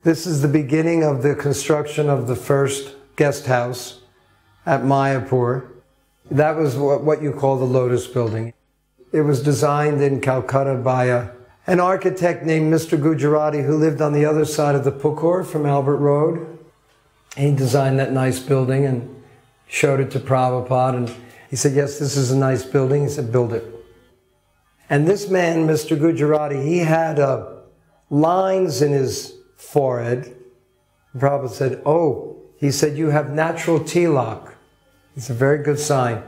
This is the beginning of the construction of the first guest house at Mayapur. That was what you call the Lotus Building. It was designed in Calcutta by an architect named Mr. Gujarati who lived on the other side of the Pukur from Albert Road. He designed that nice building and showed it to Prabhupada, and he said, yes, this is a nice building. He said, build it. And this man, Mr. Gujarati, he had lines in his forehead. Prabhupada said, oh, he said, you have natural tilak. It's a very good sign.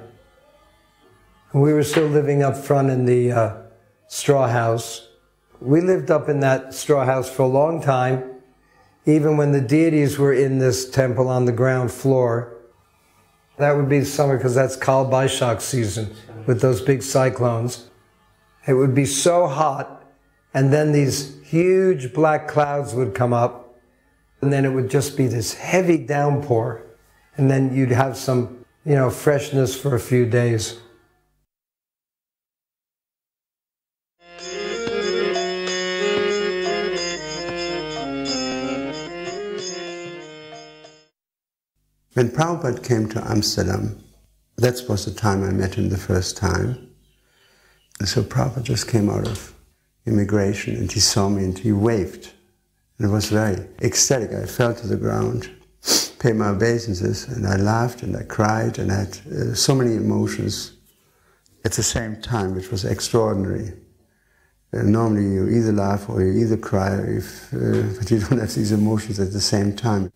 And we were still living up front in the straw house. We lived up in that straw house for a long time, even when the deities were in this temple on the ground floor. That would be summer, because that's Kal Baishak season with those big cyclones. It would be so hot, and then these huge black clouds would come up, and then it would just be this heavy downpour, and then you'd have some, freshness for a few days. When Prabhupada came to Amsterdam, that was the time I met him the first time. And so Prabhupada just came out of immigration and he saw me and he waved. And it was very ecstatic. I fell to the ground, paid my obeisances, and I laughed and I cried and I had so many emotions at the same time, which was extraordinary. Normally you either laugh or you either cry, but you don't have these emotions at the same time.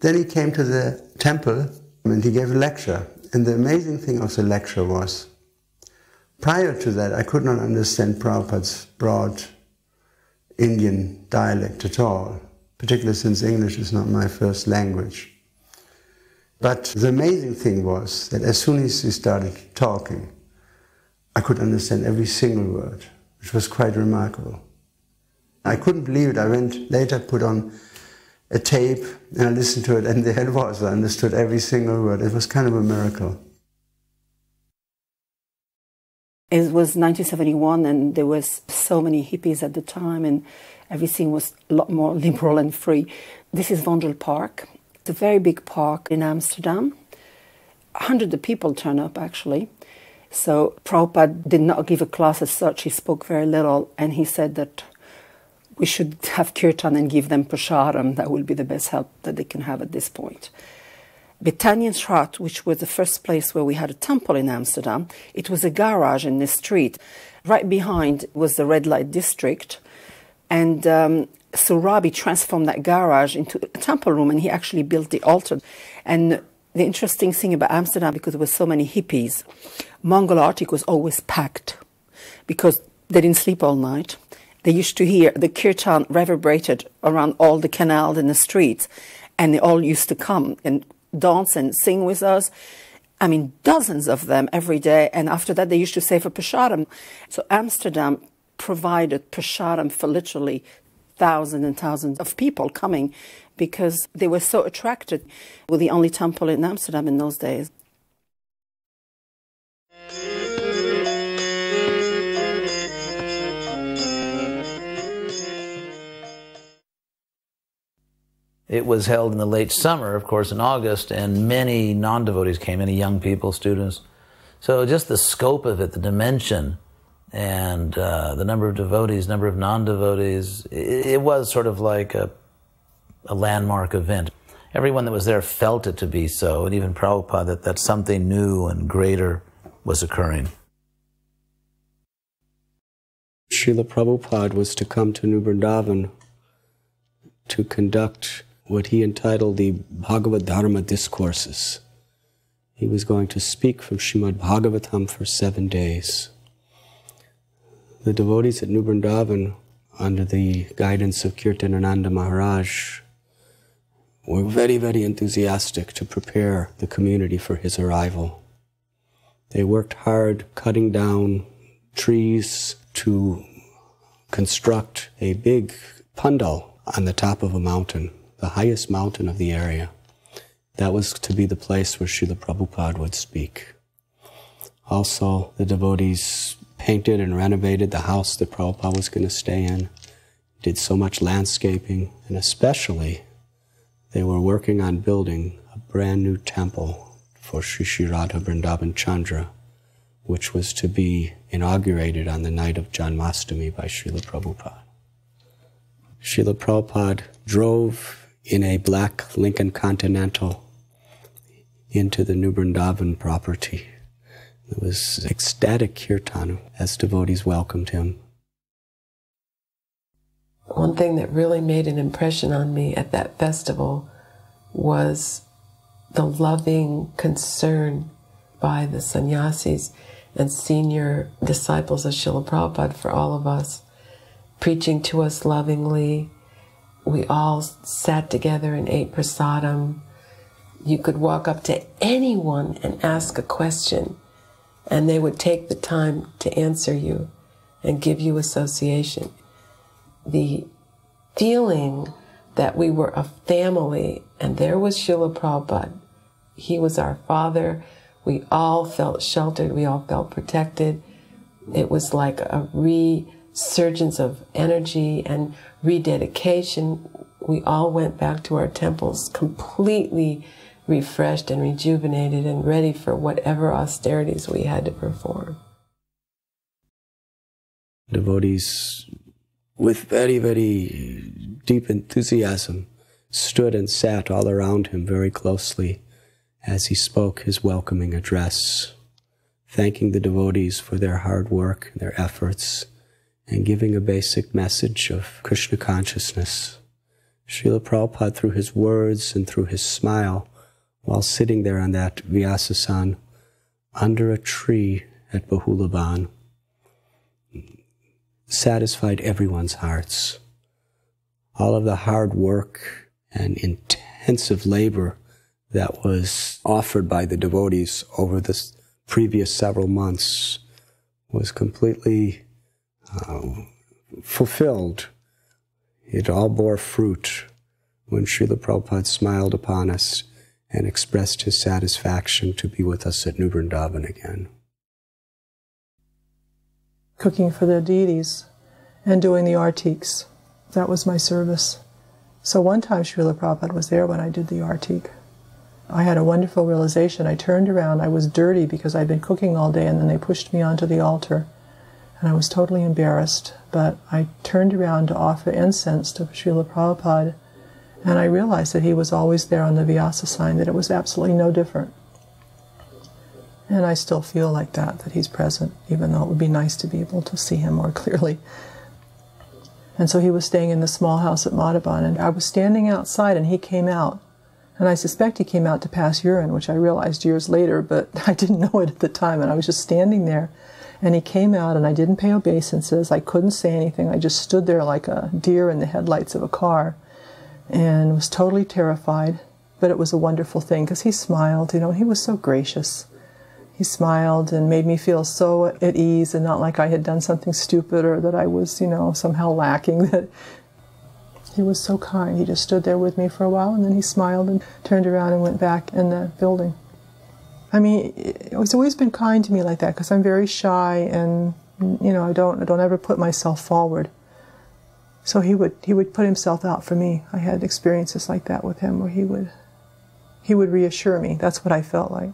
Then he came to the temple and he gave a lecture. And the amazing thing of the lecture was, prior to that I could not understand Prabhupada's broad Indian dialect at all, particularly since English is not my first language. But the amazing thing was that as soon as he started talking, I could understand every single word, which was quite remarkable. I couldn't believe it. I went later, put on a tape, and I listened to it, and there it was. I understood every single word. It was kind of a miracle. It was 1971, and there was so many hippies at the time, and everything was a lot more liberal and free. This is Vondel Park. It's a very big park in Amsterdam. Hundreds of people turn up, actually. So Prabhupada did not give a class as such. He spoke very little, and he said that we should have kirtan and give them prasadam. That will be the best help that they can have at this point. Betanienstraat, which was the first place where we had a temple in Amsterdam, it was a garage in the street. Right behind was the red light district. And so Rabi transformed that garage into a temple room, and he actually built the altar. And the interesting thing about Amsterdam, because there were so many hippies, Mongol Arctic was always packed because they didn't sleep all night. They used to hear the kirtan reverberated around all the canals and the streets, and they all used to come and dance and sing with us. I mean, dozens of them every day, and after that they used to say for prasadam. So Amsterdam provided prasadam for literally thousands and thousands of people coming because they were so attracted. We were the only temple in Amsterdam in those days. It was held in the late summer, of course, in August, and many non-devotees came, many young people, students. So just the scope of it, the dimension, and the number of devotees, number of non-devotees, it was sort of like a landmark event. Everyone that was there felt it to be so, and even Prabhupada, that something new and greater was occurring. Srila Prabhupada was to come to New Vrindavan to conduct what he entitled the Bhagavad Dharma Discourses. He was going to speak from Srimad Bhagavatam for 7 days. The devotees at New Vrindavan, under the guidance of Kirtanananda Maharaj, were very, very enthusiastic to prepare the community for his arrival. They worked hard cutting down trees to construct a big pandal on the top of a mountain, the highest mountain of the area. That was to be the place where Srila Prabhupada would speak. Also, the devotees painted and renovated the house that Prabhupada was going to stay in, did so much landscaping, and especially they were working on building a brand new temple for Sri Sri Radha Vrindavan Chandra, which was to be inaugurated on the night of Janmashtami by Srila Prabhupada. Srila Prabhupada drove in a black Lincoln Continental into the New Vrindavan property. It was ecstatic kirtan as devotees welcomed him. One thing that really made an impression on me at that festival was the loving concern by the sannyasis and senior disciples of Srila Prabhupada for all of us, preaching to us lovingly. We all sat together and ate prasadam. You could walk up to anyone and ask a question, and they would take the time to answer you and give you association. The feeling that we were a family, and there was Srila Prabhupada. He was our father. We all felt sheltered. We all felt protected. It was like a resurgence of energy and rededication. We all went back to our temples completely refreshed and rejuvenated and ready for whatever austerities we had to perform. Devotees with very, very deep enthusiasm stood and sat all around him very closely as he spoke his welcoming address, thanking the devotees for their hard work and their efforts, and giving a basic message of Krishna consciousness. Srila Prabhupada, through his words and through his smile, while sitting there on that Vyasasan under a tree at Bahulaban, satisfied everyone's hearts. All of the hard work and intensive labor that was offered by the devotees over the previous several months was completely fulfilled. It all bore fruit when Srila Prabhupada smiled upon us and expressed his satisfaction to be with us at New Vrindavan again. Cooking for the deities and doing the artiks. That was my service. So one time Srila Prabhupada was there when I did the artik. I had a wonderful realization. I turned around. I was dirty because I'd been cooking all day, and then they pushed me onto the altar. And I was totally embarrassed. But I turned around to offer incense to Srila Prabhupada, and I realized that he was always there on the Vyasa sign, that it was absolutely no different. And I still feel like that he's present, even though it would be nice to be able to see him more clearly. And so he was staying in the small house at Madhavan, and I was standing outside, and he came out. And I suspect he came out to pass urine, which I realized years later, but I didn't know it at the time, and I was just standing there. And he came out, and I didn't pay obeisances. I couldn't say anything. I just stood there like a deer in the headlights of a car and was totally terrified. But it was a wonderful thing, because he smiled, he was so gracious. He smiled and made me feel so at ease, and not like I had done something stupid or that I was, somehow lacking. That he was so kind. He just stood there with me for a while, and then he smiled and turned around and went back in the building. I mean, he's always been kind to me like that, because I'm very shy, and I don't ever put myself forward. So he would put himself out for me. I had experiences like that with him, where he would reassure me. That's what I felt like.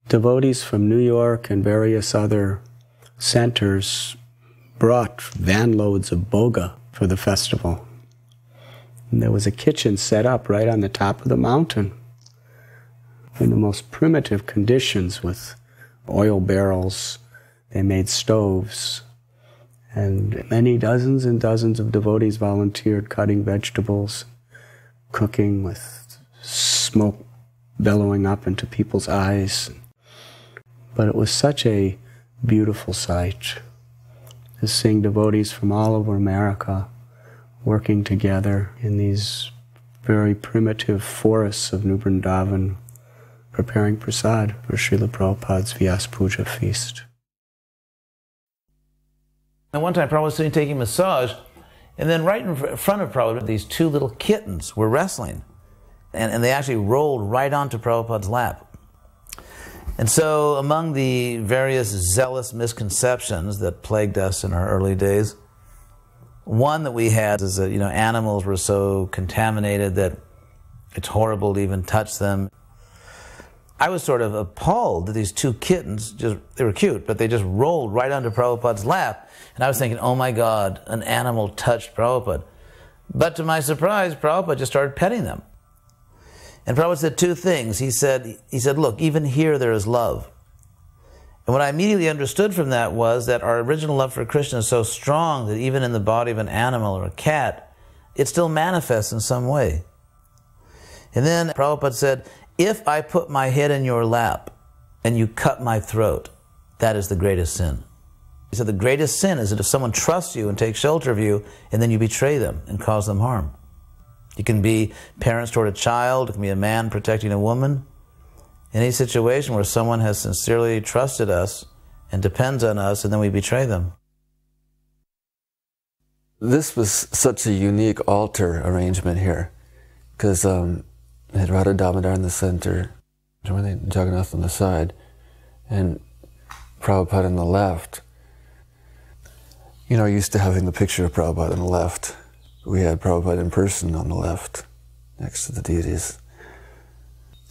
Devotees from New York and various other centers brought van loads of boga for the festival. And there was a kitchen set up right on the top of the mountain in the most primitive conditions, with oil barrels. They made stoves, and many dozens and dozens of devotees volunteered cutting vegetables, cooking with smoke bellowing up into people's eyes. But it was such a beautiful sight to seeing devotees from all over America working together in these very primitive forests of New Vrindavan, preparing prasad for Srila Prabhupada's Vyas Puja feast. And one time Prabhupada was sitting taking massage, and then right in front of Prabhupada, these two little kittens were wrestling. And they actually rolled right onto Prabhupada's lap. And so among the various zealous misconceptions that plagued us in our early days, one that we had is that, animals were so contaminated that it's horrible to even touch them. I was sort of appalled that these two kittens, they were cute, but they just rolled right onto Prabhupada's lap. And I was thinking, oh my God, an animal touched Prabhupada. But to my surprise, Prabhupada just started petting them. And Prabhupada said two things. He said, look, even here there is love. And what I immediately understood from that was that our original love for Krishna is so strong that even in the body of an animal or a cat, it still manifests in some way. And then Prabhupada said, if I put my head in your lap and you cut my throat, that is the greatest sin. He said the greatest sin is that if someone trusts you and takes shelter of you and then you betray them and cause them harm. It can be parents toward a child, it can be a man protecting a woman. Any situation where someone has sincerely trusted us and depends on us and then we betray them. This was such a unique altar arrangement here, because it had Radha Damodar in the center, Jagannath on the side, and Prabhupada on the left. Used to having the picture of Prabhupada on the left. We had Prabhupada in person on the left, next to the deities.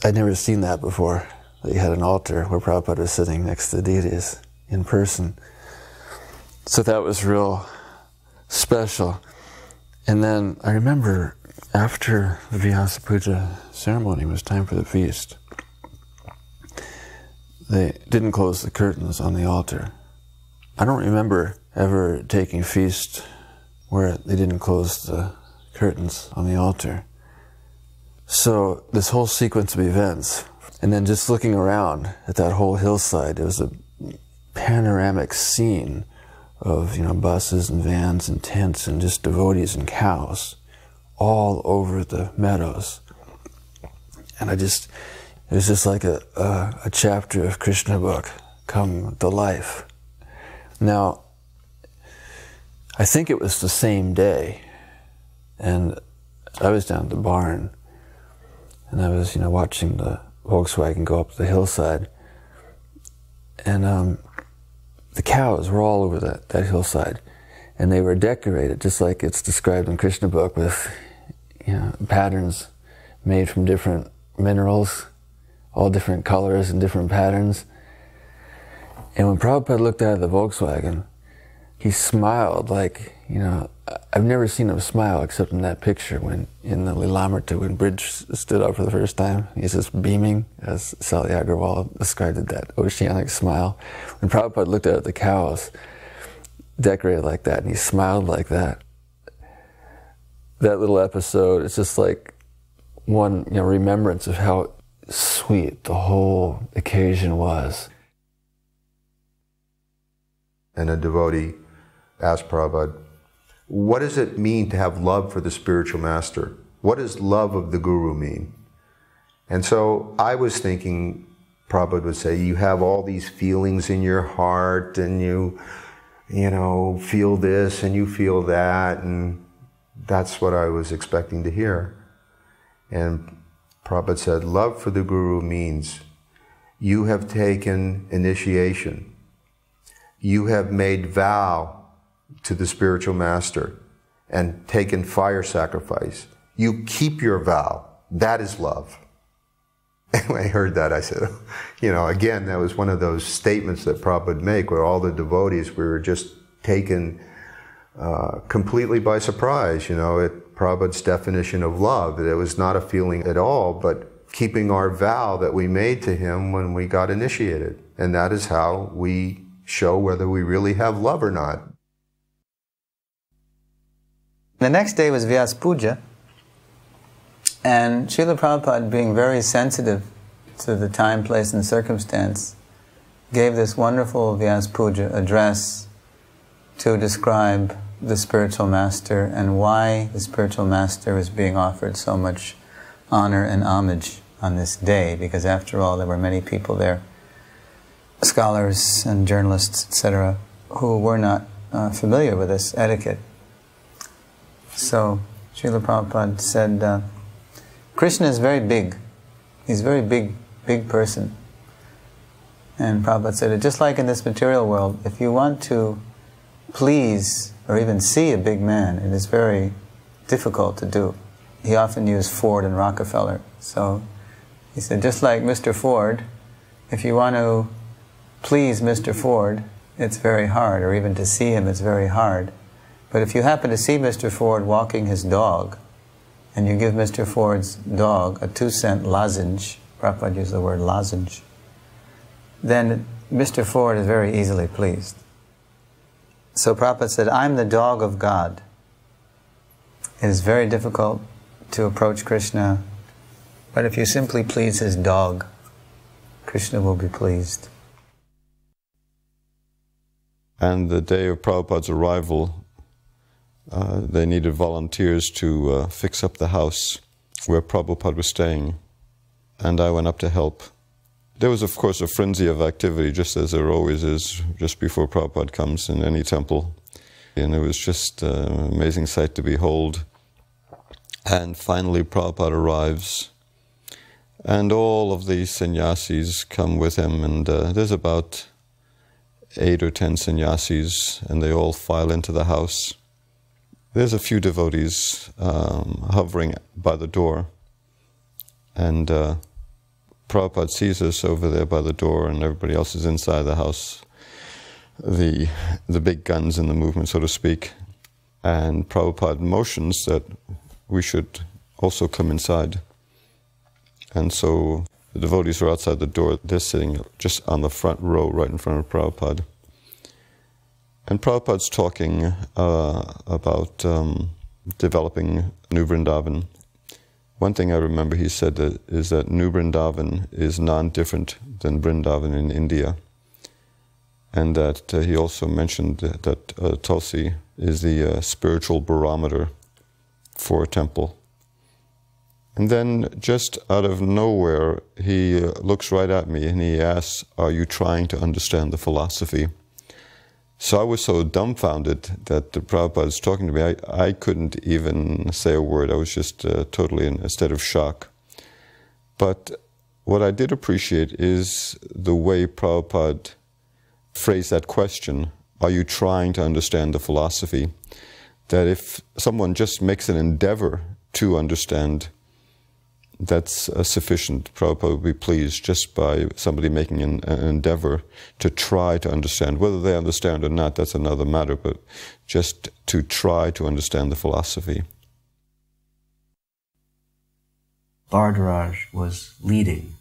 I'd never seen that before, that you had an altar where Prabhupada was sitting next to the deities in person. So that was real special. And then I remember after the Vyasa Puja ceremony, it was time for the feast. They didn't close the curtains on the altar. I don't remember ever taking feast where they didn't close the curtains on the altar. So this whole sequence of events, and then just looking around at that whole hillside, it was a panoramic scene of buses and vans and tents and just devotees and cows all over the meadows. And it was just like a chapter of Krishna book come to life. Now, I think it was the same day, and I was down at the barn, and I was, watching the Volkswagen go up the hillside, and the cows were all over that hillside, and they were decorated just like it's described in Krishna book with, patterns made from different minerals, all different colors and different patterns. And when Prabhupada looked out of the Volkswagen, he smiled like, I've never seen him smile except in that picture when in the Lilamrita, when Bridge stood up for the first time. He's just beaming, as Sally Agarwal described it, that oceanic smile. When Prabhupada looked out at the cows, decorated like that, and he smiled like that. That little episode, it's just like one remembrance of how sweet the whole occasion was. And a devotee asked Prabhupada, what does it mean to have love for the spiritual master? What does love of the guru mean? And so I was thinking Prabhupada would say, you have all these feelings in your heart, and you feel this and you feel that, and that's what I was expecting to hear. And Prabhupada said, love for the guru means you have taken initiation. You have made vow to the spiritual master and taken fire sacrifice. You keep your vow. That is love. And when I heard that, I said, again, that was one of those statements that Prabhupada would make where all the devotees, we were just taken completely by surprise, at Prabhupada's definition of love. That it was not a feeling at all, but keeping our vow that we made to him when we got initiated. And that is how we show whether we really have love or not. The next day was Vyasa Puja, and Srila Prabhupada, being very sensitive to the time, place, and circumstance, gave this wonderful Vyasa Puja address to describe the spiritual master and why the spiritual master was being offered so much honor and homage on this day, because after all there were many people there, scholars and journalists, etc., who were not familiar with this etiquette. So Srila Prabhupada said, Krishna is very big. He's a very big person. And Prabhupada said, just like in this material world, if you want to please or even see a big man, it is very difficult to do. He often used Ford and Rockefeller. So he said, just like Mr. Ford, if you want to please Mr. Ford, it's very hard, or even to see him, it's very hard. But if you happen to see Mr. Ford walking his dog, and you give Mr. Ford's dog a 2-cent lozenge, Prabhupada used the word lozenge, then Mr. Ford is very easily pleased. So Prabhupada said, I'm the dog of God. It is very difficult to approach Krishna, but if you simply please his dog, Krishna will be pleased. And the day of Prabhupada's arrival, they needed volunteers to fix up the house where Prabhupada was staying, and I went up to help. There was, of course, a frenzy of activity, just as there always is, just before Prabhupada comes in any temple. And it was just an amazing sight to behold. And finally Prabhupada arrives, and all of the sannyasis come with him, and there's about 8 or 10 sannyasis, and they all file into the house. There's a few devotees hovering by the door, and Prabhupada sees us over there by the door, and everybody else is inside the house, the big guns in the movement, so to speak. And Prabhupada motions that we should also come inside. And so the devotees are outside the door. They're sitting just on the front row, right in front of Prabhupada. And Prabhupada's talking about developing New Vrindavan. One thing I remember he said is that New Vrindavan is non-different than Vrindavan in India. And that he also mentioned that Tulsi is the spiritual barometer for a temple. And then, just out of nowhere, he looks right at me and he asks, are you trying to understand the philosophy? So I was so dumbfounded that Prabhupada was talking to me, I couldn't even say a word. I was just totally in a state of shock. But what I did appreciate is the way Prabhupada phrased that question, are you trying to understand the philosophy? That if someone just makes an endeavor to understand, that's sufficient. Prabhupada would be pleased just by somebody making an endeavor to try to understand. Whether they understand or not, that's another matter, but just to try to understand the philosophy. Bhardaraj was leading,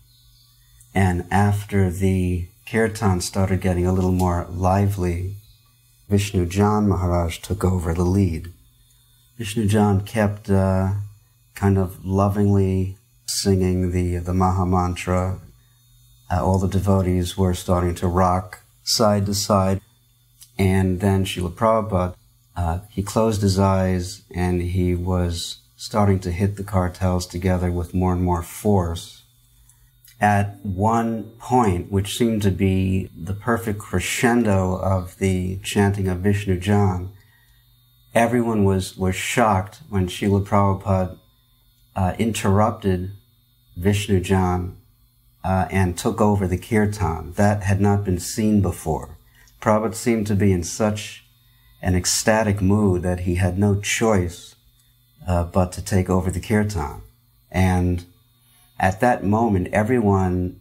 and after the kirtan started getting a little more lively, Vishnu Jan Maharaj took over the lead. Vishnu Jan kept kind of lovingly singing the Maha Mantra. All the devotees were starting to rock side to side. And then Srila Prabhupada, he closed his eyes and he was starting to hit the cartels together with more and more force. At one point, which seemed to be the perfect crescendo of the chanting of Vishnu Jan, everyone was shocked when Srila Prabhupada interrupted Vishnu Jan and took over the kirtan. That had not been seen before. Prabhupada seemed to be in such an ecstatic mood that he had no choice but to take over the kirtan. And at that moment, everyone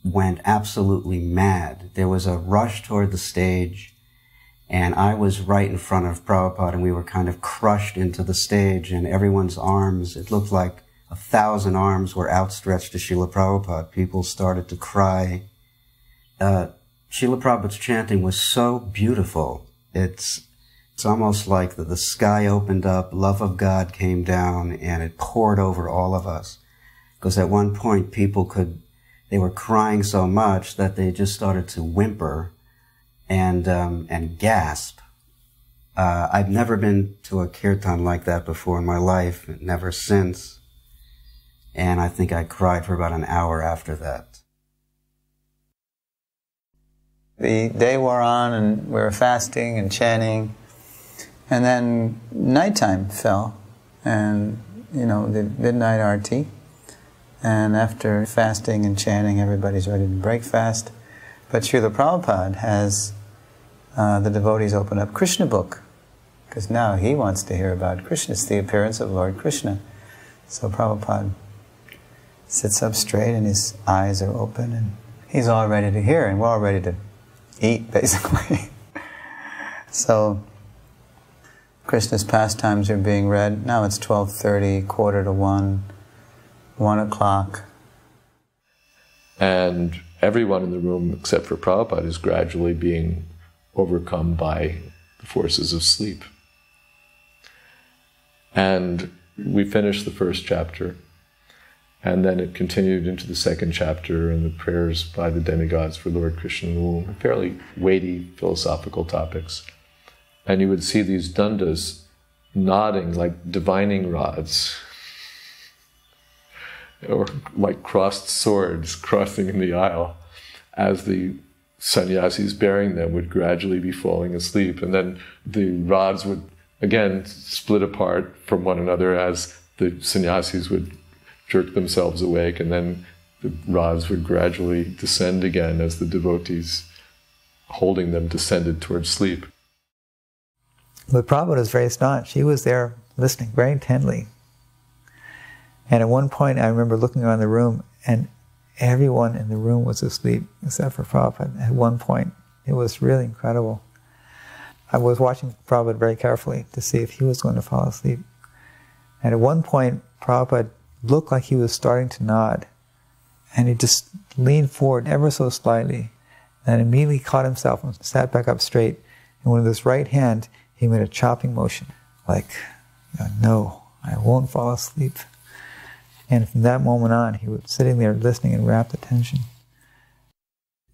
went absolutely mad. There was a rush toward the stage, and I was right in front of Prabhupada, and we were kind of crushed into the stage, and everyone's arms, it looked like 1,000 arms were outstretched to Srila Prabhupada. People started to cry. Srila Prabhupada's chanting was so beautiful. It's almost like the sky opened up, love of God came down, and it poured over all of us. Because at one point they were crying so much that they just started to whimper and gasp. I've never been to a kirtan like that before in my life, never since. And I think I cried for about an hour after that. The day wore on and we were fasting and chanting, and then nighttime fell, and the midnight arti. And after fasting and chanting, everybody's ready to break fast. But Srila Prabhupada has the devotees open up Krishna book, because now he wants to hear about Krishna. It's the appearance of Lord Krishna. So Prabhupada sits up straight and his eyes are open and he's all ready to hear, and we're all ready to eat, basically. So Krishna's pastimes are being read. Now it's 12:30, 1:45, 1 o'clock. And everyone in the room, except for Prabhupada, is gradually being overcome by the forces of sleep. And we finished the first chapter, and then it continued into the second chapter and the prayers by the demigods for Lord Krishna in the womb, fairly weighty philosophical topics. And you would see these dandas nodding like divining rods, or like crossed swords crossing in the aisle, as the sannyasis bearing them would gradually be falling asleep. And then the rods would again split apart from one another as the sannyasis would jerk themselves awake, and then the rods would gradually descend again as the devotees holding them descended towards sleep. But Prabhupada was very staunch. He was there listening very intently. And at one point I remember looking around the room and everyone in the room was asleep except for Prabhupada at one point. It was really incredible. I was watching Prabhupada very carefully to see if he was going to fall asleep. And at one point Prabhupada looked like he was starting to nod, and he just leaned forward ever so slightly and immediately caught himself and sat back up straight. And with his right hand he made a chopping motion, like, no, I won't fall asleep. And from that moment on, he was sitting there listening in rapt attention.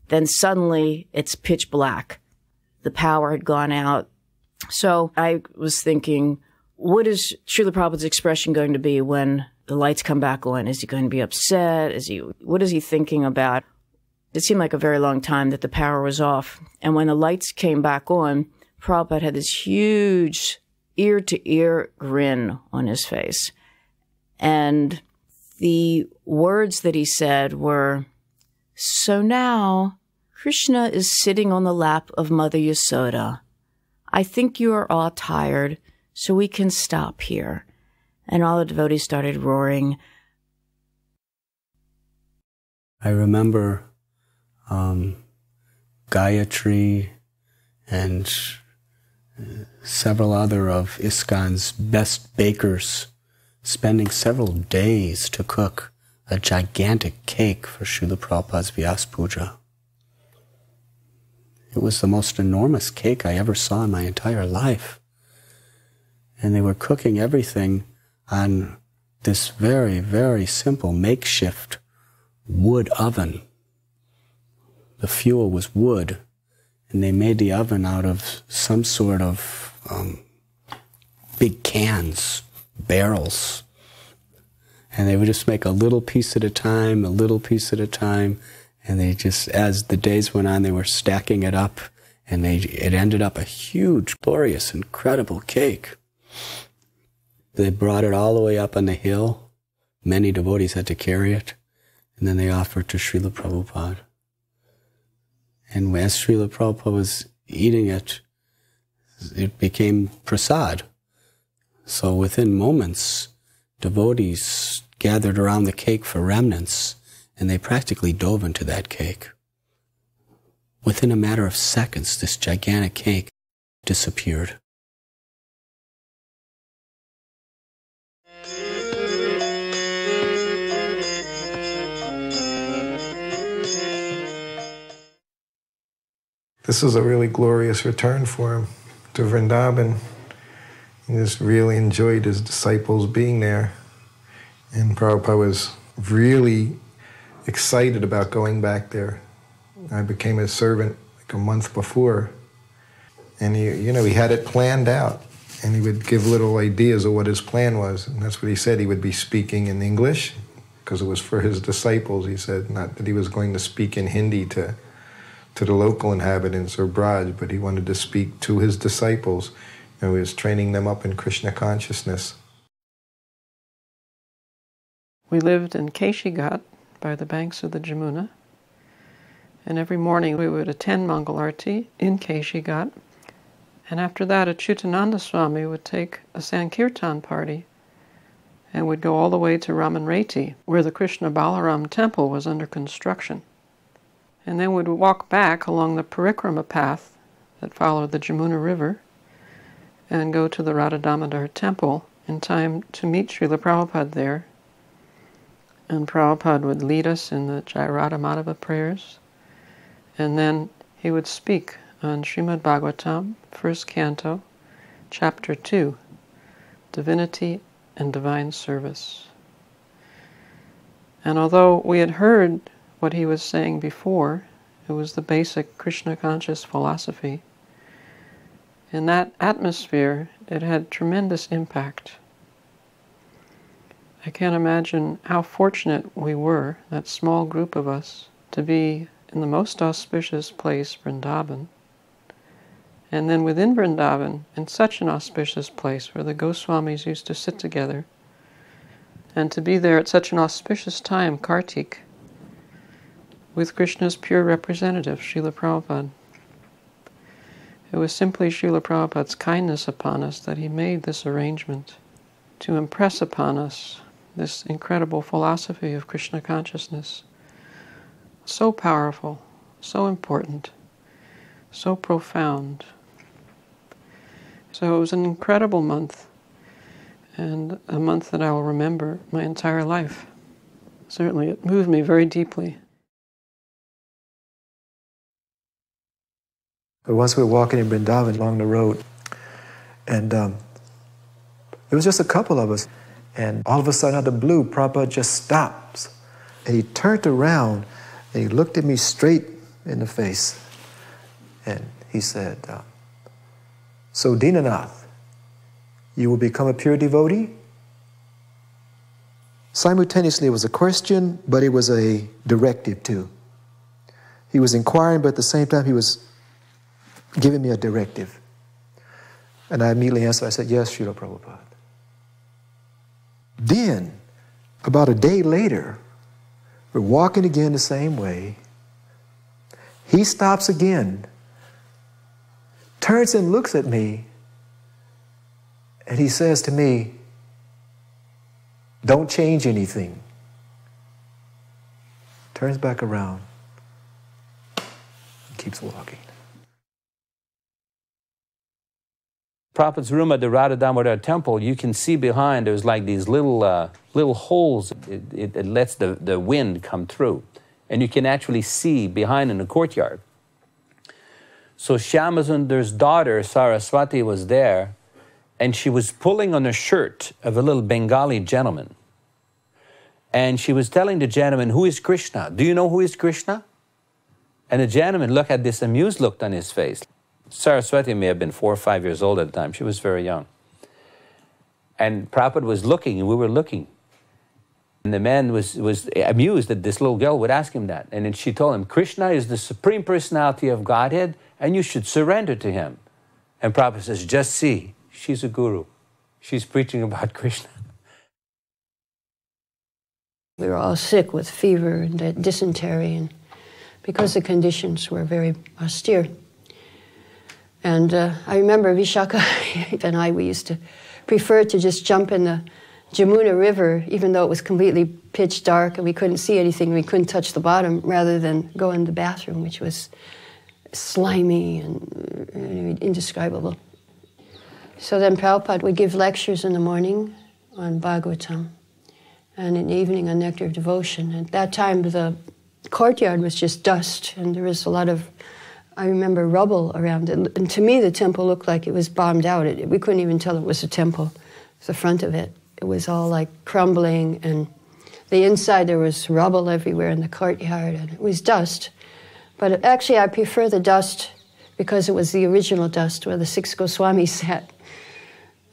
Then suddenly, it's pitch black. The power had gone out. So I was thinking, what is Srila Prabhupada's expression going to be when the lights come back on? Is he going to be upset? What is he thinking about? It seemed like a very long time that the power was off. And when the lights came back on, Prabhupada had this huge ear-to-ear grin on his face. And the words that he said were, "So now, Krishna is sitting on the lap of Mother Yasoda. I think you are all tired, so we can stop here." And all the devotees started roaring. I remember Gayatri and several other of ISKCON's best bakers spending several days to cook a gigantic cake for Srila Prabhupada's Vyas Puja. It was the most enormous cake I ever saw in my entire life. And they were cooking everything on this very, very simple makeshift wood oven. The fuel was wood, and they made the oven out of some sort of big cans, barrels. And they would just make a little piece at a time, a little piece at a time, and they just, as the days went on, they were stacking it up, and it ended up a huge, glorious, incredible cake. They brought it all the way up on the hill. Many devotees had to carry it, and then they offered to Srila Prabhupada. And as Srila Prabhupada was eating it, it became prasad. So within moments, devotees gathered around the cake for remnants, and they practically dove into that cake. Within a matter of seconds, this gigantic cake disappeared. This was a really glorious return for him to Vrindavan. He just really enjoyed his disciples being there. And Prabhupada was really excited about going back there. I became his servant like a month before. And he had it planned out. And he would give little ideas of what his plan was. And that's what he said. He would be speaking in English, because it was for his disciples, he said. Not that he was going to speak in Hindi to the local inhabitants or Braj, but he wanted to speak to his disciples, and he was training them up in Krishna consciousness. We lived in Keshigat by the banks of the Jamuna, And every morning we would attend Mangal Arati in Keshi Ghat. And after that, Achyutananda Swami would take a Sankirtan party and would go all the way to Ramanreti, where the Krishna Balaram temple was under construction. And then would walk back along the Parikrama path that followed the Jamuna River and go to the Radha Damodar temple in time to meet Srila Prabhupada there. And Prabhupada would lead us in the Jai Radha Madhava prayers. And then he would speak on Srimad Bhagavatam, first canto, chapter 2, Divinity and Divine Service. And although we had heard what he was saying before, it was the basic Krishna conscious philosophy, in that atmosphere it had tremendous impact. I can't imagine how fortunate we were, that small group of us, to be in the most auspicious place, Vrindavan, and then within Vrindavan, in such an auspicious place where the Goswamis used to sit together, and to be there at such an auspicious time, Kartik, with Krishna's pure representative, Srila Prabhupada. It was simply Srila Prabhupada's kindness upon us that he made this arrangement to impress upon us this incredible philosophy of Krishna consciousness. So powerful, so important, so profound. So it was an incredible month, and a month that I will remember my entire life. Certainly, it moved me very deeply. But once we were walking in Vrindavan along the road, and it was just a couple of us, and all of a sudden, out of the blue, Prabhupada just stops, and he turned around, and he looked at me straight in the face, and he said, "So Dinanath, you will become a pure devotee?" Simultaneously, it was a question, but it was a directive too. He was inquiring, but at the same time, he was giving me a directive. And I immediately answered, I said, "Yes, Srila Prabhupada." Then, about a day later, we're walking again the same way. He stops again, turns and looks at me, and he says to me, "Don't change anything." Turns back around and keeps walking. Prabhupada's room at the Radha Damodar temple, you can see behind, there's like these little holes. It lets the wind come through. And you can actually see behind in the courtyard. So Shyamasundara's daughter, Saraswati, was there, and she was pulling on the shirt of a little Bengali gentleman. And she was telling the gentleman, "Who is Krishna? Do you know who is Krishna?" And the gentleman looked at this amused look on his face. Saraswati may have been 4 or 5 years old at the time. She was very young. And Prabhupada was looking, and we were looking. And the man was amused that this little girl would ask him that. And then she told him, "Krishna is the Supreme Personality of Godhead, and you should surrender to him." And Prabhupada says, "Just see, she's a guru. She's preaching about Krishna." We were all sick with fever and dysentery, and because the conditions were very austere. And I remember Vishaka and we used to prefer to just jump in the Jamuna River, even though it was completely pitch dark and we couldn't see anything, we couldn't touch the bottom, rather than go in the bathroom, which was slimy and indescribable. So then Prabhupada would give lectures in the morning on Bhagavatam, and in the evening on Nectar of Devotion. At that time, the courtyard was just dust, and there was a lot of, I remember, rubble around it. And to me, the temple looked like it was bombed out. We couldn't even tell it was a temple, the front of it. It was all like crumbling, and the inside there was rubble everywhere in the courtyard, and it was dust. But actually, I prefer the dust because it was the original dust where the 6 Goswamis sat.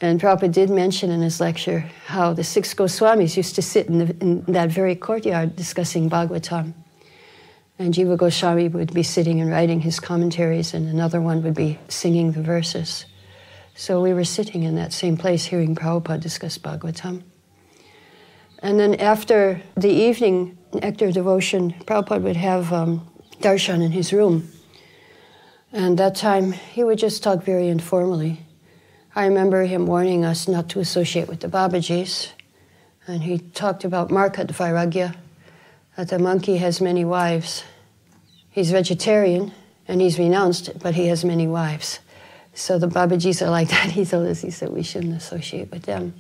And Prabhupada did mention in his lecture how the 6 Goswamis used to sit in that very courtyard discussing Bhagavatam. And Jiva Goswami would be sitting and writing his commentaries, and another one would be singing the verses. So we were sitting in that same place hearing Prabhupada discuss Bhagavatam. And then after the evening nectar devotion, Prabhupada would have darshan in his room. And that time, he would just talk very informally. I remember him warning us not to associate with the Babajis. And he talked about Markat Vairagya, that the monkey has many wives. He's vegetarian, and he's renounced, but he has many wives. So the Babajis are like that. He told us, he said we shouldn't associate with them.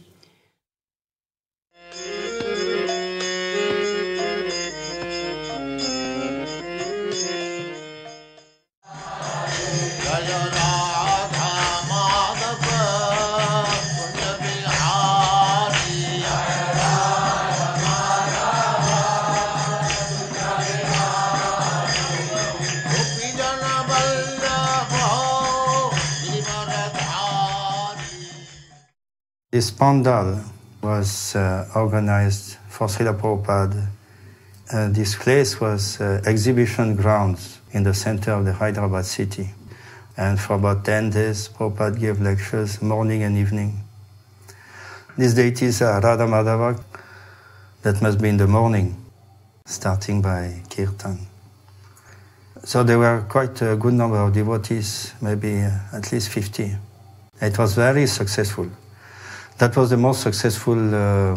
This pandal was organized for Srila Prabhupada. This place was exhibition grounds in the center of the Hyderabad city. And for about 10 days, Prabhupada gave lectures morning and evening. These deities are Radha Madhava. That must be in the morning, starting by Kirtan. So there were quite a good number of devotees, maybe at least 50. It was very successful. That was the most successful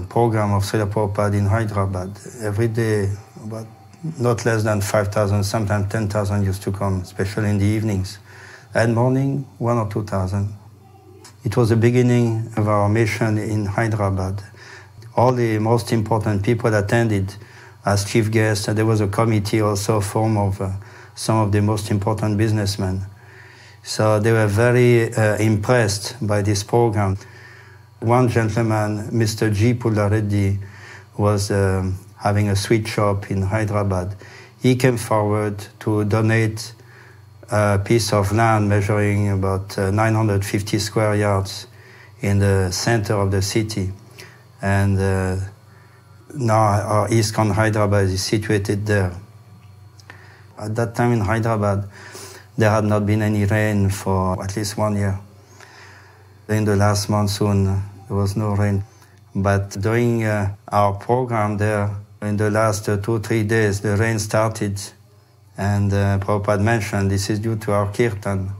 program of Srila Prabhupada in Hyderabad. Every day, about not less than 5,000, sometimes 10,000 used to come, especially in the evenings. And morning, 1,000 or 2,000. It was the beginning of our mission in Hyderabad. All the most important people attended as chief guests, and there was a committee also formed of some of the most important businessmen. So they were very impressed by this program. One gentleman, Mr. G. Pullareddy, was having a sweet shop in Hyderabad. He came forward to donate a piece of land measuring about 950 square yards in the center of the city. And now our ISKCON Hyderabad is situated there. At that time in Hyderabad, there had not been any rain for at least 1 year. In the last monsoon, there was no rain. But during our program there, in the last 2 or 3 days, the rain started. And Prabhupada mentioned this is due to our kirtan.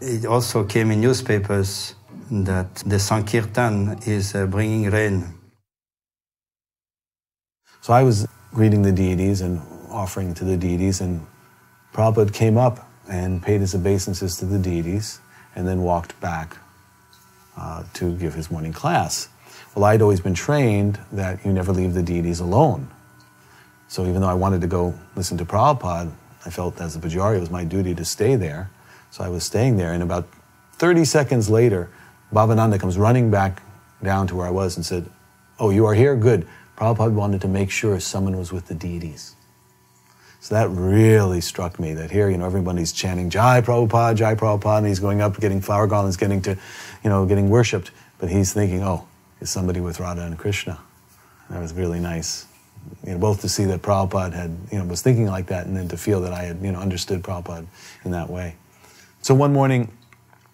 It also came in newspapers that the Sankirtan is bringing rain. So I was greeting the deities and offering to the deities, and Prabhupada came up and paid his obeisances to the deities and then walked back to give his morning class. Well, I'd always been trained that you never leave the deities alone. So even though I wanted to go listen to Prabhupada, I felt as a Pujari it was my duty to stay there. So I was staying there, and about 30 seconds later, Bhavananda comes running back down to where I was and said, "Oh, you are here? Good." Prabhupada wanted to make sure someone was with the deities. So that really struck me, that here, everybody's chanting, Jai Prabhupada, and he's going up, getting flower garlands, getting worshipped. But he's thinking, oh, is somebody with Radha and Krishna? And that was really nice. Both to see that Prabhupada had, was thinking like that, and then to feel that I had, understood Prabhupada in that way. So one morning,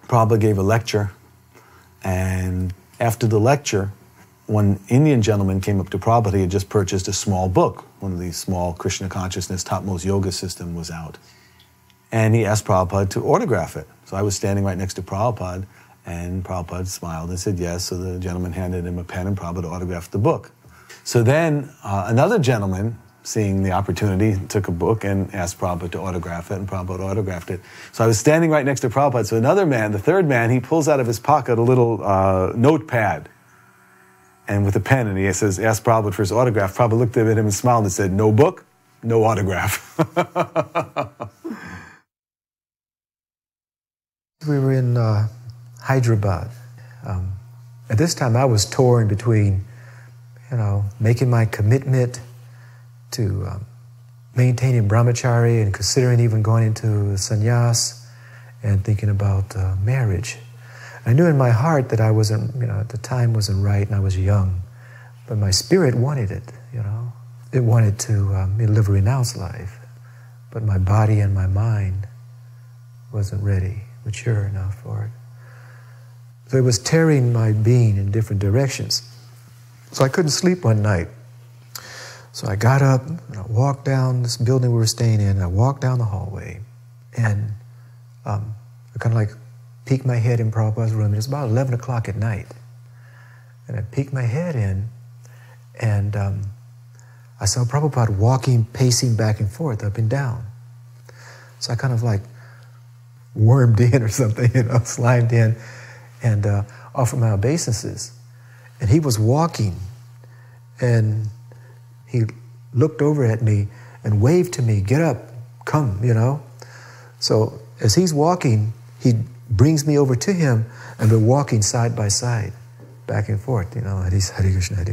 Prabhupada gave a lecture, and after the lecture, one Indian gentleman came up to Prabhupada. He had just purchased a small book. One of these small Krishna consciousness, topmost yoga system was out. And he asked Prabhupada to autograph it. So I was standing right next to Prabhupada, and Prabhupada smiled and said yes. So the gentleman handed him a pen, and Prabhupada autographed the book. So then another gentleman, seeing the opportunity, took a book and asked Prabhupada to autograph it, and Prabhupada autographed it. So I was standing right next to Prabhupada. So another man, the third man, he pulls out of his pocket a little notepad, and with a pen, and he says, asked Prabhupada for his autograph. Prabhupada looked at him and smiled and said, "No book, no autograph." We were in Hyderabad. At this time, I was torn between, making my commitment to maintaining brahmachari and considering even going into sannyas and thinking about marriage. I knew in my heart that I wasn't, at the time wasn't right, and I was young. But my spirit wanted it, It wanted to live a renounced life. But my body and my mind wasn't ready, mature enough for it. So it was tearing my being in different directions. So I couldn't sleep one night. So I got up, and I walked down this building we were staying in, and I walked down the hallway, and I kind of like peeked my head in Prabhupada's room. It was about 11 o'clock at night. And I peeked my head in, and I saw Prabhupada walking, pacing back and forth, up and down. So I kind of like wormed in or something, slimed in, and offered my obeisances. And he was walking, and he looked over at me and waved to me, "Get up, come," So as he's walking, he brings me over to him, and we're walking side by side, back and forth, and he's Hare Krishna,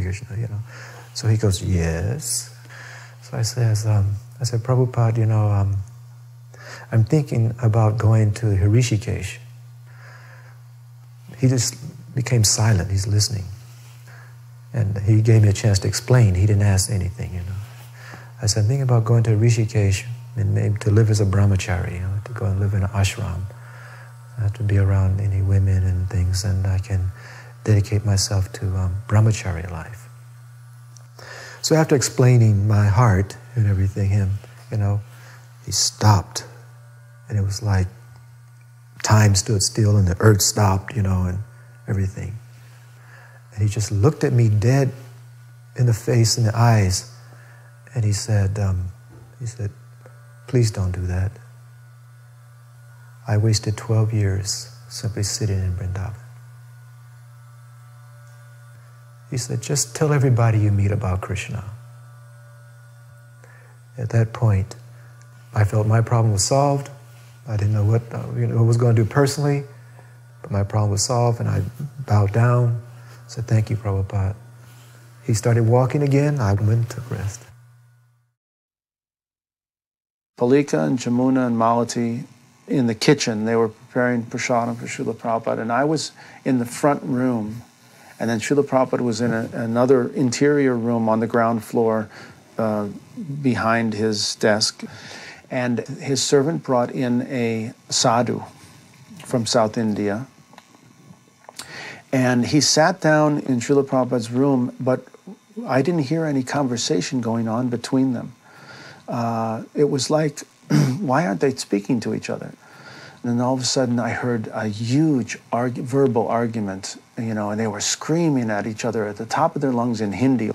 So he goes, "Yes." So I said, Prabhupada, I'm thinking about going to Hrishikesh. He just became silent, he's listening. And he gave me a chance to explain. He didn't ask anything, I said, I'm thinking about going to Rishikesh and maybe to live as a brahmachari, to go and live in an ashram. I have to be around any women and things, and I can dedicate myself to brahmachari life. So after explaining my heart and everything, he stopped. And it was like time stood still and the earth stopped, and everything. And he just looked at me dead in the face and the eyes, and he said, "Please don't do that. I wasted 12 years simply sitting in Vrindavan." He said, "Just tell everybody you meet about Krishna." At that point, I felt my problem was solved. I didn't know what I was going to do personally, but my problem was solved, and I bowed down, said, "Thank you, Prabhupada." He started walking again. I went and took rest. Palika and Jamuna and Malati in the kitchen, they were preparing prasadam for Srila Prabhupada, and I was in the front room, and then Srila Prabhupada was in another interior room on the ground floor behind his desk, and his servant brought in a sadhu from South India, and he sat down in Srila Prabhupada's room, but I didn't hear any conversation going on between them. It was like, why aren't they speaking to each other? And then all of a sudden I heard a huge verbal argument, and they were screaming at each other at the top of their lungs in Hindi.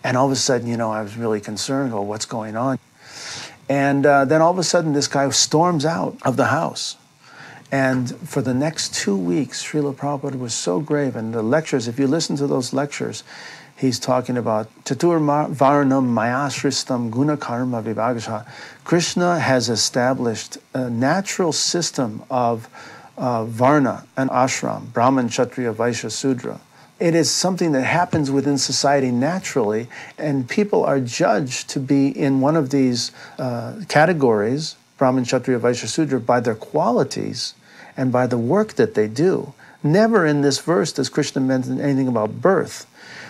And all of a sudden, I was really concerned, well, what's going on? And then all of a sudden this guy storms out of the house. And for the next 2 weeks, Srila Prabhupada was so grave. And the lectures, if you listen to those lectures, he's talking about Chatur Varnam Mayashristam Guna Karma Vibhagasha. Krishna has established a natural system of Varna and Ashram, Brahman, Kshatriya, Vaishya, Sudra. It is something that happens within society naturally, and people are judged to be in one of these categories, Brahman, Kshatriya, Vaishya, Sudra, by their qualities and by the work that they do. Never in this verse does Krishna mention anything about birth.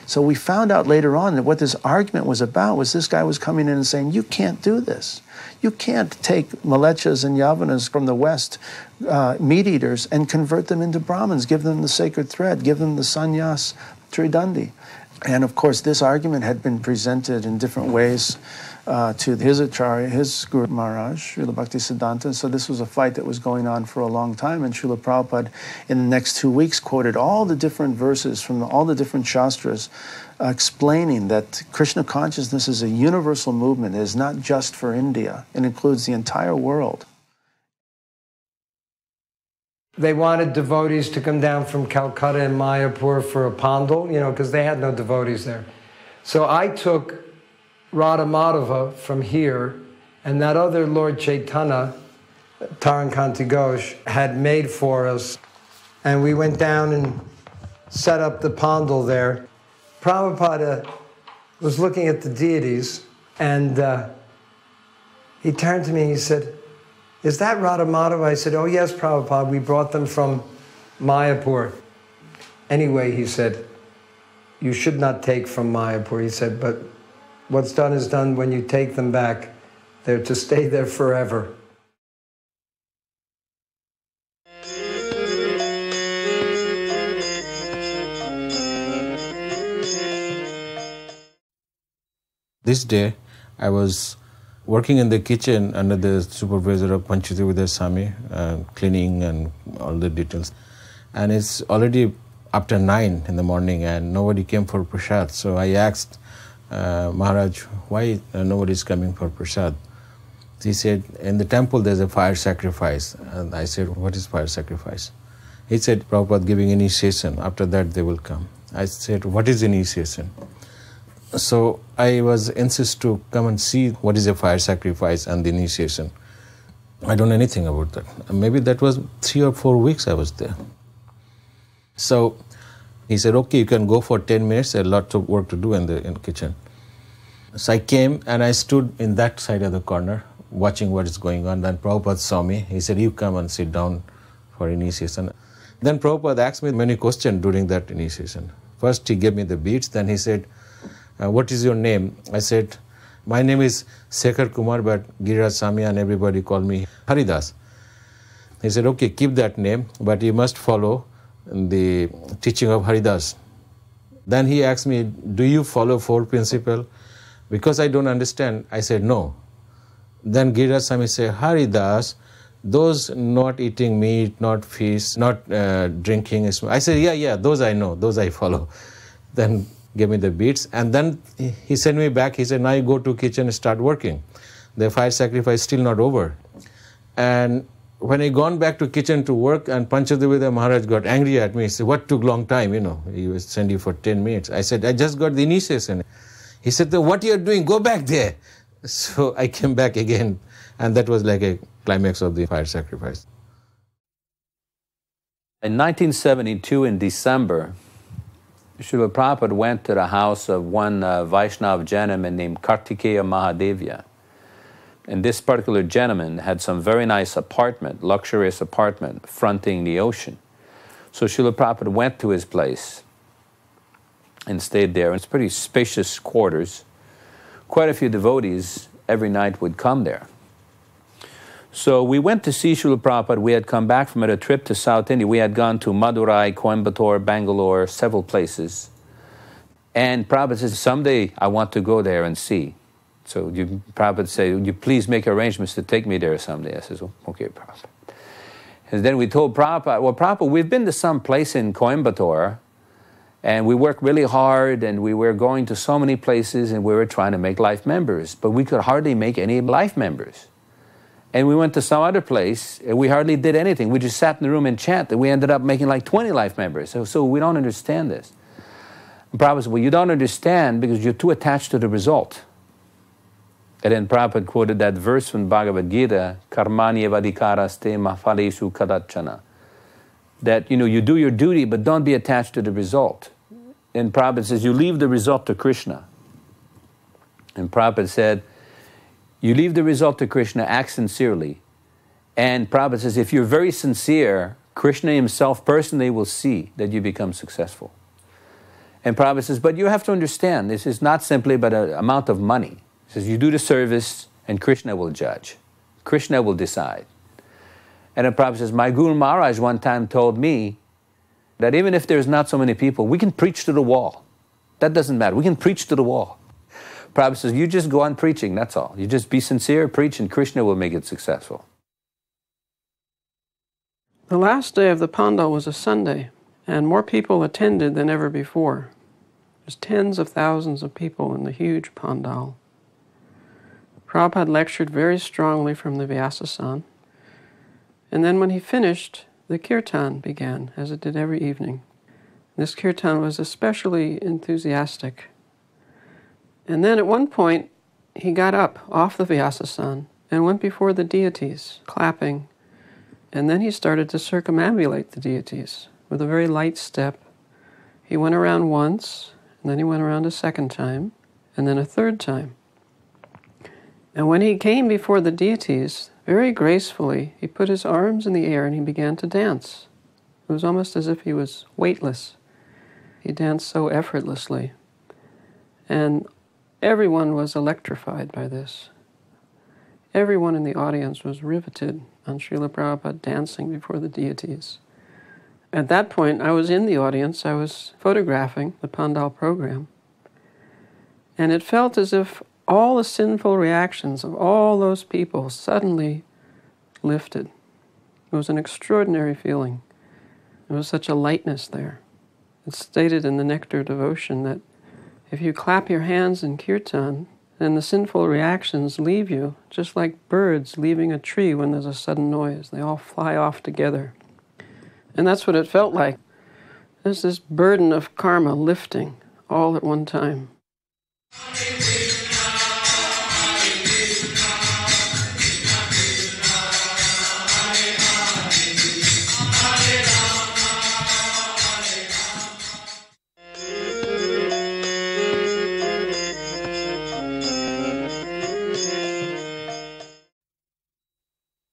So we found out later on that what this argument was about was this guy was coming in and saying, you can't do this. You can't take Malechas and Yavanas from the West, meat eaters, and convert them into Brahmins, give them the sacred thread, give them the sannyas tridandi. And of course, this argument had been presented in different ways to his acharya, his Guru Maharaj, Srila Bhaktisiddhanta. So this was a fight that was going on for a long time, and Srila Prabhupada in the next 2 weeks quoted all the different verses from all the different shastras explaining that Krishna consciousness is a universal movement. It is not just for India. It includes the entire world. They wanted devotees to come down from Calcutta and Mayapur for a pandal, because they had no devotees there. So I took Radha Madhava from here, and that other Lord Chaitanya, Tarankanti Ghosh, had made for us. And we went down and set up the pandal there. Prabhupada was looking at the deities, and he turned to me and he said, "Is that Radha Madhava?" I said, "Oh yes, Prabhupada, we brought them from Mayapur." Anyway, he said, "You should not take from Mayapur." He said, "But what's done is done. When you take them back, they're to stay there forever." This day, I was working in the kitchen under the supervisor of Panchadevida Swami, cleaning and all the details. And it's already after 9 in the morning and nobody came for prasad. So I asked Maharaj, why nobody is coming for prasad? He said, in the temple there's a fire sacrifice. And I said, what is fire sacrifice? He said, Prabhupada giving initiation. After that they will come. I said, what is initiation? So I was insist to come and see what is a fire sacrifice and the initiation. I don't know anything about that. Maybe that was 3 or 4 weeks I was there. So he said, okay, you can go for 10 minutes, a lot of work to do in the kitchen. So I came and I stood in that side of the corner watching what is going on. Then Prabhupada saw me. He said, you come and sit down for initiation. Then Prabhupada asked me many questions during that initiation. First he gave me the beads, then he said, what is your name? I said, my name is Sekhar Kumar, but Giriraj Swami and everybody call me Haridas. He said, okay, keep that name, but you must follow the teaching of Haridas. Then he asked me, do you follow 4 principles? Because I don't understand, I said, no. Then Giriraj Swami said, Haridas, those not eating meat, not fish, not drinking. I said, yeah, those I know, those I follow. Then gave me the beads, and then he sent me back. He said, now you go to kitchen and start working. The fire sacrifice still not over. And when I gone back to kitchen to work, and Panchadevida Maharaj got angry at me. He said, what took long time, he was send you for 10 minutes. I said, I just got the initiation. He said, what you are doing, go back there. So I came back again, and that was like a climax of the fire sacrifice. In 1972, in December, Srila Prabhupada went to the house of one Vaishnava gentleman named Kartikeya Mahadevya. And this particular gentleman had some very nice apartment, luxurious apartment, fronting the ocean. So Srila Prabhupada went to his place and stayed there. It's pretty spacious quarters. Quite a few devotees every night would come there. So we went to see Srila Prabhupada. We had come back from a trip to South India. We had gone to Madurai, Coimbatore, Bangalore, several places. And Prabhupada says, someday I want to go there and see. So Prabhupada said, would you please make arrangements to take me there someday? I says, well, okay, Prabhupada. And then we told Prabhupada, well, Prabhupada, we've been to some place in Coimbatore, and we worked really hard, and we were going to so many places, and we were trying to make life members, but we could hardly make any life members. And we went to some other place, and we hardly did anything. We just sat in the room and chanted. We ended up making like 20 life members. So we don't understand this. And Prabhupada said, well, you don't understand because you're too attached to the result. And then Prabhupada quoted that verse from Bhagavad Gita, Karmani evadikaraste mafalesu kadachana. That, you do your duty, but don't be attached to the result. And Prabhupada says, you leave the result to Krishna. And Prabhupada said, you leave the result to Krishna, act sincerely. And Prabhupada says, if you're very sincere, Krishna himself personally will see that you become successful. And Prabhupada says, but you have to understand, this is not simply about an amount of money. He says, you do the service and Krishna will judge. Krishna will decide. And then Prabhupada says, my Guru Maharaj one time told me that even if there's not so many people, we can preach to the wall. That doesn't matter. We can preach to the wall. Prabhupada says, you just go on preaching, that's all. You just be sincere, preach, and Krishna will make it successful. The last day of the Pandal was a Sunday, and more people attended than ever before. There's tens of thousands of people in the huge Pandal. Prabhupada lectured very strongly from the Vyasasana, and then when he finished, the kirtan began, as it did every evening. This kirtan was especially enthusiastic. And then at one point, he got up off the Vyasasana and went before the deities, clapping. And then he started to circumambulate the deities with a very light step. He went around once, and then he went around a second time, and then a third time. And when he came before the deities, very gracefully, he put his arms in the air and he began to dance. It was almost as if he was weightless. He danced so effortlessly. And everyone was electrified by this. Everyone in the audience was riveted on Srila Prabhupada dancing before the deities. At that point, I was in the audience. I was photographing the Pandal program. And it felt as if all the sinful reactions of all those people suddenly lifted. It was an extraordinary feeling. There was such a lightness there. It's stated in the Nectar of Devotion that if you clap your hands in kirtan, then the sinful reactions leave you, just like birds leaving a tree when there's a sudden noise. They all fly off together. And that's what it felt like. There's this burden of karma lifting all at one time.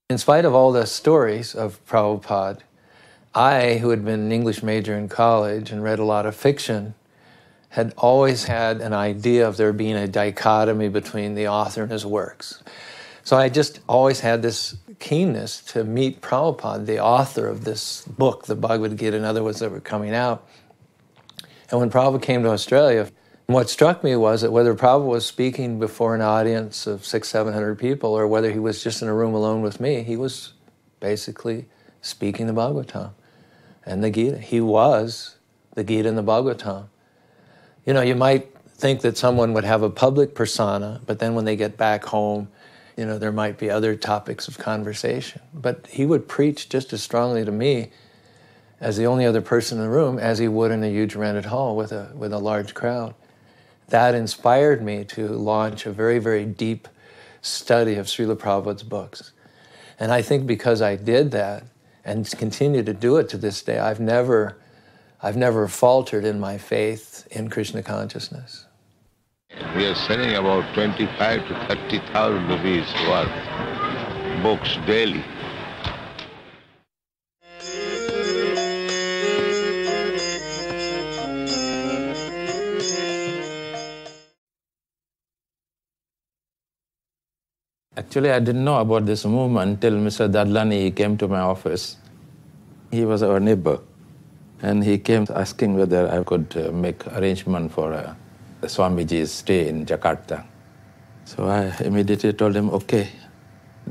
In spite of all the stories of Prabhupada, I, who had been an English major in college and read a lot of fiction, had always had an idea of there being a dichotomy between the author and his works. So I just always had this keenness to meet Prabhupada, the author of this book, the Bhagavad Gita, and other ones that were coming out. And when Prabhupada came to Australia, what struck me was that whether Prabhupada was speaking before an audience of 600-700 people or whether he was just in a room alone with me, he was basically speaking the Bhagavatam and the Gita. He was the Gita and the Bhagavatam. You know, you might think that someone would have a public persona, but then when they get back home, you know, there might be other topics of conversation. But he would preach just as strongly to me as the only other person in the room as he would in a huge rented hall with a large crowd. That inspired me to launch a very, very deep study of Srila Prabhupada's books. And I think because I did that and continue to do it to this day, I've never faltered in my faith in Krishna consciousness. We are selling about 25 to 30,000 rupees worth books daily. Actually, I didn't know about this movement until Mr. Dadlani came to my office. He was our neighbor, and he came asking whether I could make arrangement for Swamiji's stay in Jakarta. So I immediately told him, okay.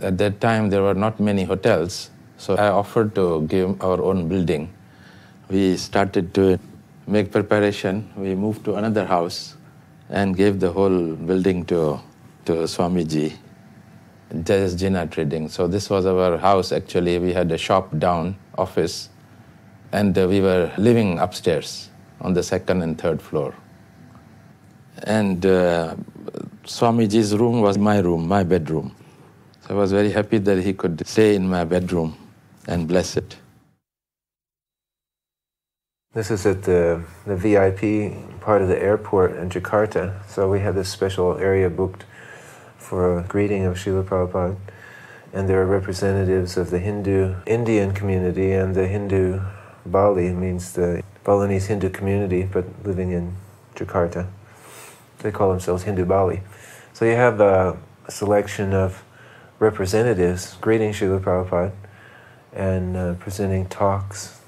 At that time, there were not many hotels, so I offered to give our own building. We started to make preparation. We moved to another house and gave the whole building to Swamiji. Just Jina trading. So this was our house actually. We had a shop down, office, and we were living upstairs on the second and third floor. And Swamiji's room was my room, my bedroom. So I was very happy that he could stay in my bedroom and bless it. This is at the VIP part of the airport in Jakarta. So we had this special area booked for a greeting of Srila Prabhupada. And there are representatives of the Hindu Indian community and the Hindu Bali, means the Balinese Hindu community, but living in Jakarta. They call themselves Hindu Bali. So you have a selection of representatives greeting Srila Prabhupada and presenting talks.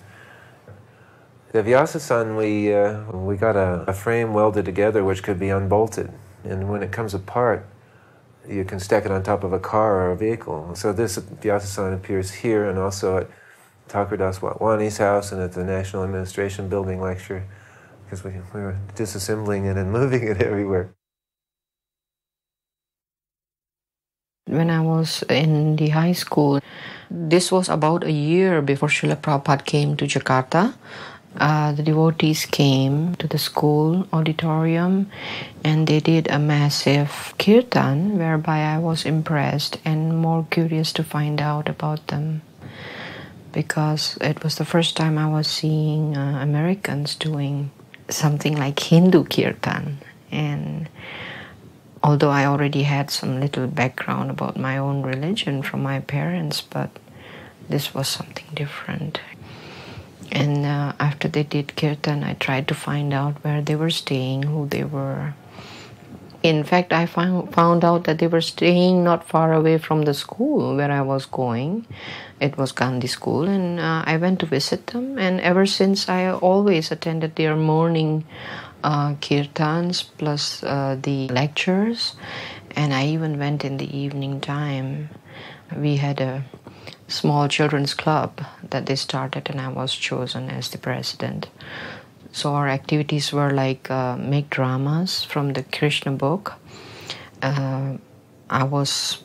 The Vyasa-san, we got a frame welded together which could be unbolted. And when it comes apart, you can stack it on top of a car or a vehicle. So this Vyasa-san appears here and also at Thakurdas Watwani's house and at the National Administration Building lecture, because we were disassembling it and moving it everywhere. When I was in the high school, this was about a year before Srila Prabhupada came to Jakarta. The devotees came to the school auditorium and they did a massive kirtan whereby I was impressed and more curious to find out about them, because it was the first time I was seeing Americans doing something like Hindu kirtan. And although I already had some little background about my own religion from my parents, but this was something different. And after they did kirtan, I tried to find out where they were staying, who they were. In fact, I found out that they were staying not far away from the school where I was going. It was Gandhi School, and I went to visit them. And ever since, I always attended their morning kirtans plus the lectures, and I even went in the evening time. We had a small children's club that they started, and I was chosen as the president. So our activities were like make dramas from the Krishna book. I was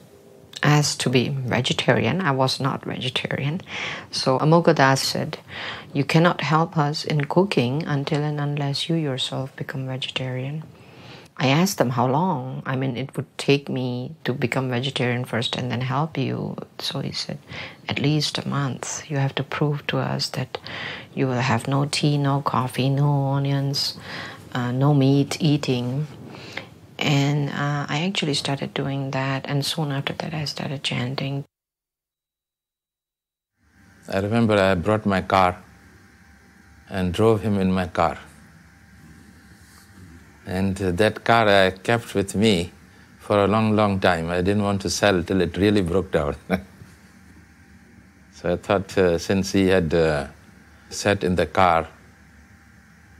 asked to be vegetarian. I was not vegetarian. So Amoghadass said, you cannot help us in cooking until and unless you yourself become vegetarian. I asked them how long. I mean, it would take me to become vegetarian first and then help you. So he said, at least a month. You have to prove to us that you will have no tea, no coffee, no onions, no meat eating. And I actually started doing that, and soon after that I started chanting. I remember I brought my car and drove him in my car. And that car I kept with me for a long, long time. I didn't want to sell till it really broke down. So I thought since he had sat in the car,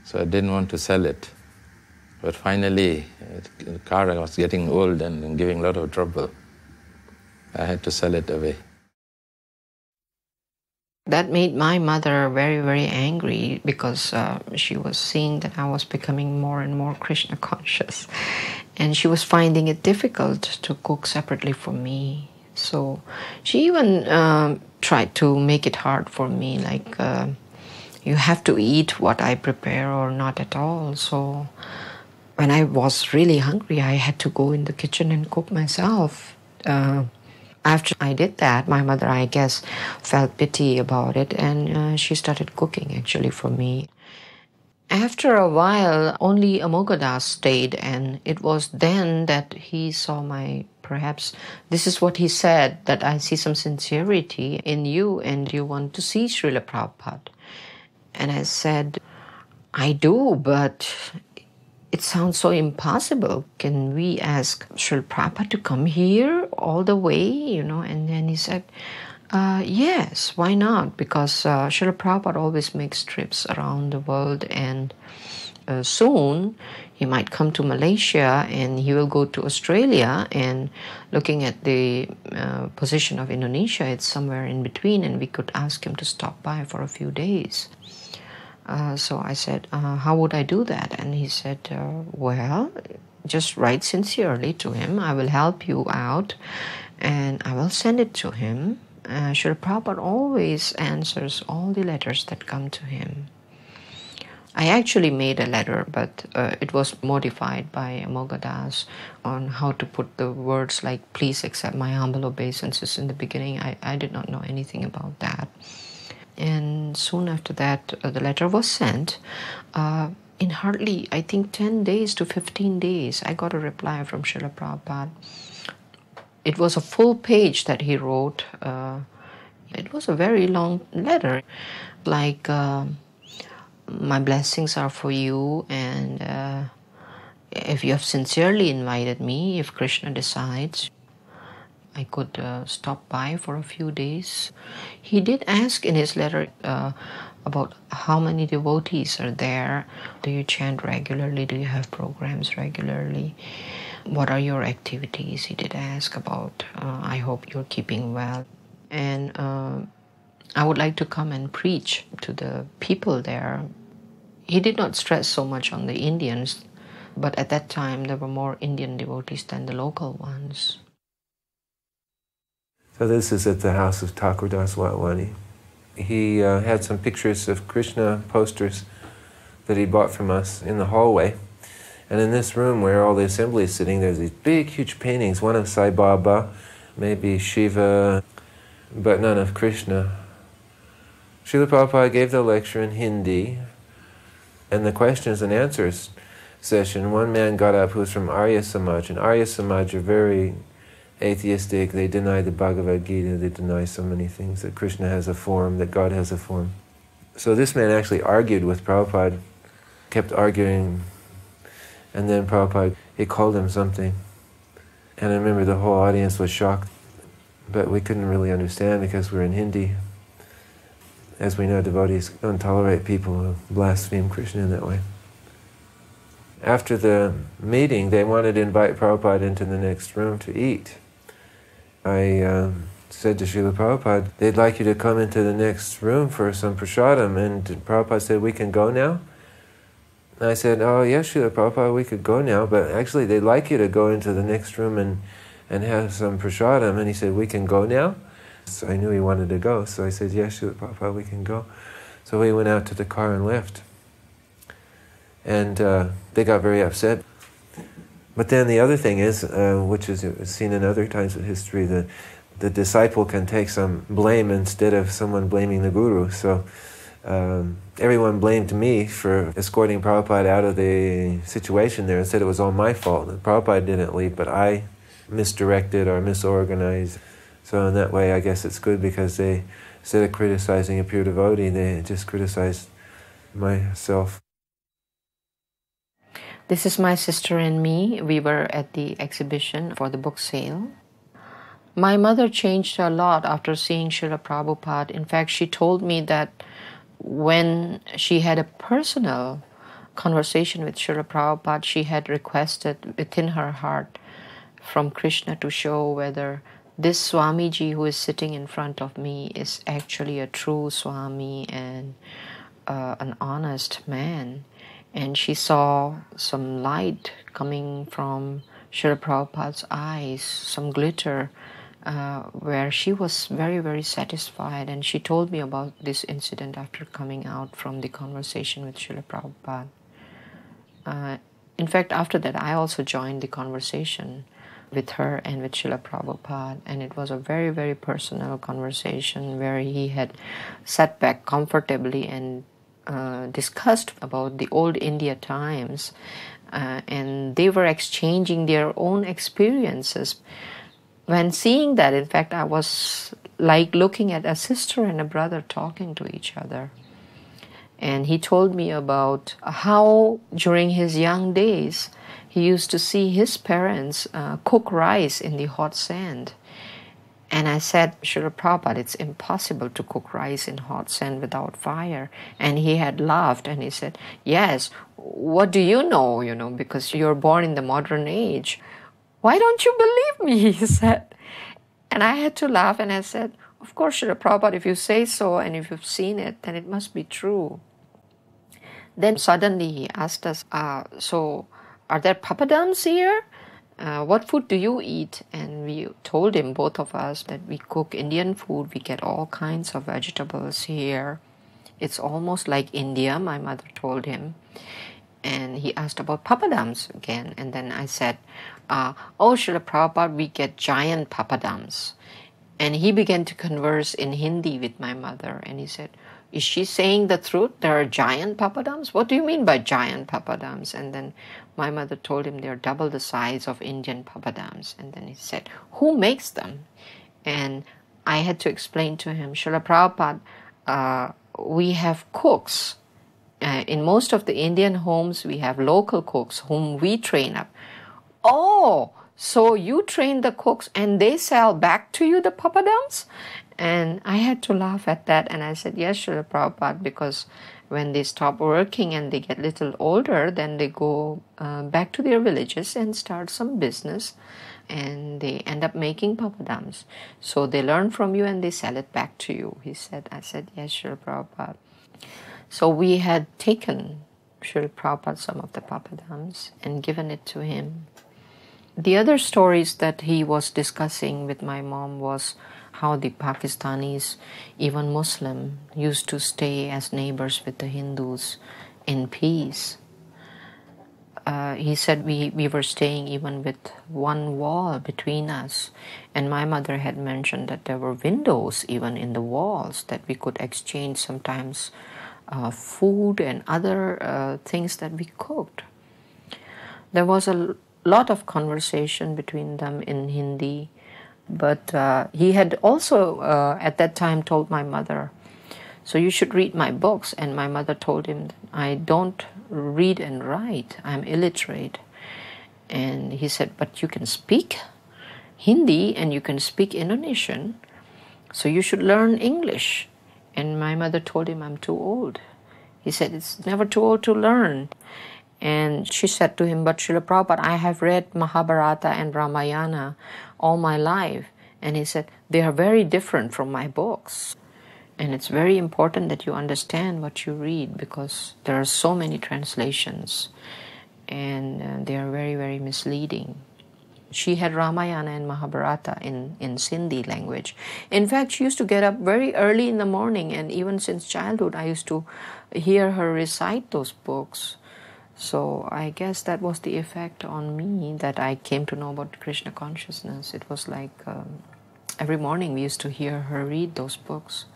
so I didn't want to sell it. But finally, the car was getting old and giving a lot of trouble. I had to sell it away. That made my mother very, very angry because she was seeing that I was becoming more and more Krishna conscious. And she was finding it difficult to cook separately for me. So she even tried to make it hard for me, like you have to eat what I prepare or not at all. So when I was really hungry, I had to go in the kitchen and cook myself. After I did that, my mother, I guess, felt pity about it, and she started cooking actually for me. After a while, only Amoghadass stayed, and it was then that he saw perhaps, this is what he said, that I see some sincerity in you and you want to see Srila Prabhupada. And I said, I do, but it sounds so impossible. Can we ask Srila Prabhupada to come here all the way, And then he said, yes, why not? Because Srila Prabhupada always makes trips around the world, and soon he might come to Malaysia and he will go to Australia, and looking at the position of Indonesia, it's somewhere in between, and we could ask him to stop by for a few days. So I said, how would I do that? And he said, well, just write sincerely to him. I will help you out, and I will send it to him. Srila Prabhupada always answers all the letters that come to him. I actually made a letter, but it was modified by Amoghadass on how to put the words like, please accept my humble obeisances in the beginning. I did not know anything about that. And soon after that, the letter was sent. In hardly, I think, 10 days to 15 days, I got a reply from Srila Prabhupada. It was a full page that he wrote. It was a very long letter, like, my blessings are for you, and if you have sincerely invited me, if Krishna decides, I could stop by for a few days. He did ask in his letter about how many devotees are there. Do you chant regularly? Do you have programs regularly? What are your activities? He did ask about. I hope you're keeping well. And I would like to come and preach to the people there. He did not stress so much on the Indians, but at that time there were more Indian devotees than the local ones. So this is at the house of Thakur Das Watwani. He had some pictures of Krishna posters that he bought from us in the hallway. And in this room where all the assembly is sitting, there's these big, huge paintings, one of Sai Baba, maybe Shiva, but none of Krishna. Srila Prabhupada gave the lecture in Hindi, and the questions and answers session, one man got up who was from Arya Samaj, and Arya Samaj are very atheistic. They deny the Bhagavad Gita, they deny so many things, that Krishna has a form, that God has a form. So this man actually argued with Prabhupada, kept arguing, and then Prabhupada, he called him something. And I remember the whole audience was shocked, but we couldn't really understand because we're in Hindi. As we know, devotees don't tolerate people who blaspheme Krishna in that way. after the meeting, they wanted to invite Prabhupada into the next room to eat. I said to Srila Prabhupada, they'd like you to come into the next room for some prasadam, and Prabhupada said, we can go now? And I said, oh yes, Srila Prabhupada, we could go now, but actually they'd like you to go into the next room and have some prasadam. And he said, we can go now? So I knew he wanted to go, so I said, yes, Srila Prabhupada, we can go. So we went out to the car and left. And they got very upset. But then the other thing is, which is seen in other times of history, the disciple can take some blame instead of someone blaming the guru. So everyone blamed me for escorting Prabhupada out of the situation there and said it was all my fault. Prabhupada didn't leave, but I misdirected or misorganized. So in that way, I guess it's good, because they, instead of criticizing a pure devotee, they just criticized myself. This is my sister and me. We were at the exhibition for the book sale. My mother changed a lot after seeing Srila Prabhupada. In fact, she told me that when she had a personal conversation with Srila Prabhupada, she had requested within her heart from Krishna to show whether this Swamiji who is sitting in front of me is actually a true Swami and an honest man. And she saw some light coming from Srila Prabhupada's eyes, some glitter, where she was very, very satisfied. And she told me about this incident after coming out from the conversation with Srila Prabhupada. In fact, after that, I also joined the conversation with her and with Srila Prabhupada, and it was a very, very personal conversation where he had sat back comfortably and discussed about the old India times, and they were exchanging their own experiences. When seeing that, in fact, I was like looking at a sister and a brother talking to each other. And he told me about how during his young days he used to see his parents cook rice in the hot sand. And I said, Srila Prabhupada, it's impossible to cook rice in hot sand without fire. And he had laughed and he said, yes, what do you know, because you're born in the modern age. Why don't you believe me, he said. And I had to laugh and I said, of course, Srila Prabhupada, if you say so and if you've seen it, then it must be true. Then suddenly he asked us, so are there papadums here? What food do you eat? And we told him, both of us, that we cook Indian food. We get all kinds of vegetables here. It's almost like India, my mother told him. And he asked about papadums again. And then I said, oh, Srila Prabhupada, we get giant papadums. And he began to converse in Hindi with my mother. And he said, is she saying the truth? There are giant papadums? What do you mean by giant papadums? And then my mother told him they're double the size of Indian papadums. And then he said, who makes them? And I had to explain to him, Srila Prabhupada, we have cooks. In most of the Indian homes, we have local cooks whom we train up. Oh, so you train the cooks and they sell back to you the papadums? And I had to laugh at that. And I said, yes, Srila Prabhupada, because when they stop working and they get a little older, then they go back to their villages and start some business. And they end up making papadums. So they learn from you and they sell it back to you, he said. I said, yes, Srila Prabhupada. So we had taken Srila Prabhupada some of the papadums and given it to him. The other stories that he was discussing with my mom was how the Pakistanis, even Muslim, used to stay as neighbors with the Hindus in peace. He said we were staying even with one wall between us. And my mother had mentioned that there were windows even in the walls that we could exchange sometimes food and other things that we cooked. There was a lot of conversation between them in Hindi. But he had also at that time told my mother, so you should read my books. And my mother told him, I don't read and write, I'm illiterate. And he said, but you can speak Hindi and you can speak Indonesian, so you should learn English. And my mother told him, I'm too old. He said, it's never too old to learn. And she said to him, but Srila Prabhupada, I have read Mahabharata and Ramayana all my life. And he said, they are very different from my books. And it's very important that you understand what you read because there are so many translations and they are very, very misleading. She had Ramayana and Mahabharata in Sindhi language. In fact, she used to get up very early in the morning, and even since childhood, I used to hear her recite those books. So I guess that was the effect on me that I came to know about Krishna consciousness. It was like every morning we used to hear her read those books.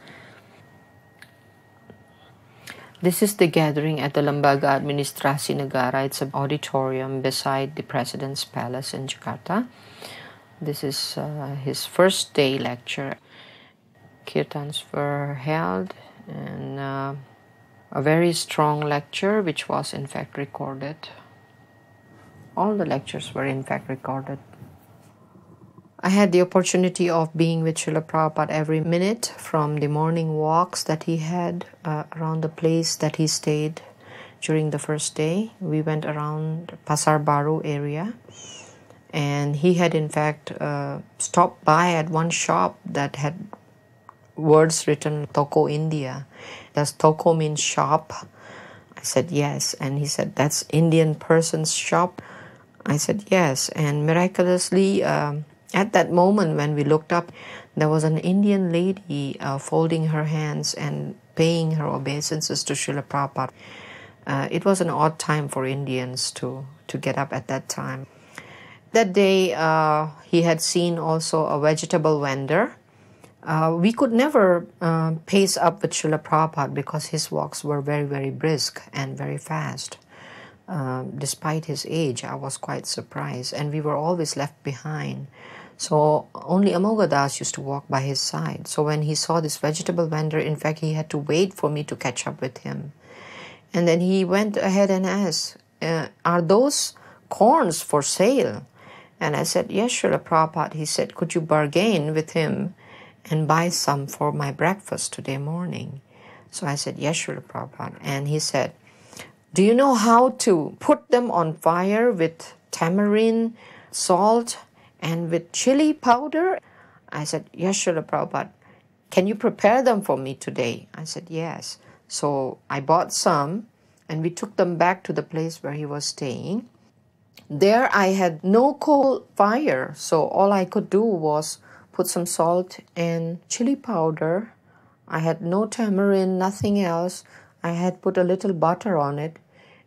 This is the gathering at the Lembaga Administrasi Negara. It's an auditorium beside the President's Palace in Jakarta. This is his first day lecture. Kirtans were held and a very strong lecture which was in fact recorded. All the lectures were in fact recorded. I had the opportunity of being with Srila Prabhupada every minute from the morning walks that he had around the place that he stayed during the first day. We went around Pasar Baru area, and he had in fact stopped by at one shop that had words written Toko India. Does Toko mean shop? I said yes, and he said that's Indian person's shop. I said yes, and miraculously at that moment when we looked up, there was an Indian lady folding her hands and paying her obeisances to Srila Prabhupada. It was an odd time for Indians to get up at that time. That day, he had seen also a vegetable vendor. We could never pace up with Srila Prabhupada because his walks were very, very brisk and very fast. Despite his age, I was quite surprised, and we were always left behind. So only Amogadas used to walk by his side. So when he saw this vegetable vendor, in fact, he had to wait for me to catch up with him. And then he went ahead and asked, are those corns for sale? And I said, yes, Srila Prabhupada. He said, could you bargain with him and buy some for my breakfast today morning? So I said, yes, Srila Prabhupada. And he said, do you know how to put them on fire with tamarind, salt, and with chili powder? I said, yes, Srila Prabhupada. Can you prepare them for me today? I said, yes. So I bought some, and we took them back to the place where he was staying. There I had no coal fire, so all I could do was put some salt and chili powder. I had no tamarind, nothing else. I had put a little butter on it,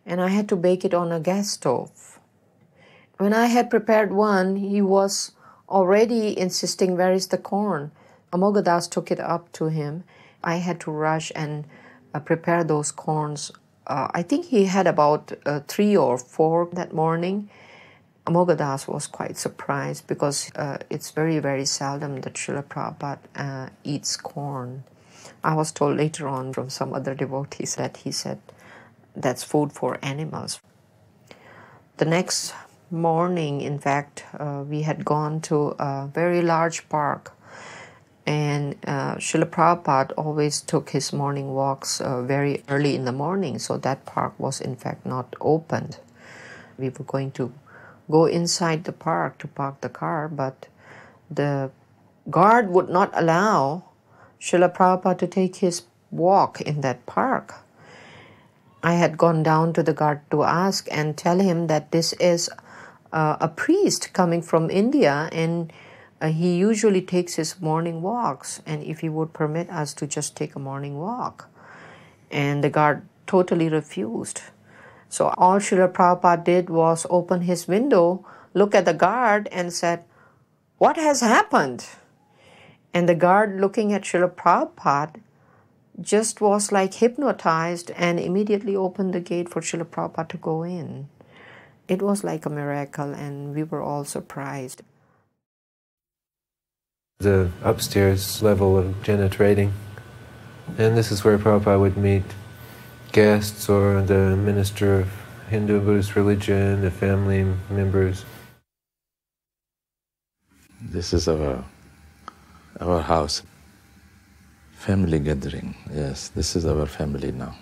and I had to bake it on a gas stove. When I had prepared one, he was already insisting, where is the corn? Amogadas took it up to him. I had to rush and prepare those corns. I think he had about 3 or 4 that morning. Amogadas was quite surprised because it's very, very seldom that Srila Prabhupada eats corn. I was told later on from some other devotees that he said that's food for animals. The next morning, in fact, we had gone to a very large park, and Srila Prabhupada always took his morning walks very early in the morning, so that park was in fact not opened. We were going to go inside the park to park the car, but the guard would not allow Srila Prabhupada to take his walk in that park. I had gone down to the guard to ask and tell him that this is a priest coming from India, and he usually takes his morning walks, and if he would permit us to just take a morning walk. And the guard totally refused. So all Srila Prabhupada did was open his window, look at the guard and said, what has happened? And the guard, looking at Srila Prabhupada, just was like hypnotized and immediately opened the gate for Srila Prabhupada to go in. It was like a miracle, and we were all surprised. The upstairs level of Jena trading, and this is where Prabhupada would meet guests or the minister of Hindu and Buddhist religion, the family members. This is our house. Family gathering, yes, this is our family now.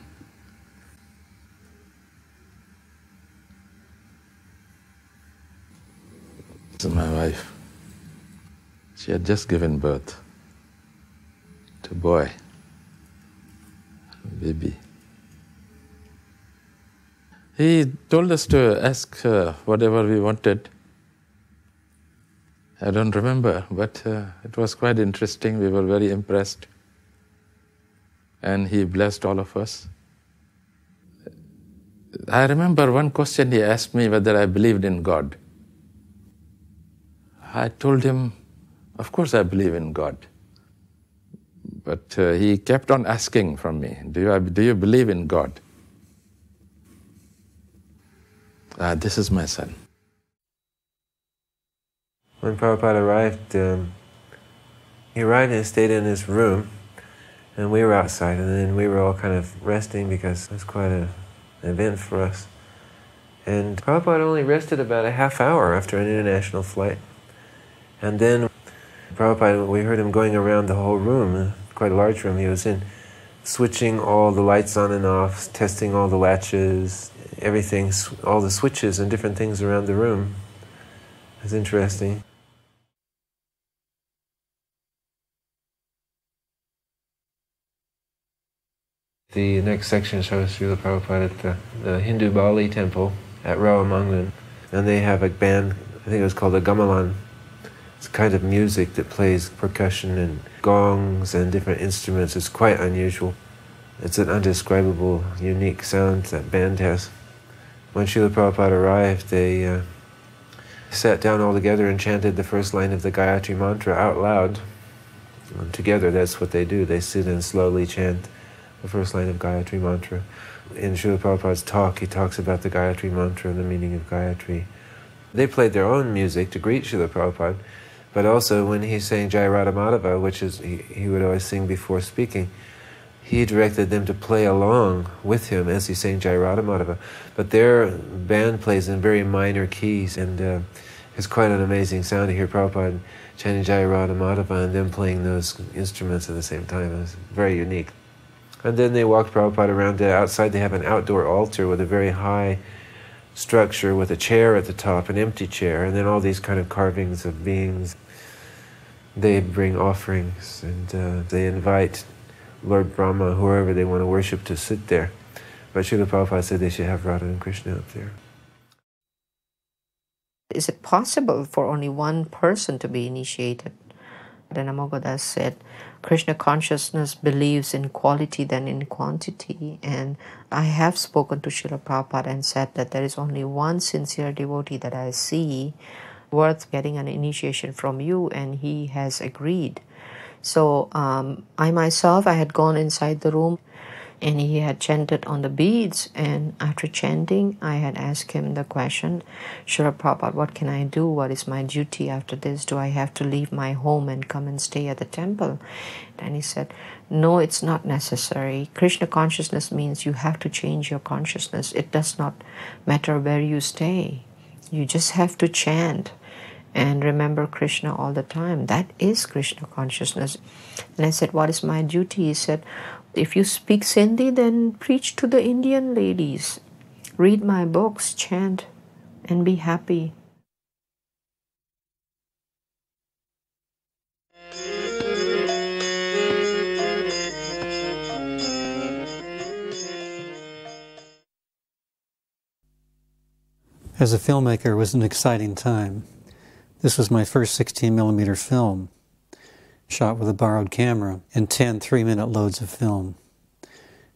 to my wife. She had just given birth to a boy, a baby. He told us to ask whatever we wanted. I don't remember, but it was quite interesting. We were very impressed. And he blessed all of us. I remember one question he asked me whether I believed in God. I told him, of course I believe in God. But he kept on asking from me, do you believe in God? This is my son. When Prabhupada arrived, he arrived and stayed in his room, and we were outside, and then we were all kind of resting because it was quite an event for us. And Prabhupada only rested about a half hour after an international flight. And then Prabhupada, we heard him going around the whole room, quite a large room he was in, switching all the lights on and off, testing all the latches, everything, all the switches and different things around the room. It was interesting. The next section shows Srila Prabhupada at the Hindu Bali temple at Rawamangalam. And they have a band, I think it was called a gamelan. It's a kind of music that plays percussion and gongs and different instruments. It's quite unusual. It's an undescribable, unique sound that band has. When Srila Prabhupada arrived, they sat down all together and chanted the first line of the Gayatri Mantra out loud. And together, that's what they do. They sit and slowly chant the first line of Gayatri Mantra. In Srila Prabhupada's talk, he talks about the Gayatri Mantra and the meaning of Gayatri. They played their own music to greet Srila Prabhupada, but also when he sang Jai Radha Madhava, which is he would always sing before speaking, he directed them to play along with him as he sang Jai Radha Madhava. But their band plays in very minor keys, and it's quite an amazing sound to hear Prabhupada chanting Jai Radha Madhava and them playing those instruments at the same time. It's very unique. And then they walked Prabhupada around. Outside they have an outdoor altar with a very high structure with a chair at the top, an empty chair, and then all these kind of carvings of beings. They bring offerings, and they invite Lord Brahma, whoever they want to worship, to sit there. But Srila Prabhupada said they should have Radha and Krishna up there. Is it possible for only one person to be initiated? Then Amoghadass said, Krishna consciousness believes in quality than in quantity. And I have spoken to Srila Prabhupada and said that there is only one sincere devotee that I see worth getting an initiation from you, and he has agreed. So I myself, I had gone inside the room, and he had chanted on the beads, and after chanting, I had asked him the question, Srila Prabhupada, what can I do? What is my duty after this? Do I have to leave my home and come and stay at the temple? And he said, no, it's not necessary. Krishna consciousness means you have to change your consciousness. It does not matter where you stay. You just have to chant and remember Krishna all the time. That is Krishna consciousness. And I said, what is my duty? He said, if you speak Sindhi, then preach to the Indian ladies. Read my books, chant, and be happy. As a filmmaker, it was an exciting time. This was my first 16mm film, shot with a borrowed camera and 10 3-minute loads of film.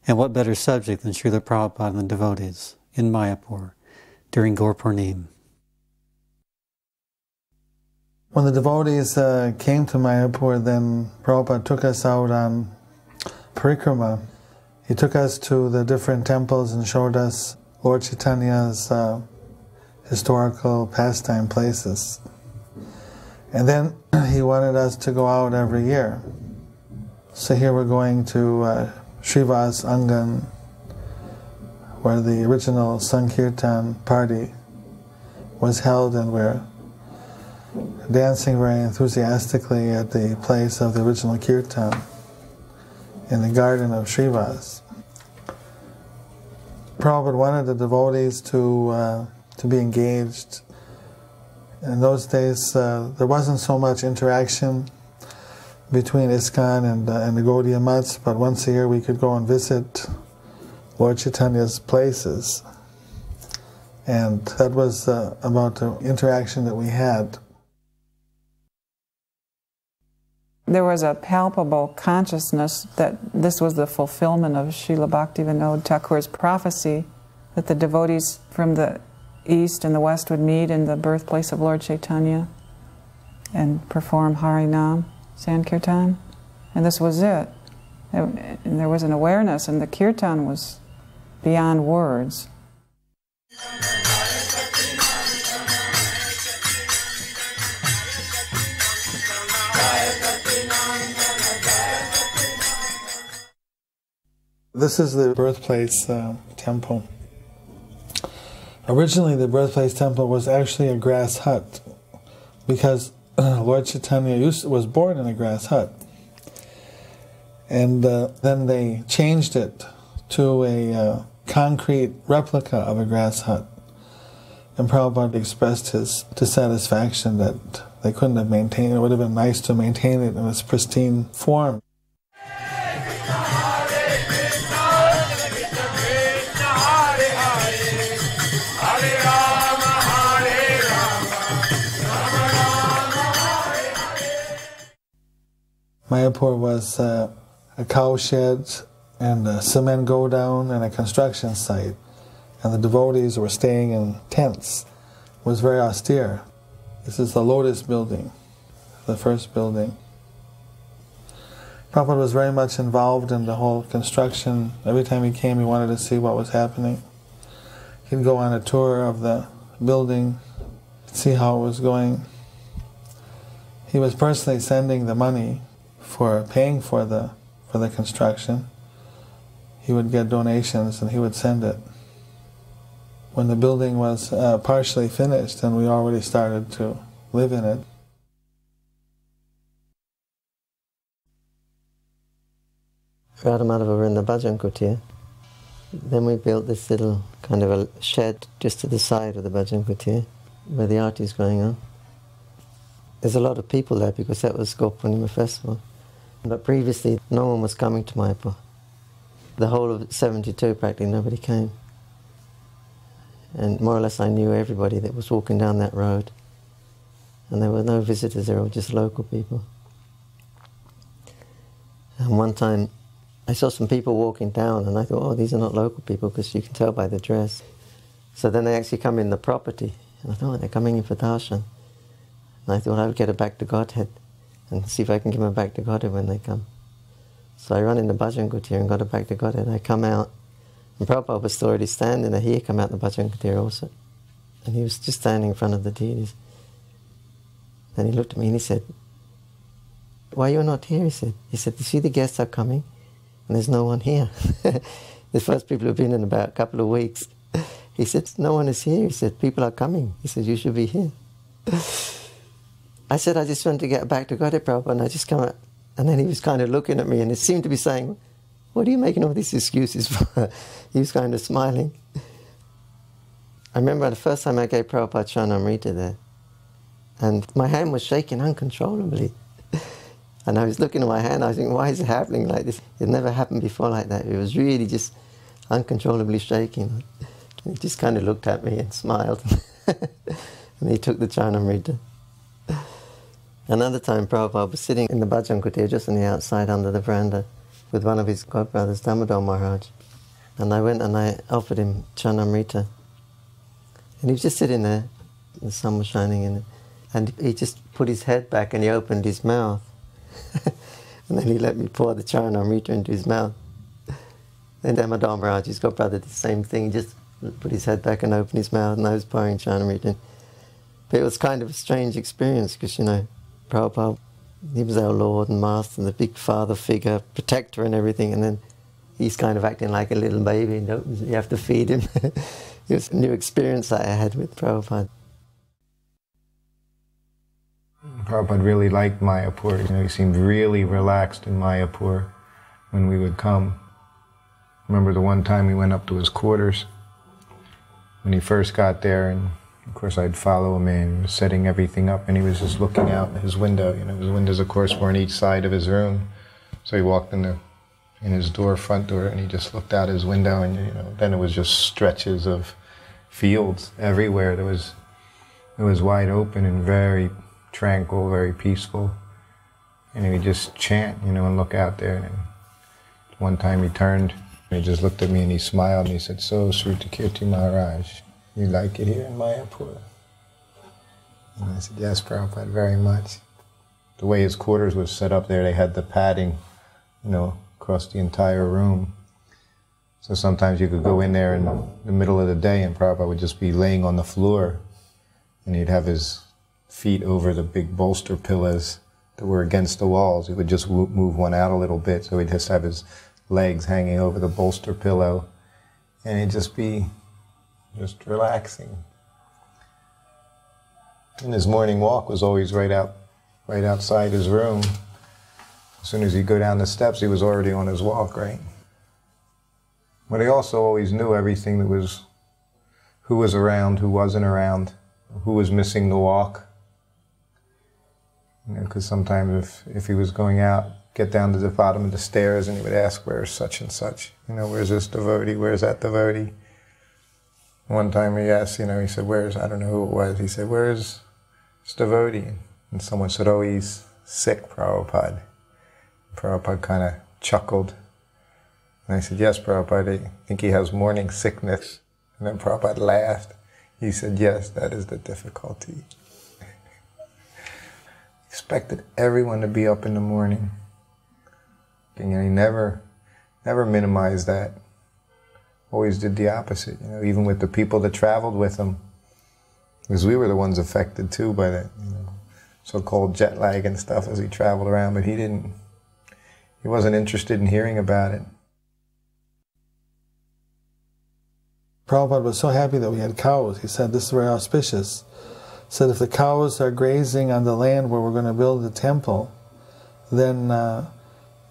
And what better subject than Srila Prabhupada and the devotees in Mayapur during Gaur Purnim. When the devotees came to Mayapur, then Prabhupada took us out on parikrama. He took us to the different temples and showed us Lord Chaitanya's historical pastime places. And then he wanted us to go out every year. So here we're going to Srivas Angan, where the original Sankirtan party was held, and we're dancing very enthusiastically at the place of the original Kirtan in the garden of Srivas. Prabhupada wanted the devotees to be engaged In those days, there wasn't so much interaction between ISKCON and the Gaudiya Mats, but once a year we could go and visit Lord Chaitanya's places. And that was about the interaction that we had. There was a palpable consciousness that this was the fulfillment of Srila Bhaktivinoda Thakur's prophecy that the devotees from the East and the West would meet in the birthplace of Lord Chaitanya and perform Harinam, Sankirtan. And this was it. And there was an awareness, and the Kirtan was beyond words. This is the birthplace temple. Originally, the birthplace temple was actually a grass hut because Lord Chaitanya was born in a grass hut. And then they changed it to a concrete replica of a grass hut. And Prabhupada expressed his dissatisfaction that they couldn't have maintained it. It would have been nice to maintain it in its pristine form. Mayapur was a cow shed and a cement go-down and a construction site. And the devotees were staying in tents. It was very austere. This is the Lotus building, the first building. Prabhupada was very much involved in the whole construction. Every time he came, he wanted to see what was happening. He'd go on a tour of the building, see how it was going. He was personally sending the money for paying for the construction. He would get donations and he would send it. When the building was partially finished and we already started to live in it, Radhamadhava were in the Bhajan Kutir. Then we built this little kind of a shed just to the side of the Bhajan Kutir where the arti is going on. There's a lot of people there because that was Gopurnima festival. But previously, no one was coming to Mayapur. The whole of 72, practically nobody came. And more or less I knew everybody that was walking down that road. And there were no visitors, they were all just local people. And one time, I saw some people walking down and I thought, oh, these are not local people because you can tell by the dress. So then they actually come in the property. And I thought, oh, they're coming in for darshan. And I thought I would get it back to Godhead and see if I can give them back to Godhead when they come. So I run in the Bhajan Kutir and got it back to Godhead. I come out, and Prabhupada was already standing there. He had come out the Bhajan Kutir also. And he was just standing in front of the deities. Then he looked at me and he said, why you're not here? He said, you see the guests are coming and there's no one here. The first people have been in about a couple of weeks. He said, no one is here. He said, people are coming. He said, you should be here. I said, I just want to get back to Godhead, Prabhupada, and I just come out. And then he was kind of looking at me, and it seemed to be saying, what are you making all these excuses for? He was kind of smiling. I remember the first time I gave Prabhupada Charanamrita there, and my hand was shaking uncontrollably. And I was looking at my hand, I was thinking, why is it happening like this? It never happened before like that. It was really just uncontrollably shaking. And he just kind of looked at me and smiled. And he took the Charanamrita. Another time, Prabhupada was sitting in the Bhajan Kutir just on the outside under the veranda with one of his godbrothers, Damodar Maharaj. And I went and I offered him Charanamrita. And he was just sitting there, the sun was shining in it. And he just put his head back and he opened his mouth. And then he let me pour the Charanamrita into his mouth. Then Damodar Maharaj, his godbrother, did the same thing. He just put his head back and opened his mouth, and I was pouring Charanamrita. But it was kind of a strange experience because, you know, Prabhupada, he was our Lord and Master, the big father figure, protector and everything, and then he's kind of acting like a little baby, and you have to feed him. It was a new experience that I had with Prabhupada. Prabhupada really liked Mayapur. You know, he seemed really relaxed in Mayapur when we would come. I remember the one time we went up to his quarters when he first got there, and Of course, I'd follow him in, setting everything up, and he was just looking out his window. You know, his windows, of course, were on each side of his room. So he walked in his front door, and he just looked out his window, and you know, then it was just stretches of fields everywhere. It was wide open and very tranquil, very peaceful. And he would just chant, you know, and look out there. And one time he turned, and he just looked at me and he smiled and he said, "So, Srutakirti Maharaj, you like it here in Mayapur?" And I said, "Yes, Prabhupada, very much." The way his quarters was set up there, they had the padding, you know, across the entire room. So sometimes you could go in there in the middle of the day and Prabhupada would just be laying on the floor and he'd have his feet over the big bolster pillows that were against the walls. He would just move one out a little bit, so he'd just have his legs hanging over the bolster pillow and he'd just be just relaxing. And his morning walk was always right outside his room. As soon as he'd go down the steps, he was already on his walk, right? But he also always knew everything that was, who was around, who wasn't around, who was missing the walk. You know, because sometimes if he was going out, get down to the bottom of the stairs and he would ask, "Where's such and such? You know, where's this devotee? Where's that devotee?" One time he asked, you know, he said, I don't know who it was, he said, "Where's this devotee?" And someone said, "Oh, he's sick, Prabhupada." Prabhupada kind of chuckled. And I said, "Yes, Prabhupada, I think he has morning sickness." And then Prabhupada laughed. He said, "Yes, that is the difficulty." Expected everyone to be up in the morning. And he never minimized that. Always did the opposite, you know, even with the people that traveled with him. Because we were the ones affected too by that, you know, so-called jet lag and stuff as he traveled around, but he wasn't interested in hearing about it. Prabhupada was so happy that we had cows. He said, "This is very auspicious." He said, "If the cows are grazing on the land where we're going to build the temple, then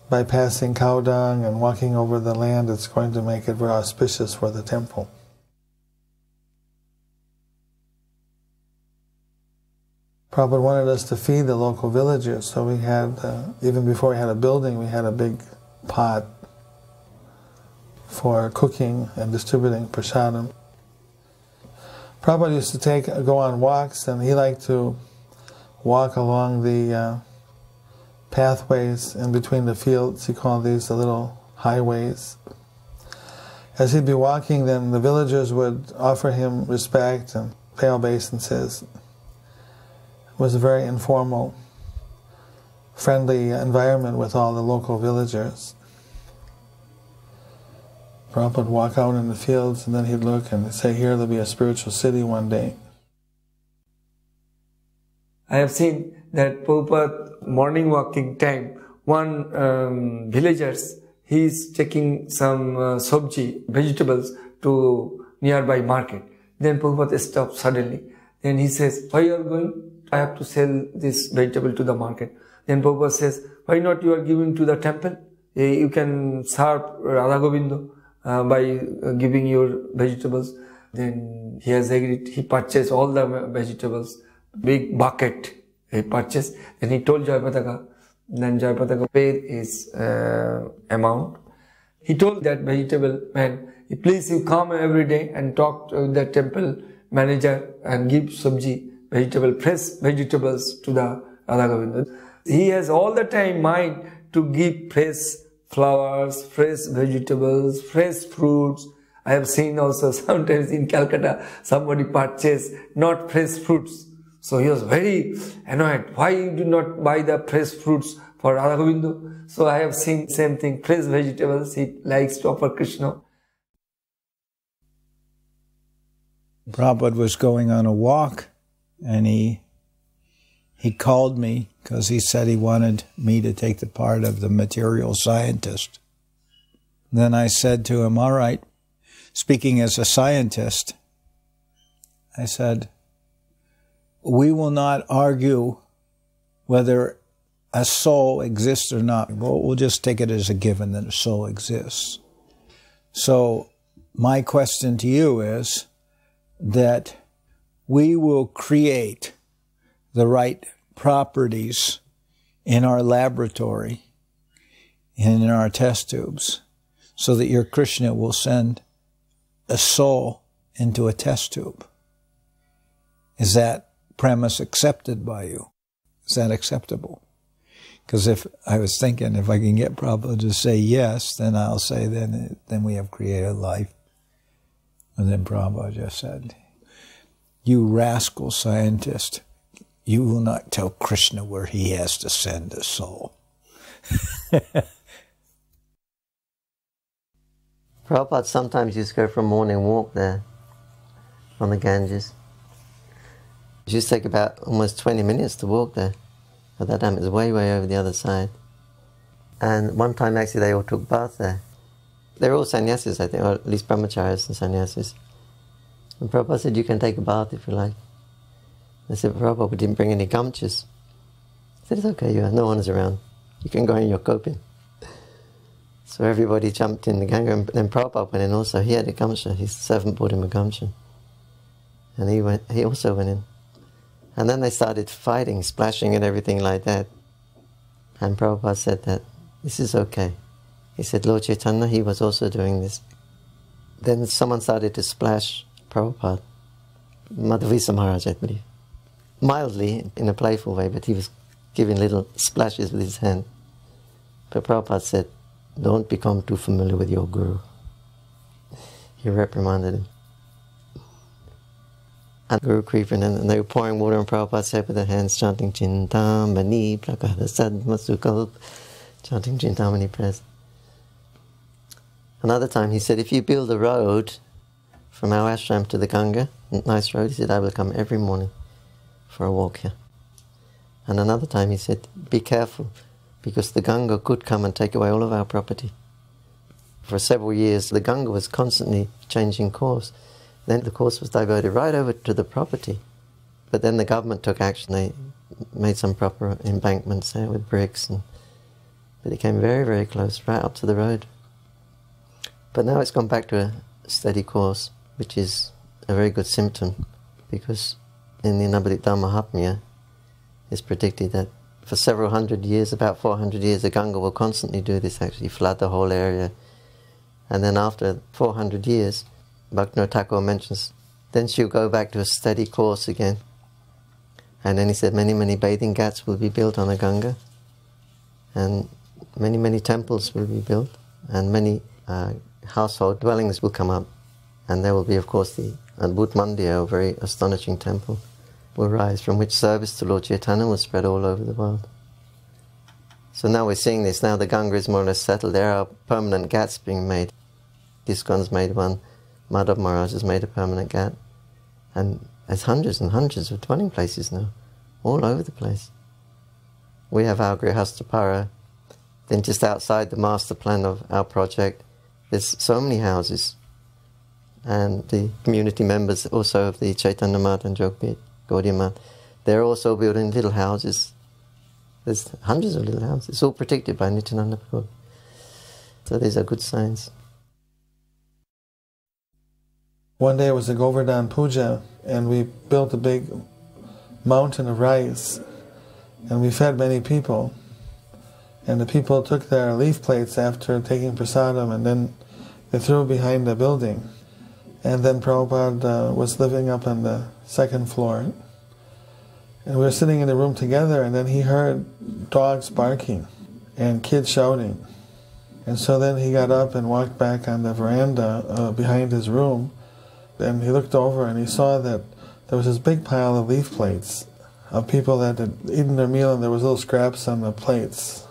by passing cow dung and walking over the land, it's going to make it very auspicious for the temple." Prabhupada wanted us to feed the local villagers, so we had, even before we had a building, we had a big pot for cooking and distributing prasadam. Prabhupada used to go on walks, and he liked to walk along the pathways in between the fields. He called these the little highways. As he'd be walking, then the villagers would offer him respect and pay obeisances. It was a very informal, friendly environment with all the local villagers. Prabhupada would walk out in the fields and then he'd look and say, "Here there'll be a spiritual city one day." I have seen that Prabhupada morning walking time, one villagers, he is taking some sabji, vegetables, to nearby market. Then Prabhupada stops suddenly. Then he says, "Why you are going?" "I have to sell this vegetable to the market." Then Prabhupada says, "Why not you are giving to the temple? You can serve Radha Govinda by giving your vegetables." Then he has agreed. He purchased all the vegetables, big bucket he purchased. Then he told Jayapataka. Then Jayapataka paid his amount. He told that vegetable man, "Please you come every day and talk to the temple manager and give sabji, fresh vegetables to the Radha Govinda." He has all the time mind to give fresh flowers, fresh vegetables, fresh fruits. I have seen also sometimes in Calcutta somebody purchase not fresh fruits. So he was very annoyed. Why you do not buy the fresh fruits for Radha Govinda? So I have seen same thing, fresh vegetables he likes to offer Krishna. Prabhupada was going on a walk and he called me because he said he wanted me to take the part of the material scientist. Then I said to him, "All right," speaking as a scientist, I said, "We will not argue whether a soul exists or not. We'll just take it as a given that a soul exists. So my question to you is that we will create the right properties in our laboratory and in our test tubes so that your Krishna will send a soul into a test tube. Is that premise accepted by you? Is that acceptable? Because if I was thinking, if I can get Prabhupada to say yes, then I'll say, then we have created life. And then Prabhupada just said, you rascal scientist, you will not tell Krishna where he has to send a soul. Prabhupada sometimes used to go for a morning walk there on the Ganges. It used to take about almost 20 minutes to walk there. At that time it was way, way over the other side. And one time actually they all took bath there. They were all sannyasis, I think, or at least brahmacharis and sannyasis. And Prabhupada said, you can take a bath if you like. They said, Prabhupada, we didn't bring any gamchas. I said, it's okay, no one's around. You can go in your kopin. So everybody jumped in the Ganga, and then Prabhupada went in also. He had a gamcha, his servant bought him a gamcha. And he also went in. And then they started fighting, splashing and everything like that. And Prabhupada said that, this is okay. He said, Lord Chaitanya, he was also doing this. Then someone started to splash Prabhupada, Madhavisa Maharaj, I believe. Mildly, in a playful way, but he was giving little splashes with his hand. But Prabhupada said, don't become too familiar with your guru. He reprimanded him. And Guru creeping in, and they were pouring water on Prabhupada's head with their hands, chanting Chintamani Prakara Sadmasukal, chanting Chintamani prayers. Another time he said, if you build a road from our ashram to the Ganga, nice road, he said, I will come every morning for a walk here. And another time he said, be careful, because the Ganga could come and take away all of our property. For several years, the Ganga was constantly changing course. Then the course was diverted right over to the property. But then the government took action. They made some proper embankments there with bricks. But it came very, very close, right up to the road. But now it's gone back to a steady course, which is a very good symptom, because in the Nabadita Mahatmya, it's predicted that for several hundred years, about 400 years, the Ganga will constantly do this, actually flood the whole area. And then after 400 years, Bhaktivinoda Thakur mentions, then she'll go back to a steady course again. And then he said many, many bathing ghats will be built on the Ganga, and many, many temples will be built, and many household dwellings will come up. And there will be, of course, the Adbhut Mandir, a very astonishing temple, will rise, from which service to Lord Chaitanya will spread all over the world. So now we're seeing this. Now the Ganga is more or less settled. There are permanent ghats being made. ISKCON's made one. Madhav Maharaj has made a permanent ghat. And there's hundreds and hundreds of dwelling places now, all over the place. We have our Grihastapara. Then just outside the master plan of our project, there's so many houses. And the community members also of the Chaitanya Math and Jogpit, Gaudiya Math, they're also building little houses. There's hundreds of little houses. It's all protected by Nityananda Prabhu. So these are good signs. One day it was a Govardhan Puja, and we built a big mountain of rice, and we fed many people. And the people took their leaf plates after taking prasadam, and then they threw it behind the building. And then Prabhupada was living up on the second floor. And we were sitting in the room together, and then he heard dogs barking and kids shouting. And so then he got up and walked back on the veranda behind his room, and he looked over and he saw that there was this big pile of leaf plates of people that had eaten their meal, and there was little scraps on the plates.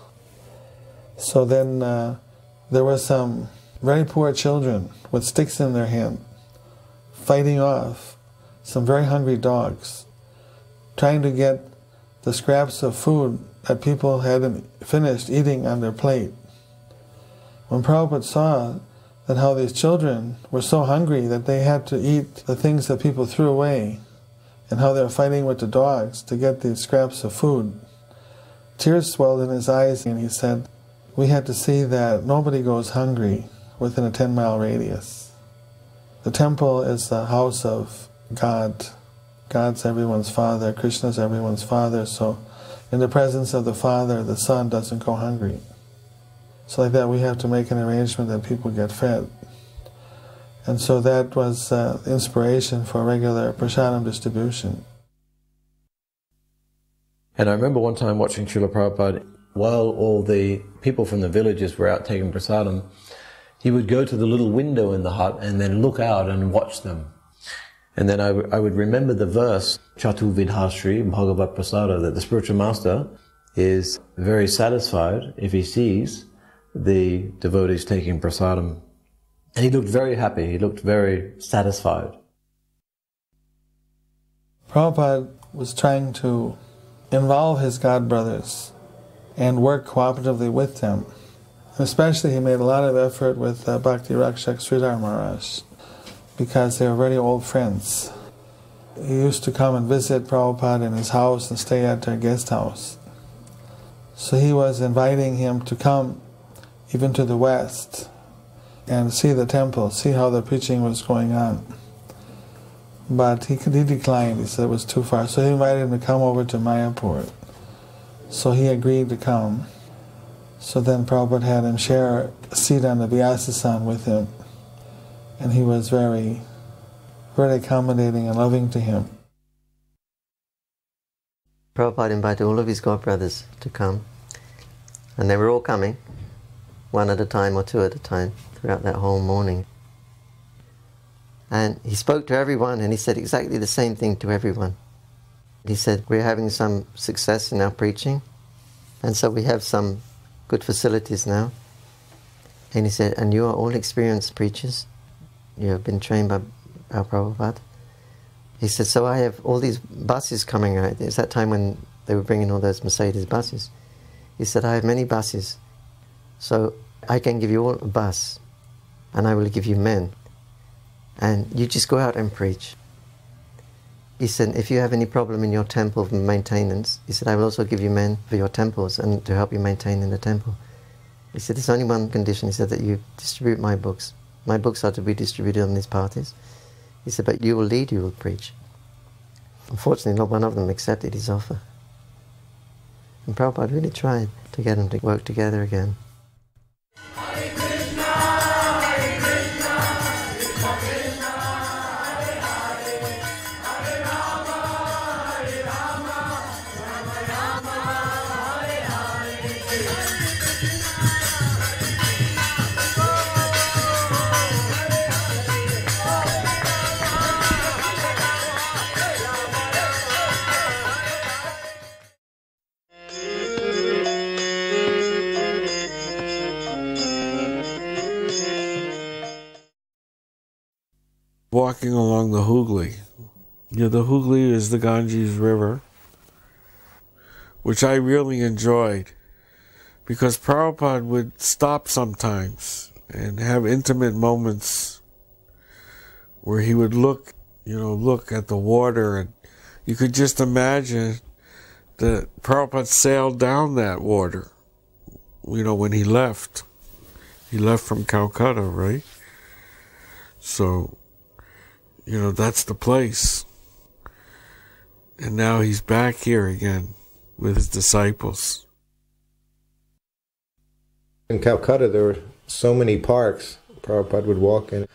So then there were some very poor children with sticks in their hand, fighting off some very hungry dogs, trying to get the scraps of food that people hadn't finished eating on their plate. When Prabhupada saw that how these children were so hungry that they had to eat the things that people threw away, and how they were fighting with the dogs to get these scraps of food, tears swelled in his eyes, and he said, we had to see that nobody goes hungry within a 10-mile radius. The temple is the house of God, God's everyone's father, Krishna's everyone's father, so in the presence of the Father, the Son doesn't go hungry. So like that, we have to make an arrangement that people get fed. And so that was inspiration for regular prasadam distribution. And I remember one time watching Srila Prabhupada, while all the people from the villages were out taking prasadam, he would go to the little window in the hut and then look out and watch them. And then I would remember the verse, Chatu Vidhasri Bhagavat Prasada, that the spiritual master is very satisfied if he sees the devotees taking prasadam. And he looked very happy, he looked very satisfied. Prabhupada was trying to involve his god brothers and work cooperatively with them. Especially he made a lot of effort with Bhakti Rakshak Sridhar Maharaj, because they were very old friends. He used to come and visit Prabhupada in his house and stay at their guest house. So he was inviting him to come even to the west and see the temple, see how the preaching was going on. But he declined, he said it was too far. So he invited him to come over to Mayapur. So he agreed to come. So then Prabhupada had him share a seat on the Vyasasan with him. And he was very, very accommodating and loving to him. Prabhupada invited all of his godbrothers to come. And they were all coming, one at a time or two at a time, throughout that whole morning. And he spoke to everyone and he said exactly the same thing to everyone. He said, we're having some success in our preaching, and so we have some good facilities now. And he said, and you are all experienced preachers. You have been trained by our Prabhupada. He said, so I have all these buses coming out. It's that time when they were bringing all those Mercedes buses. He said, I have many buses. So I can give you all a bus, and I will give you men. And you just go out and preach. He said, if you have any problem in your temple of maintenance, he said, I will also give you men for your temples and to help you maintain in the temple. He said, there's only one condition. He said that you distribute my books. My books are to be distributed on these parties. He said, but you will lead, you will preach. Unfortunately, not one of them accepted his offer. And Prabhupada really tried to get them to work together again. Walking along the Hooghly. The Hooghly is the Ganges River, which I really enjoyed, because Prabhupada would stop sometimes and have intimate moments where he would look at the water, and you could just imagine that Prabhupada sailed down that water, when he left. He left from Calcutta, right? So, that's the place. And now he's back here again with his disciples. In Calcutta, there were so many parks Prabhupada would walk in.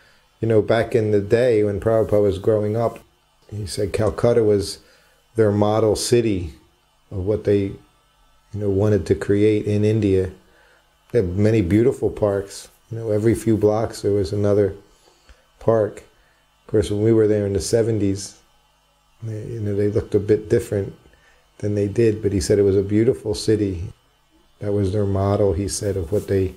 Back in the day when Prabhupada was growing up, he said Calcutta was their model city of what they, wanted to create in India. They have many beautiful parks. Every few blocks there was another park. Of course, when we were there in the 70s, they looked a bit different than they did, but he said it was a beautiful city. That was their model, he said, of what they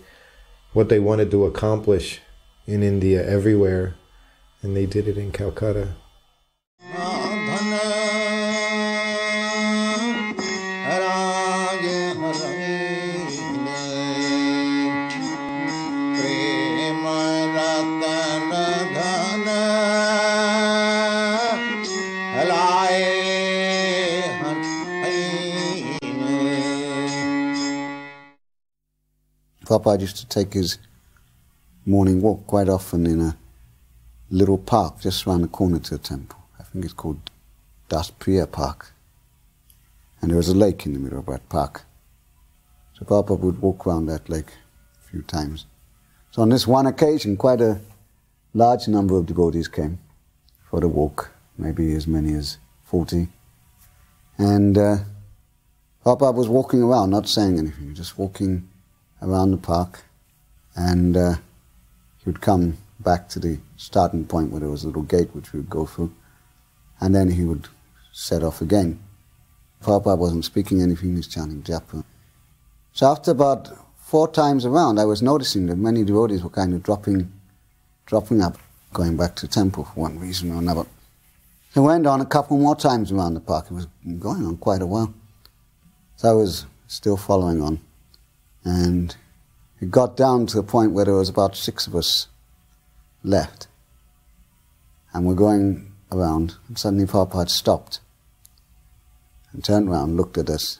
wanted to accomplish in India everywhere, and they did it in Calcutta. Prabhupada used to take his morning walk quite often in a little park just around the corner to the temple. I think it's called Das Priya Park. And there was a lake in the middle of that park. So Prabhupada would walk around that lake a few times. So on this one occasion, quite a large number of devotees came for the walk, maybe as many as 40. And Prabhupada was walking around, not saying anything, just walking around the park. And he would come back to the starting point where there was a little gate which we would go through. And then he would set off again. Prabhupada wasn't speaking anything, he was chanting japa. So after about 4 times around, I was noticing that many devotees were kind of dropping up, going back to the temple for one reason or another. It went on a couple more times around the park. It was going on quite a while. So I was still following on. And it got down to the point where there was about 6 of us left. And we're going around, and suddenly Prabhupada stopped and turned around, looked at us,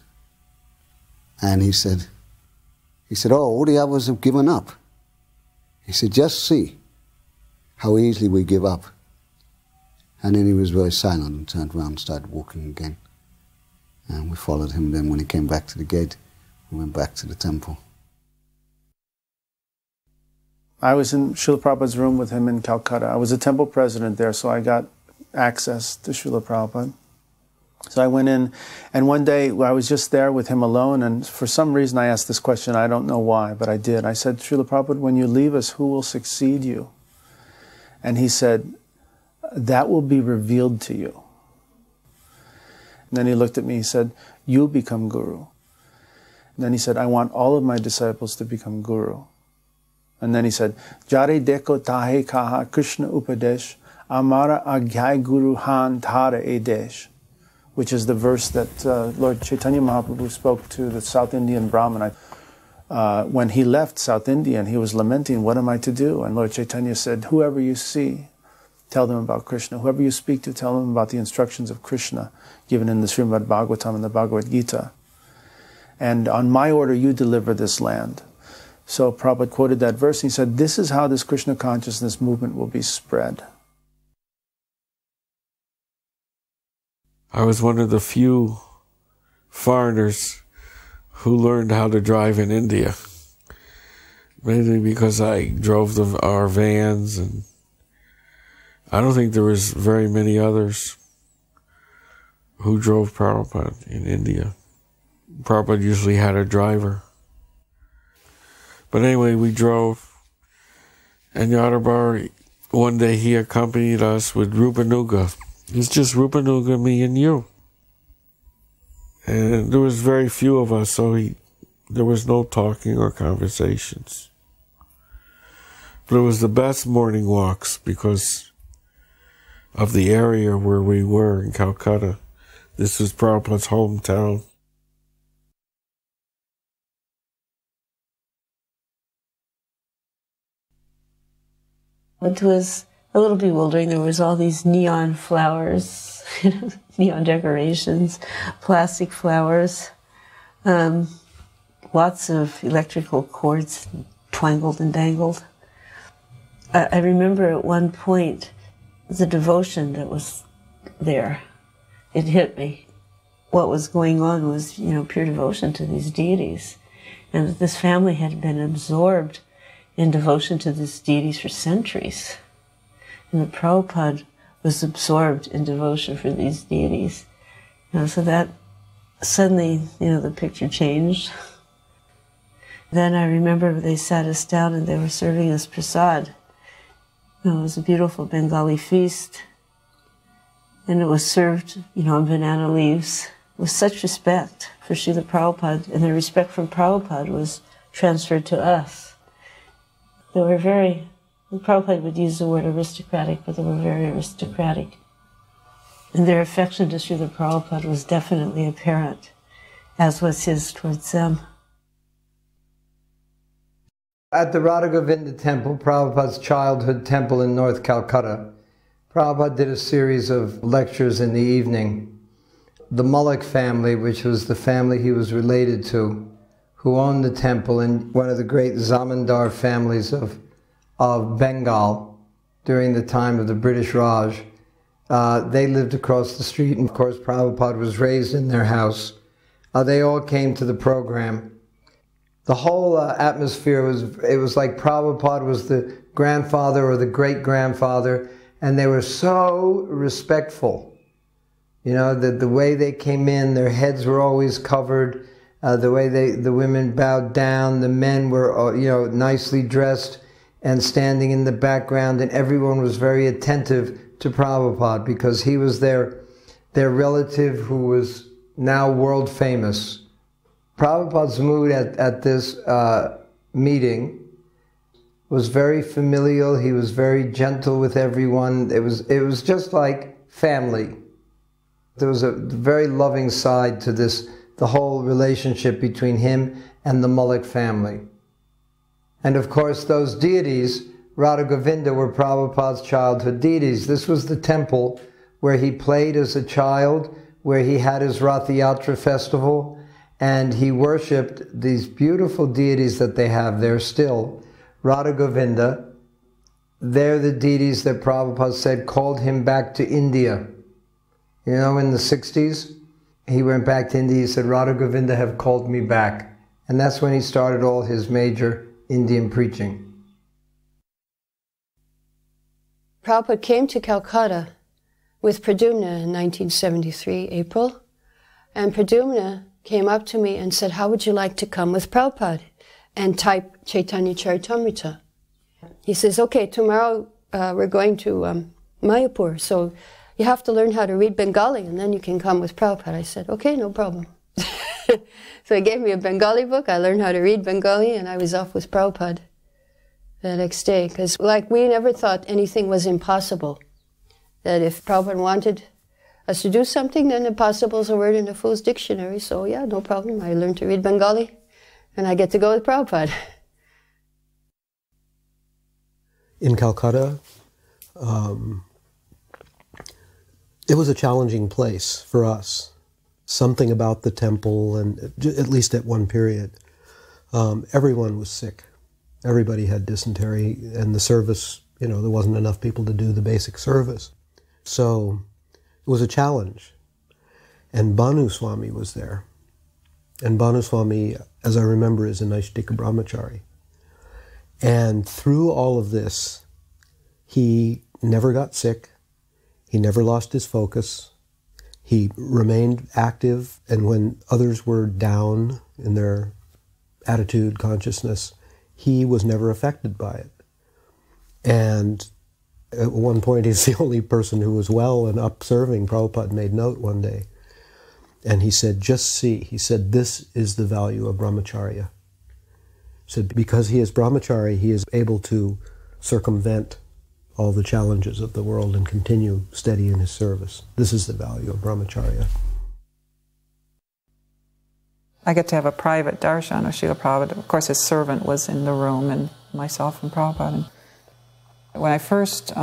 and he said, oh, all the others have given up. He said, just see how easily we give up. And then he was very silent and turned around and started walking again. And we followed him. Then when he came back to the gate, we went back to the temple. I was in Srila Prabhupada's room with him in Calcutta. I was a temple president there, so I got access to Srila Prabhupada. So I went in, and one day I was just there with him alone, and for some reason I asked this question. I don't know why, but I did. I said, Srila Prabhupada, when you leave us, who will succeed you? And he said, that will be revealed to you. And then he looked at me, he said, you become guru. And then he said, I want all of my disciples to become guru. And then he said, Jare deko tahe kaha Krishna upadesh, amara agyai guru han thara edesh, which is the verse that Lord Chaitanya Mahaprabhu spoke to the South Indian Brahmin. When he left South India and he was lamenting, what am I to do? And Lord Chaitanya said, whoever you see, tell them about Krishna. Whoever you speak to, tell them about the instructions of Krishna given in the Srimad Bhagavatam and the Bhagavad Gita. And on my order, you deliver this land. So Prabhupada quoted that verse. He said, this is how this Krishna consciousness movement will be spread. I was one of the few foreigners who learned how to drive in India. Mainly because I drove our vans, and I don't think there was very many others who drove Prabhupada in India. Prabhupada usually had a driver. But anyway, we drove, and Yadabar, one day he accompanied us with Rupanuga. It's just Rupanuga, me, and you. And there was very few of us, so there was no talking or conversations. But it was the best morning walks because of the area where we were in Calcutta. This was Prabhupada's hometown. It was a little bewildering. There was all these neon flowers, neon decorations, plastic flowers, lots of electrical cords twangled and dangled. I remember at one point the devotion that was there. It hit me. What was going on was, pure devotion to these deities. And that this family had been absorbed in devotion to these deities for centuries. And that Prabhupada was absorbed in devotion for these deities. So that suddenly, the picture changed. Then I remember they sat us down and they were serving us prasad. It was a beautiful Bengali feast. And it was served, on banana leaves with such respect for Srila Prabhupada. And the respect from Prabhupada was transferred to us. They were Prabhupada would use the word aristocratic, but they were very aristocratic. And their affection to Srila Prabhupada was definitely apparent, as was his towards them. At the Radha Govinda temple, Prabhupada's childhood temple in North Calcutta, Prabhupada did a series of lectures in the evening. The Mullik family, which was the family he was related to, who owned the temple, and one of the great Zamindar families of Bengal during the time of the British Raj, They lived across the street, and of course Prabhupada was raised in their house. They all came to the program. The whole atmosphere was like Prabhupada was the grandfather or the great-grandfather, and they were so respectful. You know, the way they came in, their heads were always covered, the way the women bowed down, the men were, you know, nicely dressed and standing in the background, and everyone was very attentive to Prabhupada because he was their relative who was now world famous. Prabhupada's mood at this meeting was very familial. He was very gentle with everyone. It was just like family. There was a very loving side to this, the whole relationship between him and the Mullik family. And of course those deities, Radha Govinda, were Prabhupada's childhood deities. This was the temple where he played as a child, where he had his Rath Yatra festival, and he worshipped these beautiful deities that they have there still. Radha Govinda, they're the deities that Prabhupada said called him back to India. You know, in the 60s, he went back to India, he said, Radha Govinda have called me back. And that's when he started all his major Indian preaching. Prabhupada came to Calcutta with Pradyumna in 1973, April, and Pradyumna came up to me and said, how would you like to come with Prabhupada and type Chaitanya Charitamrita? He says, okay, tomorrow we're going to Mayapur, so you have to learn how to read Bengali and then you can come with Prabhupada. I said, okay, no problem. So he gave me a Bengali book, I learned how to read Bengali, and I was off with Prabhupada the next day. Because like we never thought anything was impossible. That if Prabhupada wanted us to do something, then impossible is a word in the Fool's Dictionary. So yeah, no problem. I learned to read Bengali, and I get to go with Prabhupada. In Calcutta, it was a challenging place for us. Something about the temple, and at least at one period, everyone was sick. Everybody had dysentery, and the service, you know, there wasn't enough people to do the basic service. So it was a challenge. And Bhanu Swami was there. And Bhanu Swami, as I remember, is a Naishtika brahmachari. And through all of this, he never got sick. He never lost his focus. He remained active, and when others were down in their attitude, consciousness, he was never affected by it. And at one point, he's the only person who was well and up serving. Prabhupada made note one day. And he said, just see, he said, this is the value of brahmacharya. He said, because he is brahmachari, he is able to circumvent all the challenges of the world and continue steady in his service. This is the value of brahmacharya. I get to have a private darshan of Srila Prabhupada. Of course, his servant was in the room, and myself and Prabhupada. When I first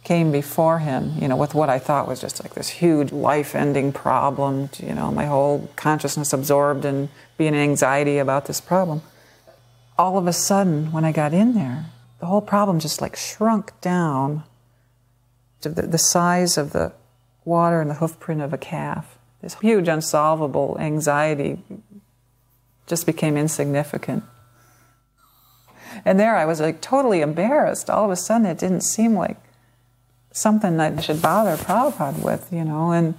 came before him, you know, with what I thought was just like this huge life-ending problem, you know, my whole consciousness absorbed in being anxiety about this problem. All of a sudden, when I got in there, the whole problem just like shrunk down to the size of the water in the hoofprint of a calf. This huge unsolvable anxiety just became insignificant. And there I was like totally embarrassed. All of a sudden it didn't seem like something that I should bother Prabhupada with, you know, and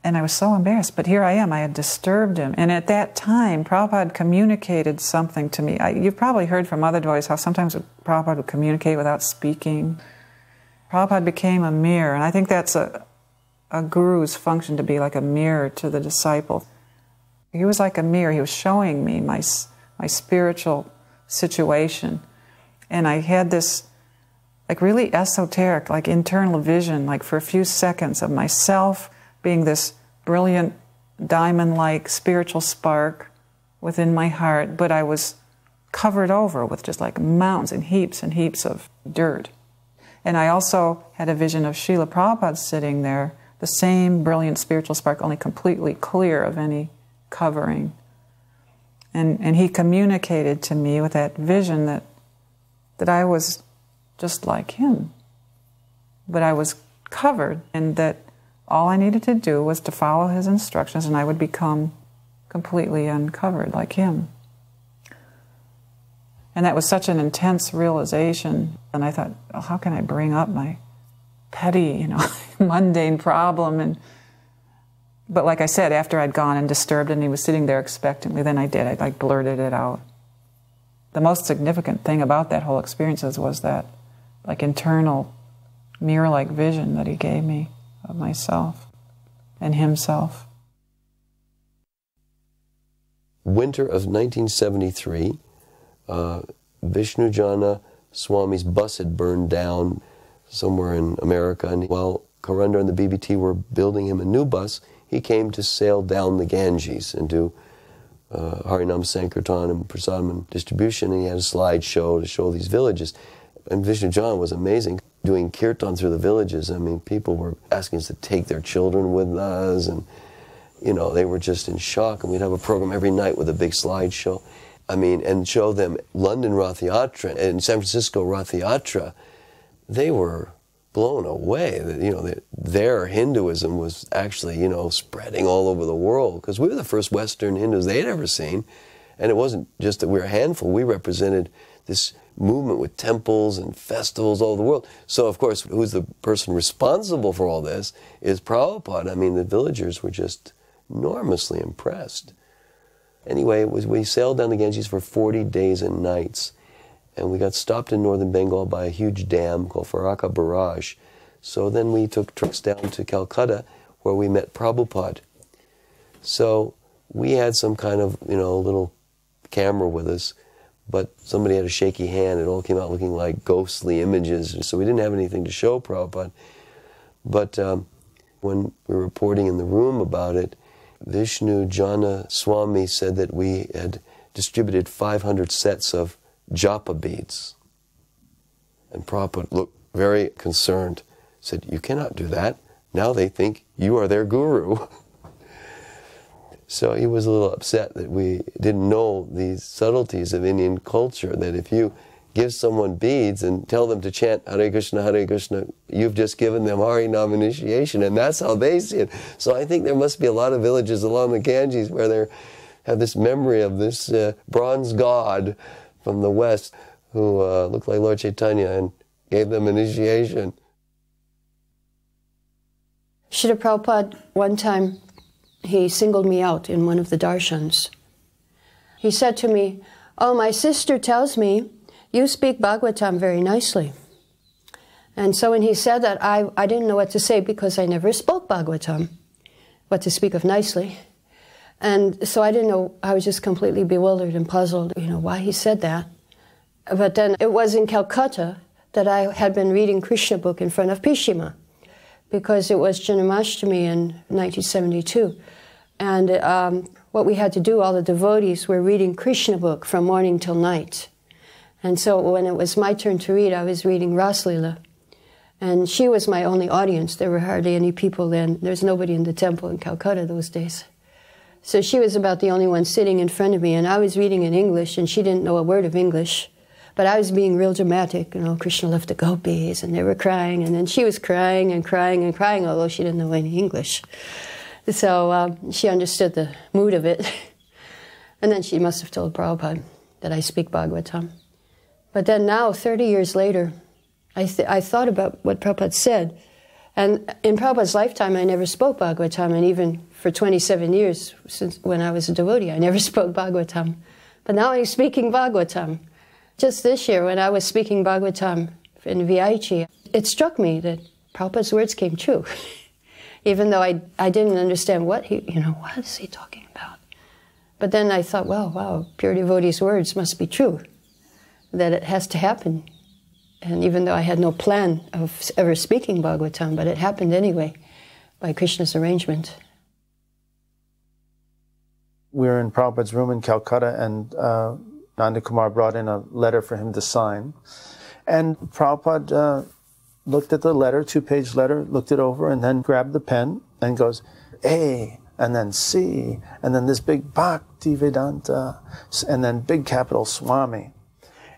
I was so embarrassed. But here I am, I had disturbed him. And at that time, Prabhupada communicated something to me. You've probably heard from other devotees how sometimes Prabhupada would communicate without speaking. Prabhupada became a mirror, and I think that's a guru's function, to be like a mirror to the disciple. He was like a mirror. He was showing me my spiritual situation. And I had this like really esoteric, like internal vision, like for a few seconds of myself being this brilliant diamond-like spiritual spark within my heart, but I was covered over with just like mountains and heaps of dirt. And I also had a vision of Srila Prabhupada sitting there, the same brilliant spiritual spark, only completely clear of any covering. And he communicated to me with that vision that I was just like him, but I was covered, and that all I needed to do was to follow his instructions and I would become completely uncovered like him. And that was such an intense realization. And I thought, oh, how can I bring up my petty, mundane problem? But like I said, after I'd gone and disturbed and he was sitting there expectantly, then I did. I blurted it out. The most significant thing about that whole experience was that internal mirror-like vision that he gave me of myself and himself. Winter of 1973, Vishnujana Swami's bus had burned down somewhere in America, and while Karanda and the BBT were building him a new bus, he came to sail down the Ganges and do Harinam Sankirtan and Prasadam and distribution, and he had a slideshow to show these villages. And Vishnujana was amazing, doing kirtan through the villages. I mean, people were asking us to take their children with us, and they were just in shock. And we'd have a program every night with a big slideshow. I mean, and show them London Rath Yatra and San Francisco Rath Yatra. They were blown away that, their Hinduism was actually, spreading all over the world, because we were the first Western Hindus they'd ever seen. And it wasn't just that we were a handful. We represented this movement with temples and festivals all over the world. So, of course, who's the person responsible for all this is Prabhupada. I mean, the villagers were just enormously impressed. Anyway, we sailed down the Ganges for 40 days and nights. And we got stopped in northern Bengal by a huge dam called Farakka Barrage. So then we took trips down to Calcutta, where we met Prabhupada. So we had some kind of, little camera with us, but somebody had a shaky hand. It all came out looking like ghostly images, so we didn't have anything to show Prabhupada. But when we were reporting in the room about it, Vishnujana Swami said that we had distributed 500 sets of japa beads. And Prabhupada looked very concerned, said, "You cannot do that. Now they think you are their guru." So he was a little upset that we didn't know these subtleties of Indian culture, that if you give someone beads and tell them to chant Hare Krishna, you've just given them Harinam initiation, and that's how they see it. So I think there must be a lot of villages along the Ganges where they have this memory of this bronze god from the West who looked like Lord Chaitanya and gave them initiation. Srila Prabhupada, one time, he singled me out in one of the darshans. He said to me, "Oh, my sister tells me you speak Bhagavatam very nicely." And so when he said that, I didn't know what to say, because I never spoke Bhagavatam, what to speak of nicely. And so I didn't know, I was just completely bewildered and puzzled, why he said that. But then it was in Calcutta that I had been reading Krishna book in front of Pishima, because it was Janmashtami in 1972. And what we had to do, all the devotees were reading Krishna book from morning till night. And so when it was my turn to read, I was reading Raslila. And she was my only audience. There were hardly any people then. There was nobody in the temple in Calcutta those days. So she was about the only one sitting in front of me, and I was reading in English, and she didn't know a word of English. But I was being real dramatic, Krishna left the gopis, and they were crying, and then she was crying and crying and crying, although she didn't know any English. So she understood the mood of it. And then she must have told Prabhupada that I speak Bhagavatam. But then now, 30 years later, I thought about what Prabhupada said. And in Prabhupada's lifetime, I never spoke Bhagavatam, and even for 27 years, since when I was a devotee, I never spoke Bhagavatam. But now I'm speaking Bhagavatam. Just this year, when I was speaking Bhagavatam in VIG, it struck me that Prabhupada's words came true. Even though I didn't understand what is he talking about? But then I thought, well, wow, pure devotee's words must be true, that it has to happen. And even though I had no plan of ever speaking Bhagavatam, but it happened anyway, by Krishna's arrangement. We were in Prabhupada's room in Calcutta, and Nanda Kumar brought in a letter for him to sign. And Prabhupada looked at the letter, 2-page letter, looked it over, and then grabbed the pen and goes, A, and then C, and then this big Bhakti Vedanta, and then big capital Swami.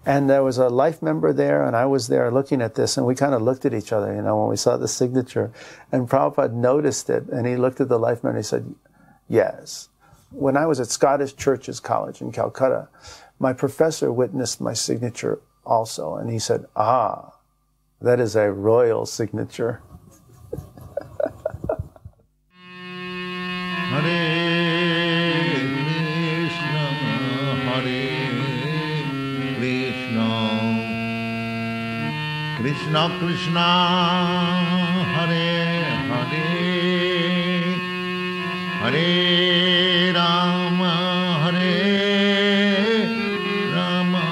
And there was a life member there, and I was there looking at this, and we kind of looked at each other, when we saw the signature. And Prabhupada noticed it, and he looked at the life member and he said, yes. When I was at Scottish Churches College in Calcutta, my professor witnessed my signature also, and he said, ah, that is a royal signature. Krishna Krishna Hare Hare Hare Rama Hare Rama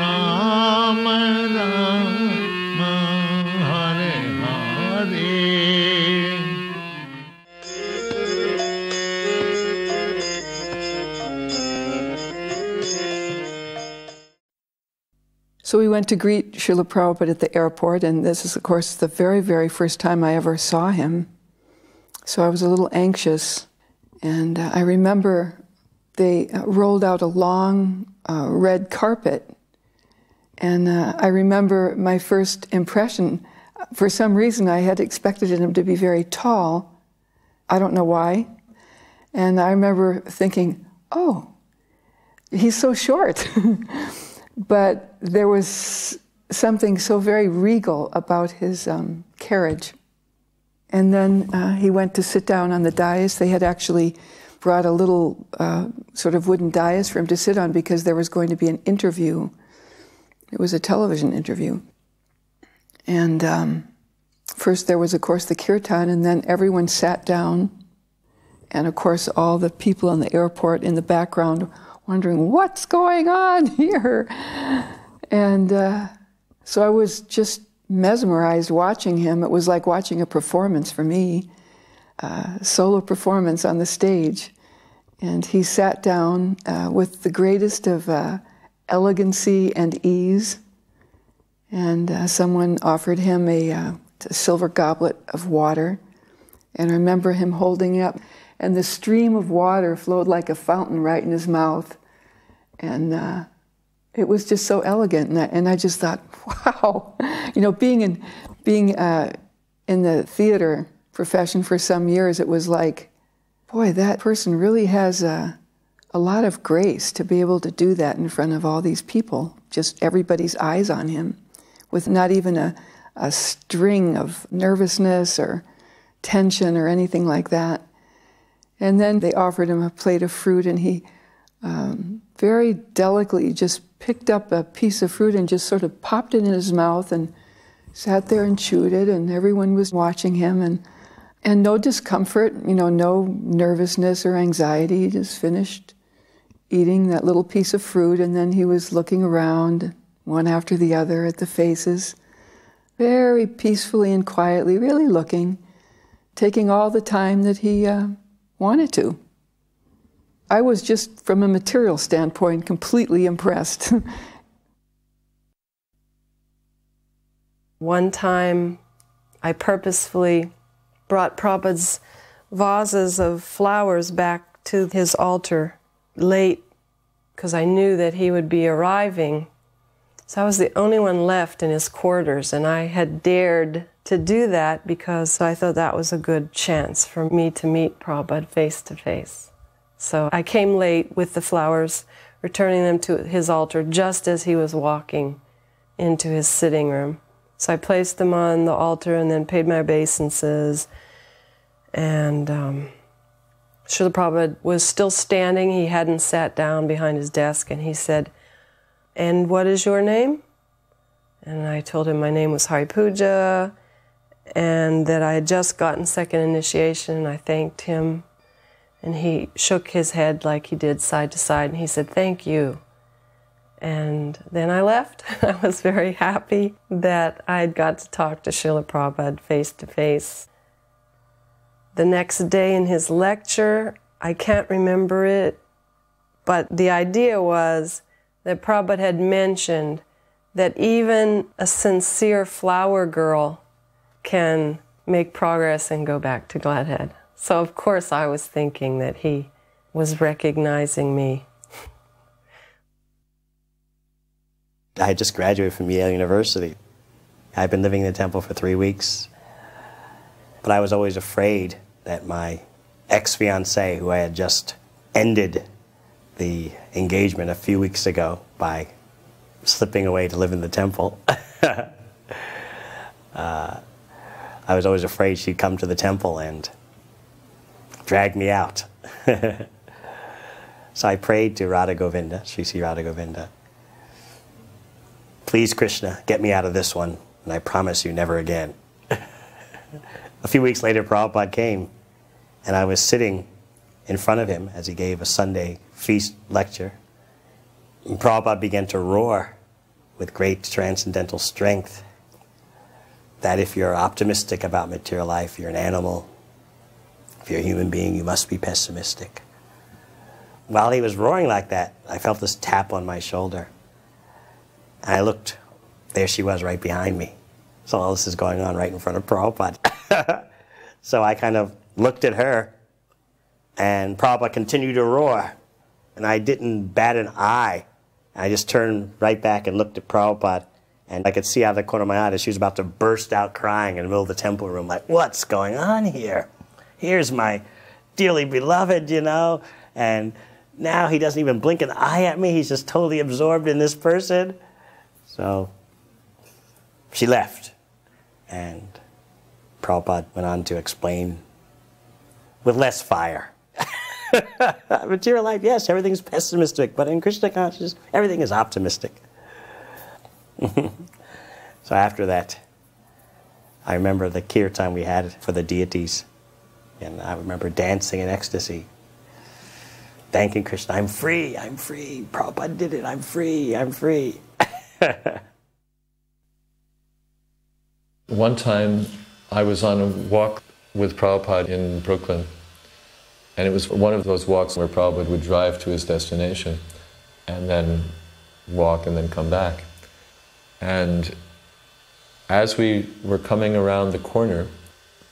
Rama Rama Hare Hare. So we went to greet Srila Prabhupada at the airport, and this is, of course, the very, very first time I ever saw him. So I was a little anxious, and I remember they rolled out a long red carpet, and I remember my first impression. For some reason, I had expected him to be very tall. I don't know why. And I remember thinking, oh, he's so short. But there was something so very regal about his carriage. And then he went to sit down on the dais. They had actually brought a little sort of wooden dais for him to sit on because there was going to be an interview. It was a television interview. And first there was, of course, the kirtan, and then everyone sat down. And, of course, all the people in the airport in the background wondering, what's going on here? And so I was just mesmerized watching him. It was like watching a performance for me, solo performance on the stage. And he sat down with the greatest of elegancy and ease. And someone offered him a silver goblet of water. And I remember him holding it up. And the stream of water flowed like a fountain right in his mouth. And it was just so elegant. And I just thought, wow. Being in the theater profession for some years, it was like, boy, that person really has a lot of grace to be able to do that in front of all these people. Just everybody's eyes on him, with not even a string of nervousness or tension or anything like that. And then they offered him a plate of fruit, and he very delicately just picked up a piece of fruit and just sort of popped it in his mouth and sat there and chewed it, and everyone was watching him, and no discomfort, no nervousness or anxiety. He just finished eating that little piece of fruit, and then he was looking around, one after the other, at the faces, very peacefully and quietly, really looking, taking all the time that he wanted to. I was just, from a material standpoint, completely impressed. One time, I purposefully brought Prabhupada's vases of flowers back to his altar late, because I knew that he would be arriving. So I was the only one left in his quarters, and I had dared to do that because I thought that was a good chance for me to meet Prabhupada face to face. So I came late with the flowers, returning them to his altar just as he was walking into his sitting room. So I placed them on the altar and then paid my obeisances. And Srila Prabhupada was still standing. He hadn't sat down behind his desk, and he said, "And what is your name?" And I told him my name was Hari Puja, and that I had just gotten second initiation, and I thanked him. And he shook his head like he did side to side, and he said, "Thank you." And then I left. I was very happy that I had got to talk to Srila Prabhupada face to face. The next day in his lecture, I can't remember it, but the idea was that Prabhupada had mentioned that even a sincere flower girl can make progress and go back to Gladhead. So of course I was thinking that he was recognizing me. I had just graduated from Yale University. I'd been living in the temple for 3 weeks, but I was always afraid that my ex-fiancée, who I had just ended the engagement a few weeks ago by slipping away to live in the temple, I was always afraid she'd come to the temple and drag me out. So I prayed to Radha Govinda, Sri Sri Radha Govinda, please Krishna, get me out of this one, and I promise you never again. A few weeks later, Prabhupada came, and I was sitting in front of him as he gave a Sunday feast lecture. And Prabhupada began to roar with great transcendental strength that if you're optimistic about material life, you're an animal. If you're a human being, you must be pessimistic. While he was roaring like that, I felt this tap on my shoulder. And I looked, there she was right behind me. So all this is going on right in front of Prabhupada. So I kind of looked at her, and Prabhupada continued to roar. And I didn't bat an eye. I just turned right back and looked at Prabhupada. And I could see out of the corner of my eye that she was about to burst out crying in the middle of the temple room, like, what's going on here? Here's my dearly beloved, you know, and now he doesn't even blink an eye at me. He's just totally absorbed in this person. So she left, and Prabhupada went on to explain with less fire. Material life, yes, everything's pessimistic, but in Krishna consciousness, everything is optimistic. So after that, I remember the kirtan we had for the deities, and I remember dancing in ecstasy, thanking Krishna, I'm free, Prabhupada did it, I'm free. One time I was on a walk with Prabhupada in Brooklyn, and it was one of those walks where Prabhupada would drive to his destination and then walk and then come back. And as we were coming around the corner,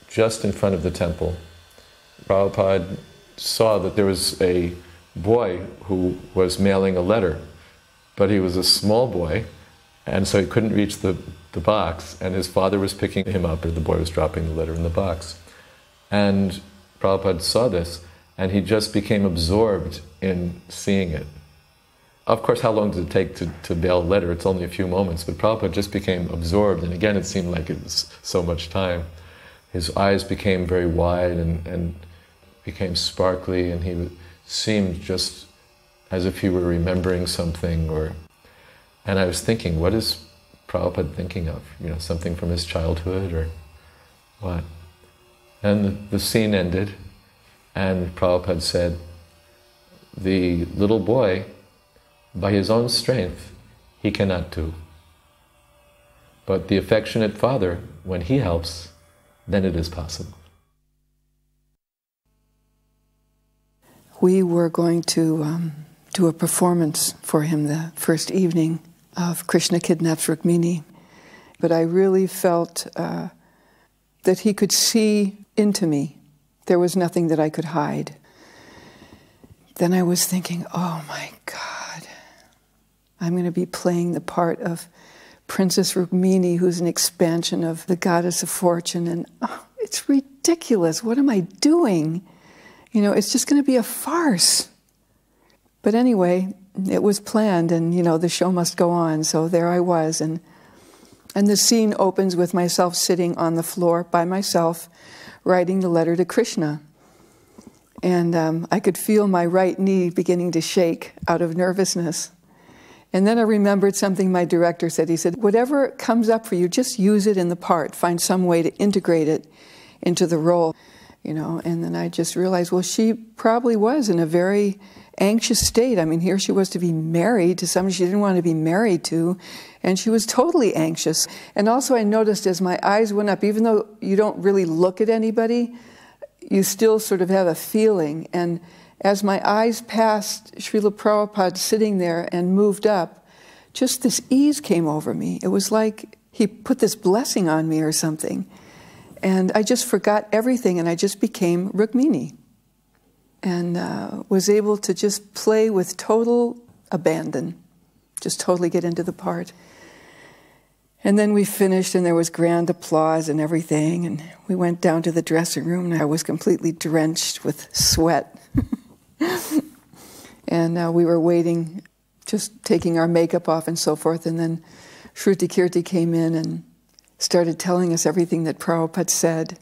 just in front of the temple, Prabhupada saw that there was a boy who was mailing a letter, but he was a small boy, and so he couldn't reach the box, and his father was picking him up, or the boy was dropping the letter in the box. And Prabhupada saw this, and he just became absorbed in seeing it. Of course, how long does it take to mail a letter? It's only a few moments, but Prabhupada just became absorbed, and again, it seemed like it was so much time. His eyes became very wide and became sparkly, and he seemed just as if he were remembering something, and I was thinking, what is Prabhupada thinking of? You know, something from his childhood, or what? And the scene ended, and Prabhupada said, the little boy, by his own strength, he cannot do. But the affectionate father, when he helps, then it is possible. We were going to do a performance for him the first evening of Krishna Kidnaps Rukmini, but I really felt that he could see into me. There was nothing that I could hide. Then I was thinking, oh my God, I'm going to be playing the part of Princess Rukmini, who's an expansion of the goddess of fortune, and it's ridiculous. What am I doing? You know, it's just going to be a farce. But anyway, it was planned, and you know, the show must go on. So there I was, and the scene opens with myself sitting on the floor by myself, writing the letter to Krishna. And I could feel my right knee beginning to shake out of nervousness. And then I remembered something my director said. He said, whatever comes up for you, just use it in the part. Find some way to integrate it into the role. You know, and then I just realized, well, she probably was in a very anxious state. I mean, here she was to be married to somebody she didn't want to be married to, and she was totally anxious. And also I noticed as my eyes went up, even though you don't really look at anybody, you still sort of have a feeling. And as my eyes passed Srila Prabhupada sitting there and moved up, just this ease came over me. It was like he put this blessing on me or something. And I just forgot everything, and I just became Rukmini. And was able to just play with total abandon. just totally get into the part. And then we finished, and there was grand applause and everything, and we went down to the dressing room, and I was completely drenched with sweat. And we were waiting, just taking our makeup off and so forth, and then Shruti Kirti came in and started telling us everything that Prabhupada said.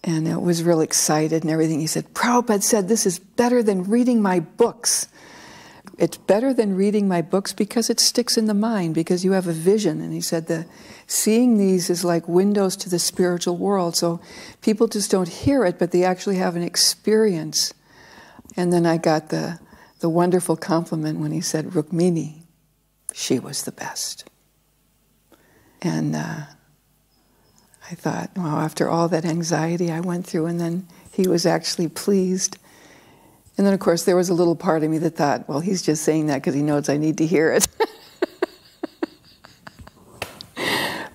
And I was real excited and everything. He said, Prabhupada said, this is better than reading my books. It's better than reading my books because it sticks in the mind, because you have a vision. And he said, seeing these is like windows to the spiritual world. So people just don't hear it, but they actually have an experience. And then I got the wonderful compliment when he said, Rukmini, she was the best. And I thought, wow, after all that anxiety I went through, and then he was actually pleased. And then, of course, there was a little part of me that thought, well, he's just saying that because he knows I need to hear it.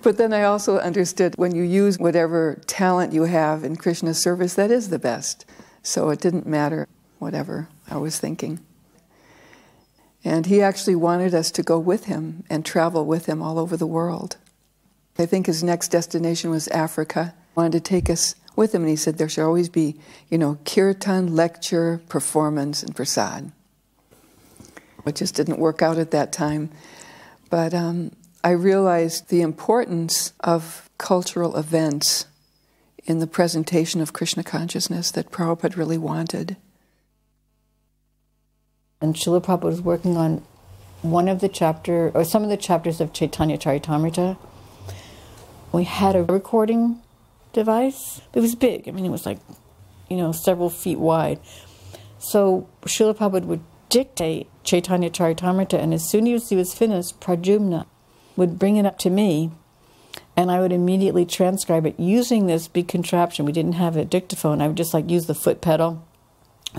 But then I also understood when you use whatever talent you have in Krishna's service, that is the best. So it didn't matter whatever I was thinking. And he actually wanted us to go with him and travel with him all over the world. I think his next destination was Africa. He wanted to take us with him, and he said there should always be, kirtan, lecture, performance, and prasad. It just didn't work out at that time. But I realized the importance of cultural events in the presentation of Krishna consciousness that Prabhupada really wanted. And Srila Prabhupada was working on some of the chapters of Chaitanya Charitamrita. We had a recording device. It was big. I mean, it was like, several feet wide. So Srila Prabhupada would dictate Chaitanya Charitamrita, and as soon as he was finished, Pradyumna would bring it up to me, and I would immediately transcribe it using this big contraption. We didn't have a dictaphone. I would just use the foot pedal,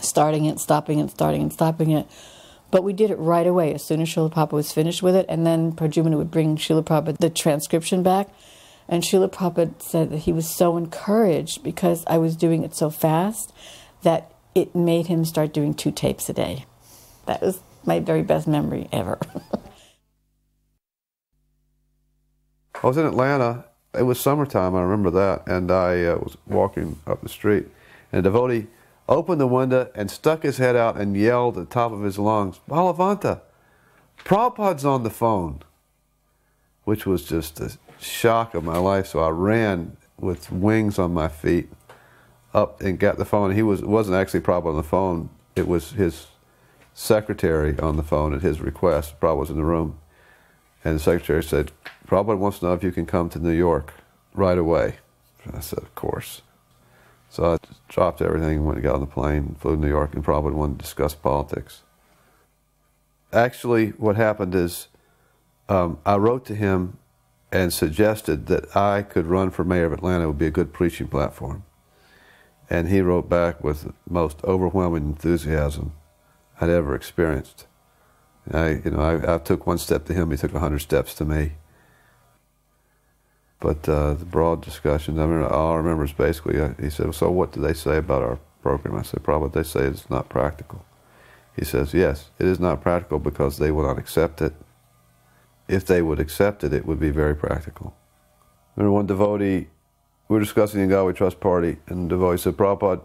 starting it, stopping it, starting and stopping it. But we did it right away as soon as Srila Prabhupada was finished with it, and then Pradyumna would bring Srila Prabhupada the transcription back. And Srila Prabhupada said that he was so encouraged because I was doing it so fast that it made him start doing 2 tapes a day. That was my very best memory ever. I was in Atlanta. It was summertime, I remember that, and I was walking up the street, and a devotee opened the window and stuck his head out and yelled at the top of his lungs, Balavanta, Prabhupada's on the phone, which was just a shock of my life. So I ran with wings on my feet up and got the phone. It wasn't actually Prabhupada on the phone. It was his secretary on the phone at his request. Prabhupada was in the room. And the secretary said, Prabhupada wants to know if you can come to New York right away. I said, of course. So I just dropped everything and went and got on the plane, flew to New York, and Prabhupada wanted to discuss politics. Actually, what happened is I wrote to him and suggested that I could run for mayor of Atlanta. It would be a good preaching platform. And he wrote back with the most overwhelming enthusiasm I'd ever experienced. I took 1 step to him, he took 100 steps to me. But the broad discussions, all I remember is basically, he said, so what do they say about our program? I said, probably they say it's not practical. He says, yes, it is not practical because they will not accept it. If they would accept it, it would be very practical. I remember one devotee, we were discussing the Gawe Trust Party, and the devotee said, Prabhupada,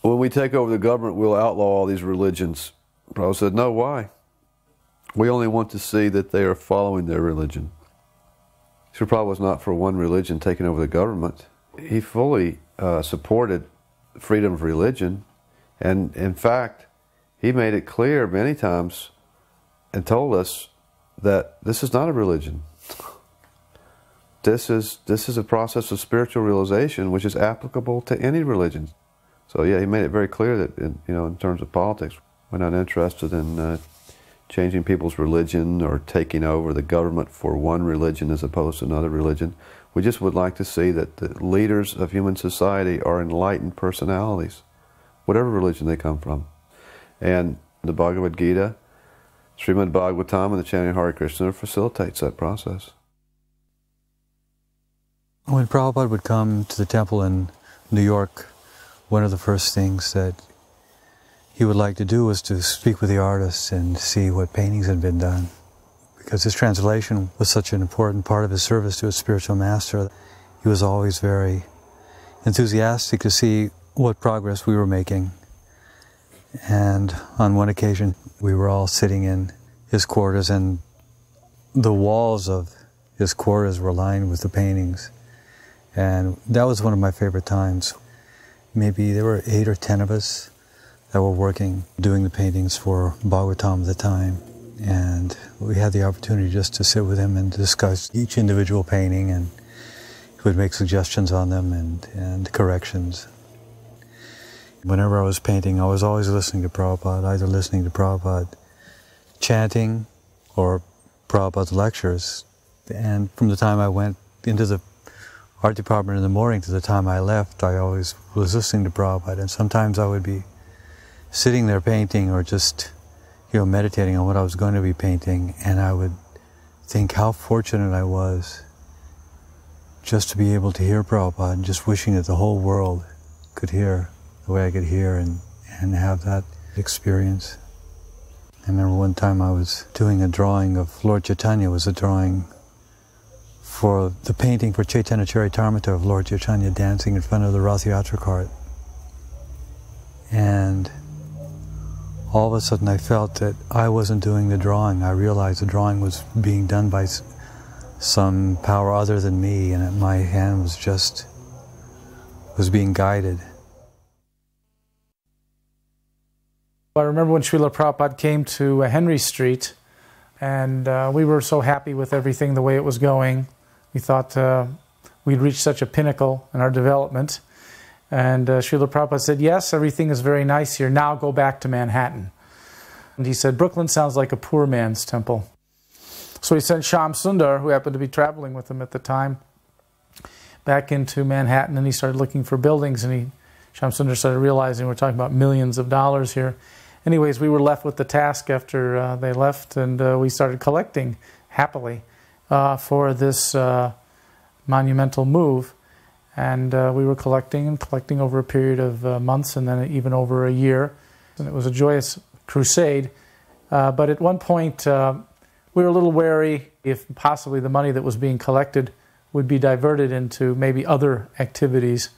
when we take over the government, we'll outlaw all these religions. Prabhupada said, no, why? We only want to see that they are following their religion. Srila Prabhupada was not for one religion taking over the government. He fully supported freedom of religion, and in fact, he made it clear many times and told us that this is not a religion. This is a process of spiritual realization which is applicable to any religion. So yeah, he made it very clear that in terms of politics, we're not interested in changing people's religion or taking over the government for one religion as opposed to another religion. We just would like to see that the leaders of human society are enlightened personalities, whatever religion they come from. And the Bhagavad Gita, Srimad Bhagavatam, and the chanting of Hare Krishna facilitates that process. When Prabhupada would come to the temple in New York, one of the first things that he would like to do was to speak with the artists and see what paintings had been done. Because his translation was such an important part of his service to his spiritual master, he was always very enthusiastic to see what progress we were making. And on one occasion, we were all sitting in his quarters, and the walls of his quarters were lined with the paintings. And that was one of my favorite times. Maybe there were 8 or 10 of us that were working, doing the paintings for Bhagavatam at the time. And we had the opportunity just to sit with him and discuss each individual painting, and he would make suggestions on them and corrections. Whenever I was painting, I was always listening to Prabhupada, either listening to Prabhupada chanting or Prabhupada's lectures. And from the time I went into the art department in the morning to the time I left, I always was listening to Prabhupada. And sometimes I would be sitting there painting or just, meditating on what I was going to be painting, and I would think how fortunate I was just to be able to hear Prabhupada, and just wishing that the whole world could hear the way I could hear and have that experience. I remember one time I was doing a drawing of Lord Chaitanya. It was a drawing for the painting for Chaitanya Charitamrita of Lord Chaitanya dancing in front of the Rath Yatra cart. And all of a sudden I felt that I wasn't doing the drawing. I realized the drawing was being done by some power other than me, and that my hand was being guided. I remember when Srila Prabhupada came to Henry Street, and we were so happy with everything, the way it was going. We thought we'd reached such a pinnacle in our development. And Srila Prabhupada said, yes, everything is very nice here. Now go back to Manhattan. And he said, Brooklyn sounds like a poor man's temple. So he sent Shyam Sundar, who happened to be traveling with him at the time, back into Manhattan, and he started looking for buildings. And Shyam Sundar started realizing we're talking about millions of dollars here. Anyways, we were left with the task after they left, and we started collecting happily for this monumental move. And we were collecting over a period of months, and then even over a year. And it was a joyous crusade. But at one point, we were a little wary if possibly the money that was being collected would be diverted into maybe other activities.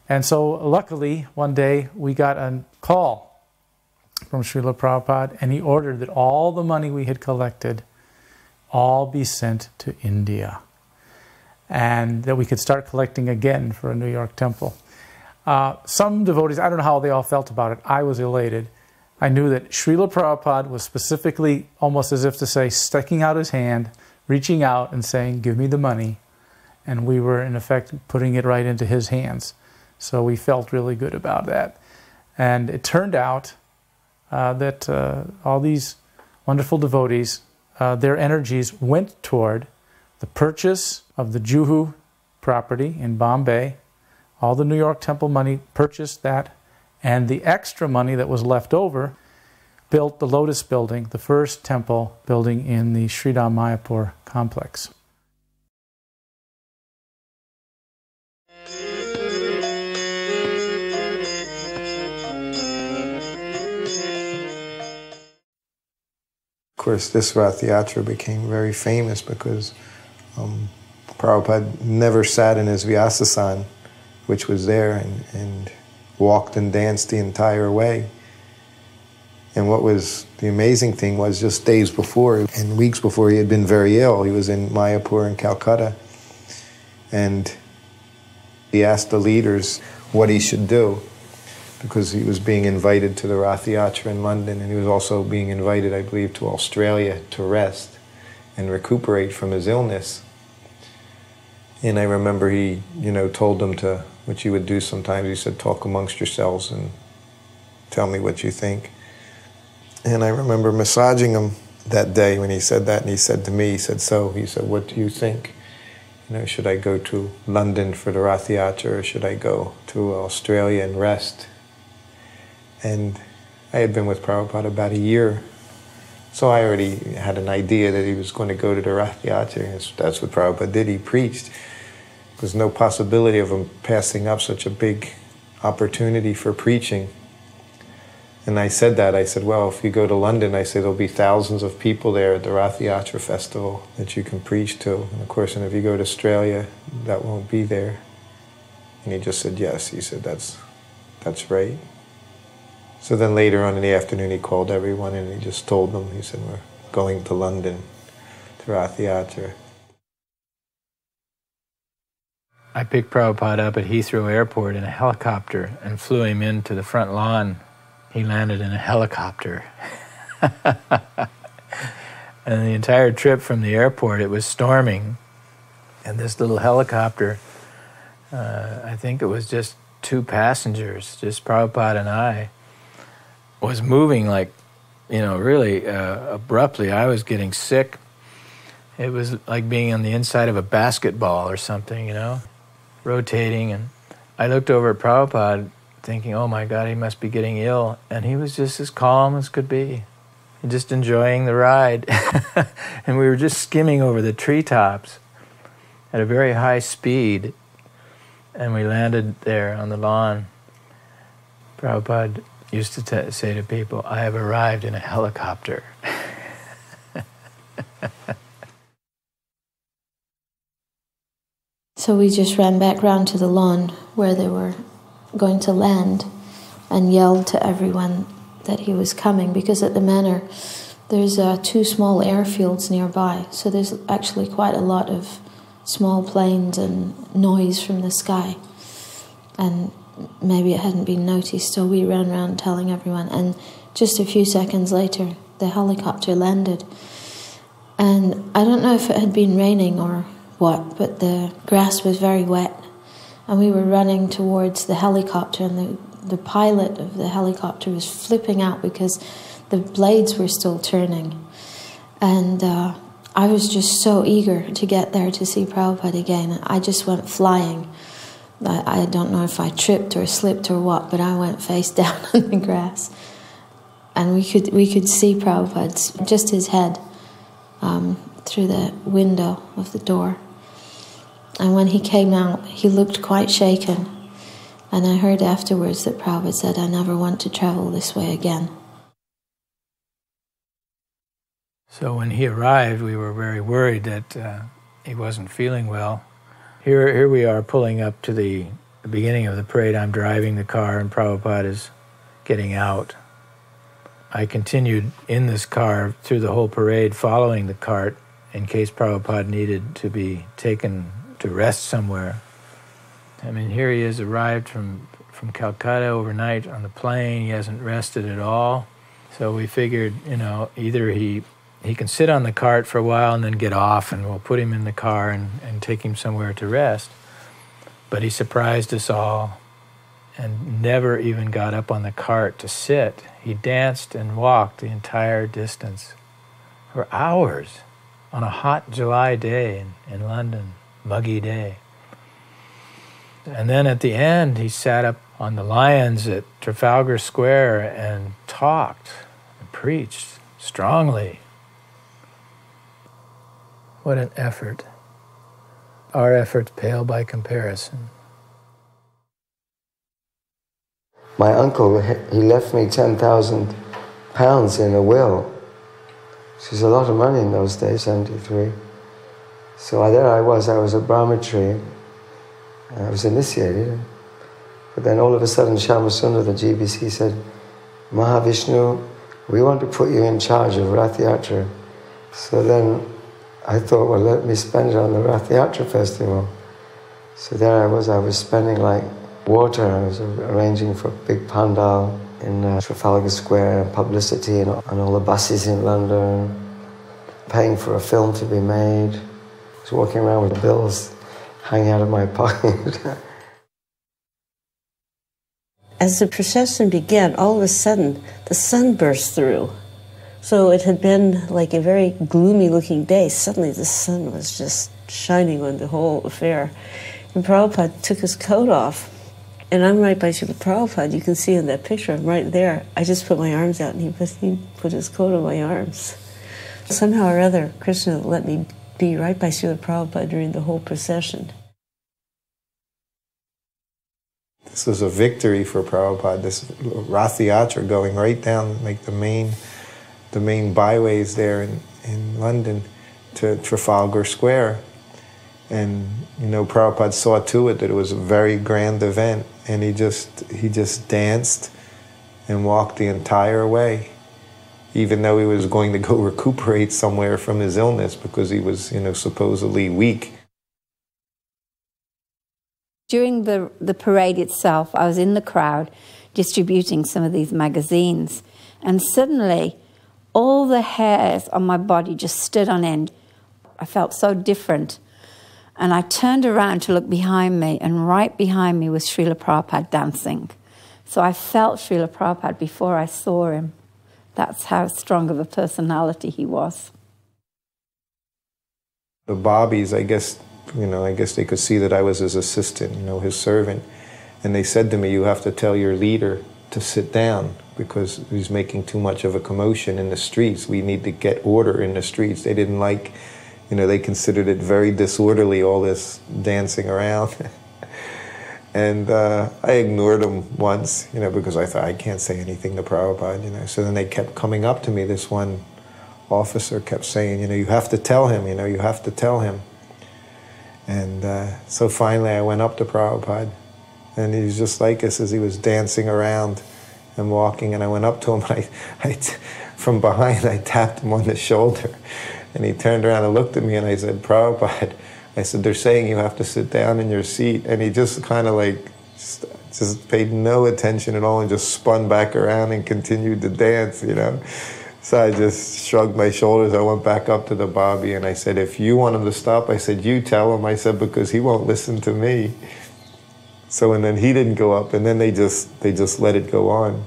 And so luckily, one day, we got a call from Srila Prabhupada, and he ordered that all the money we had collected all be sent to India, and that we could start collecting again for a New York temple. Some devotees, I don't know how they all felt about it. I was elated. I knew that Srila Prabhupada was specifically, almost as if to say, sticking out his hand, reaching out and saying, give me the money. And we were, in effect, putting it right into his hands. So we felt really good about that. And it turned out that all these wonderful devotees, their energies went toward the purchase of the Juhu property in Bombay. All the New York temple money purchased that, and the extra money that was left over built the Lotus building, the first temple building in the Sridham Mayapur complex. Of course, this Rath Yatra became very famous because Prabhupada never sat in his Vyasasan, which was there, and walked and danced the entire way. And what was the amazing thing was just days before and weeks before he had been very ill. He was in Mayapur in Calcutta, and he asked the leaders what he should do, because he was being invited to the Rath Yatra in London, and he was also being invited, I believe, to Australia to rest and recuperate from his illness. And I remember he, told them to, which he would do sometimes, he said, talk amongst yourselves and tell me what you think. And I remember massaging him that day when he said that, and he said to me, he said, what do you think? Should I go to London for the Rath Yatra, or should I go to Australia and rest? And I had been with Prabhupada about a year, so I already had an idea that he was going to go to the Rath Yatra, and that's what Prabhupada did. He preached. There was no possibility of him passing up such a big opportunity for preaching. And I said that. I said, well, if you go to London, I say there'll be thousands of people there at the Rath Yatra festival that you can preach to. And of course, and if you go to Australia, that won't be there. And he just said, yes. He said, that's right. So then later on in the afternoon, he called everyone and he just told them, he said, we're going to London to Rath Yatra. I picked Prabhupada up at Heathrow Airport in a helicopter and flew him into the front lawn. He landed in a helicopter. And the entire trip from the airport, it was storming. And this little helicopter, I think it was just 2 passengers, just Prabhupada and I, was moving like, really abruptly. I was getting sick. It was like being on the inside of a basketball or something, rotating. And I looked over at Prabhupada thinking, oh my God, he must be getting ill. And he was just as calm as could be, just enjoying the ride. And we were just skimming over the treetops at a very high speed. And we landed there on the lawn. Prabhupada used to say to people, I have arrived in a helicopter. So we just ran back round to the lawn where they were going to land and yelled to everyone that he was coming, because at the manor there's 2 small airfields nearby, so there's actually quite a lot of small planes and noise from the sky, and maybe it hadn't been noticed, so we ran around telling everyone, and just a few seconds later the helicopter landed. And I don't know if it had been raining or what, but the grass was very wet, and we were running towards the helicopter, and the pilot of the helicopter was flipping out because the blades were still turning. And I was just so eager to get there to see Prabhupada again. I just went flying. I don't know if I tripped or slipped or what, but I went face down on the grass. And we could see Prabhupada's, just his head, through the window of the door. And when he came out, he looked quite shaken. And I heard afterwards that Prabhupada said, I never want to travel this way again. So when he arrived, we were very worried that he wasn't feeling well. Here we are pulling up to the beginning of the parade. I'm driving the car and Prabhupada is getting out. I continued in this car through the whole parade, following the cart in case Prabhupada needed to be taken to rest somewhere. I mean, here he is, arrived from Calcutta overnight on the plane. He hasn't rested at all. So we figured, either he can sit on the cart for a while and then get off, and we'll put him in the car and take him somewhere to rest. But he surprised us all and never even got up on the cart to sit. He danced and walked the entire distance for hours on a hot July day in London, muggy day. And then at the end, he sat up on the lions at Trafalgar Square and talked and preached strongly. What an effort. Our efforts pale by comparison. My uncle, he left me £10,000 in a will. Which is a lot of money in those days, 73. So there I was a brahmachari. I was initiated. But then all of a sudden, Shyamasundar, the GBC, said, Mahavishnu, we want to put you in charge of Rath Yatra. So then I thought, well, let me spend it on the Rath Yatra festival. So there I was spending like water. I was arranging for a big pandal in Trafalgar Square, publicity and on all the buses in London, paying for a film to be made. I was walking around with bills hanging out of my pocket. As the procession began, all of a sudden, the sun burst through. So it had been like a very gloomy-looking day. Suddenly the sun was just shining on the whole affair. And Prabhupada took his coat off. And I'm right by Srila Prabhupada. You can see in that picture, I'm right there. I just put my arms out, and he put his coat on my arms. Somehow or other, Krishna let me be right by Srila Prabhupada during the whole procession. This was a victory for Prabhupada, this Rath Yatra going right down like the main byways there in London to Trafalgar Square. And you know, Prabhupada saw to it that it was a very grand event, and he just danced and walked the entire way, even though he was going to go recuperate somewhere from his illness because he was, you know, supposedly weak. During the parade itself, I was in the crowd distributing some of these magazines, and suddenly all the hairs on my body just stood on end. I felt so different. And I turned around to look behind me, and right behind me was Srila Prabhupada dancing. So I felt Srila Prabhupada before I saw him. That's how strong of a personality he was. The Bobbies, I guess they could see that I was his assistant, you know, his servant. And they said to me, you have to tell your leader to sit down because he's making too much of a commotion in the streets. We need to get order in the streets. They didn't like, you know, they considered it very disorderly, all this dancing around. And I ignored them once, you know, because I thought, I can't say anything to Prabhupada, you know. So then they kept coming up to me. This one officer kept saying, you know, you have to tell him, you know, you have to tell him. And so finally I went up to Prabhupada, and he was just like us as he was dancing around and walking, and I went up to him, from behind I tapped him on the shoulder, and he turned around and looked at me, and I said, Prabhupada, I said, they're saying you have to sit down in your seat. And he just kind of like, just paid no attention at all and just spun back around and continued to dance, you know. So I just shrugged my shoulders. I went back up to the Bobby and I said, if you want him to stop, I said, you tell him. I said, because he won't listen to me. So, and then he didn't go up, and then they just let it go on.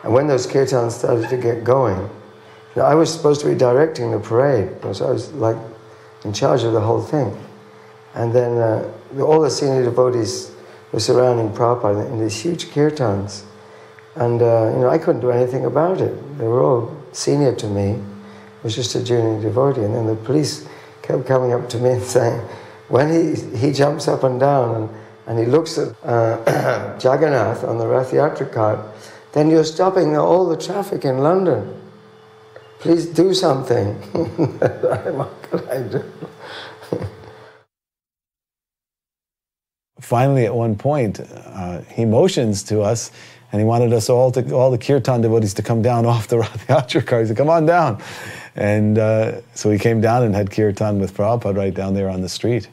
And when those kirtans started to get going, I was supposed to be directing the parade, because I was like in charge of the whole thing. And then all the senior devotees were surrounding Prabhupada in these huge kirtans. And you know, I couldn't do anything about it. They were all senior to me. I was just a junior devotee. And then the police kept coming up to me and saying, when he jumps up and down and he looks at Jagannath on the Rath Yatra cart, then you're stopping all the traffic in London. Please do something. What could I do? Finally, at one point, he motions to us, and he wanted us all the kirtan devotees to come down off the Rath Yatra cart. He said, come on down. And so we came down and had kirtan with Prabhupada right down there on the street.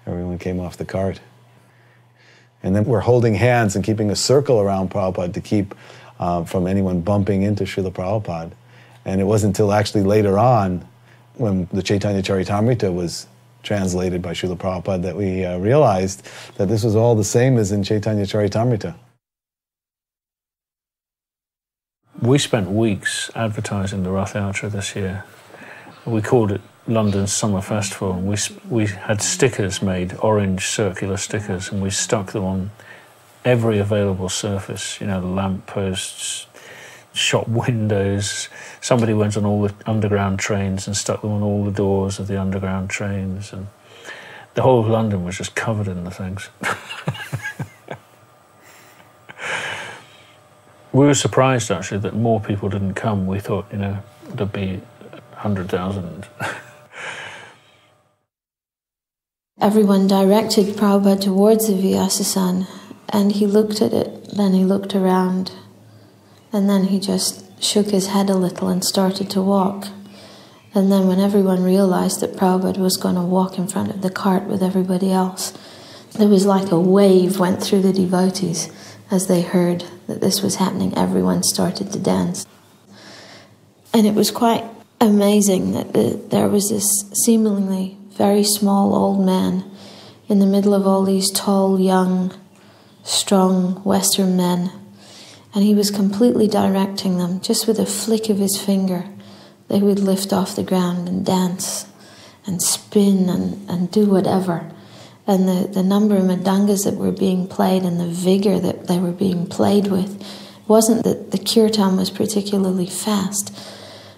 Everyone came off the cart. And then we're holding hands and keeping a circle around Prabhupada to keep from anyone bumping into Srila Prabhupada. And it wasn't until actually later on, when the Chaitanya Charitamrita was translated by Srila Prabhupada, that we realized that this was all the same as in Chaitanya Charitamrita. We spent weeks advertising the Rath Yatra this year. We called it London's Summer Festival. We had stickers made, orange circular stickers, and we stuck them on every available surface, you know, lamp posts, shop windows. Somebody went on all the underground trains and stuck them on all the doors of the underground trains, and the whole of London was just covered in the things. We were surprised, actually, that more people didn't come. We thought, you know, there'd be 100,000. Everyone directed Prabhupada towards the Vyasasan, and he looked at it, then he looked around, and then he just shook his head a little and started to walk. And then when everyone realized that Prabhupada was going to walk in front of the cart with everybody else, there was like a wave went through the devotees as they heard that this was happening. Everyone started to dance. And it was quite amazing that there was this seemingly very small old man in the middle of all these tall, young, strong Western men. And he was completely directing them. Just with a flick of his finger, they would lift off the ground and dance and spin and do whatever. And the number of mridangas that were being played and the vigor that they were being played with, wasn't that the kirtan was particularly fast,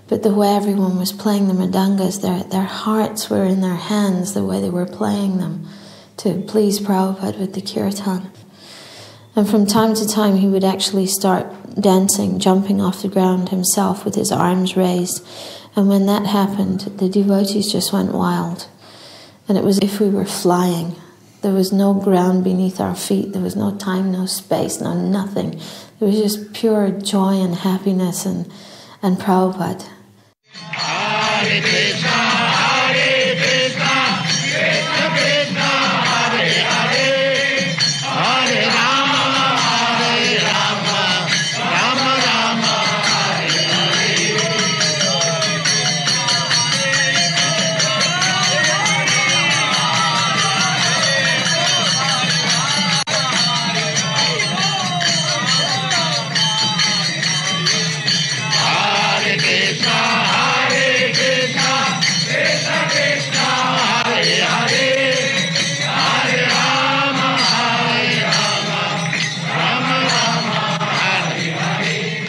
but the way everyone was playing the mridangas, their hearts were in their hands, the way they were playing them. to please Prabhupada with the kirtan. And from time to time he would actually start dancing, jumping off the ground himself with his arms raised. And when that happened, the devotees just went wild. And it was as if we were flying. There was no ground beneath our feet. There was no time, no space, no nothing. There was just pure joy and happiness and Prabhupada. Hare Krishna, Hare Krishna, Krishna Krishna, Hare Hare, Hare Rama, Hare Rama, Rama Rama, Hare Hare. Hare Krishna, Hare Krishna, Krishna Krishna, Hare Hare, Hare Rama, Hare Rama, Rama Rama, Hare Hare.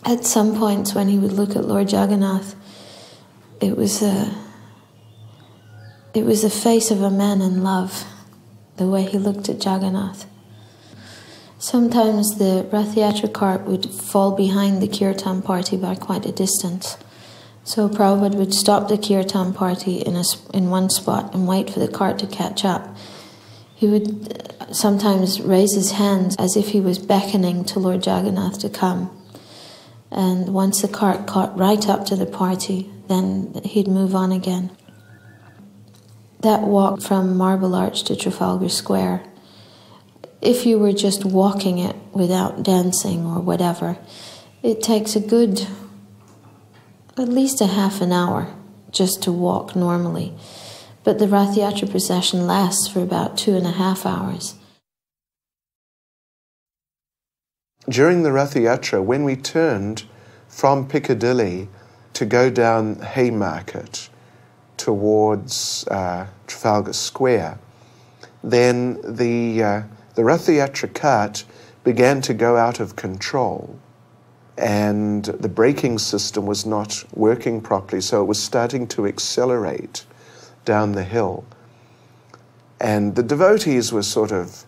At some points when he would look at Lord Jagannath, it was the face of a man in love, the way he looked at Jagannath. Sometimes the Rath Yatra cart would fall behind the kirtan party by quite a distance. So Prabhupada would stop the kirtan party in one spot and wait for the cart to catch up. He would sometimes raise his hands as if he was beckoning to Lord Jagannath to come. And once the cart caught right up to the party, then he'd move on again. That walk from Marble Arch to Trafalgar Square, if you were just walking it without dancing or whatever, it takes at least a half an hour just to walk normally. But the Rath Yatra procession lasts for about 2.5 hours. During the Rath Yatra, when we turned from Piccadilly to go down Haymarket towards Trafalgar Square, then the Rath Yatra cart began to go out of control, and the braking system was not working properly, so it was starting to accelerate down the hill. And the devotees were sort of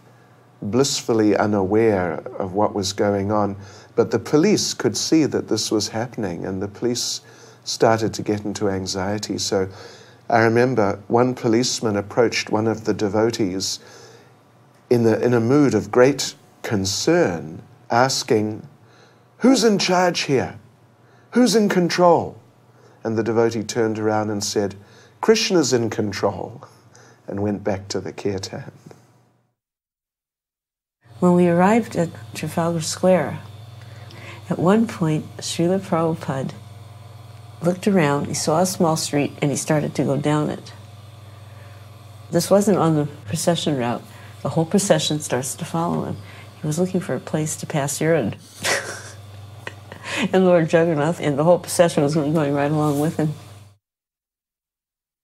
blissfully unaware of what was going on, but the police could see that this was happening, and the police started to get into anxiety. So I remember one policeman approached one of the devotees in a mood of great concern, asking, "Who's in charge here? Who's in control?" And the devotee turned around and said, "Krishna's in control," and went back to the kirtan. When we arrived at Trafalgar Square, at one point, Srila Prabhupada looked around, he saw a small street, and he started to go down it. This wasn't on the procession route. The whole procession starts to follow him. He was looking for a place to pass urine. And Lord Jagannath and the whole procession was going right along with him.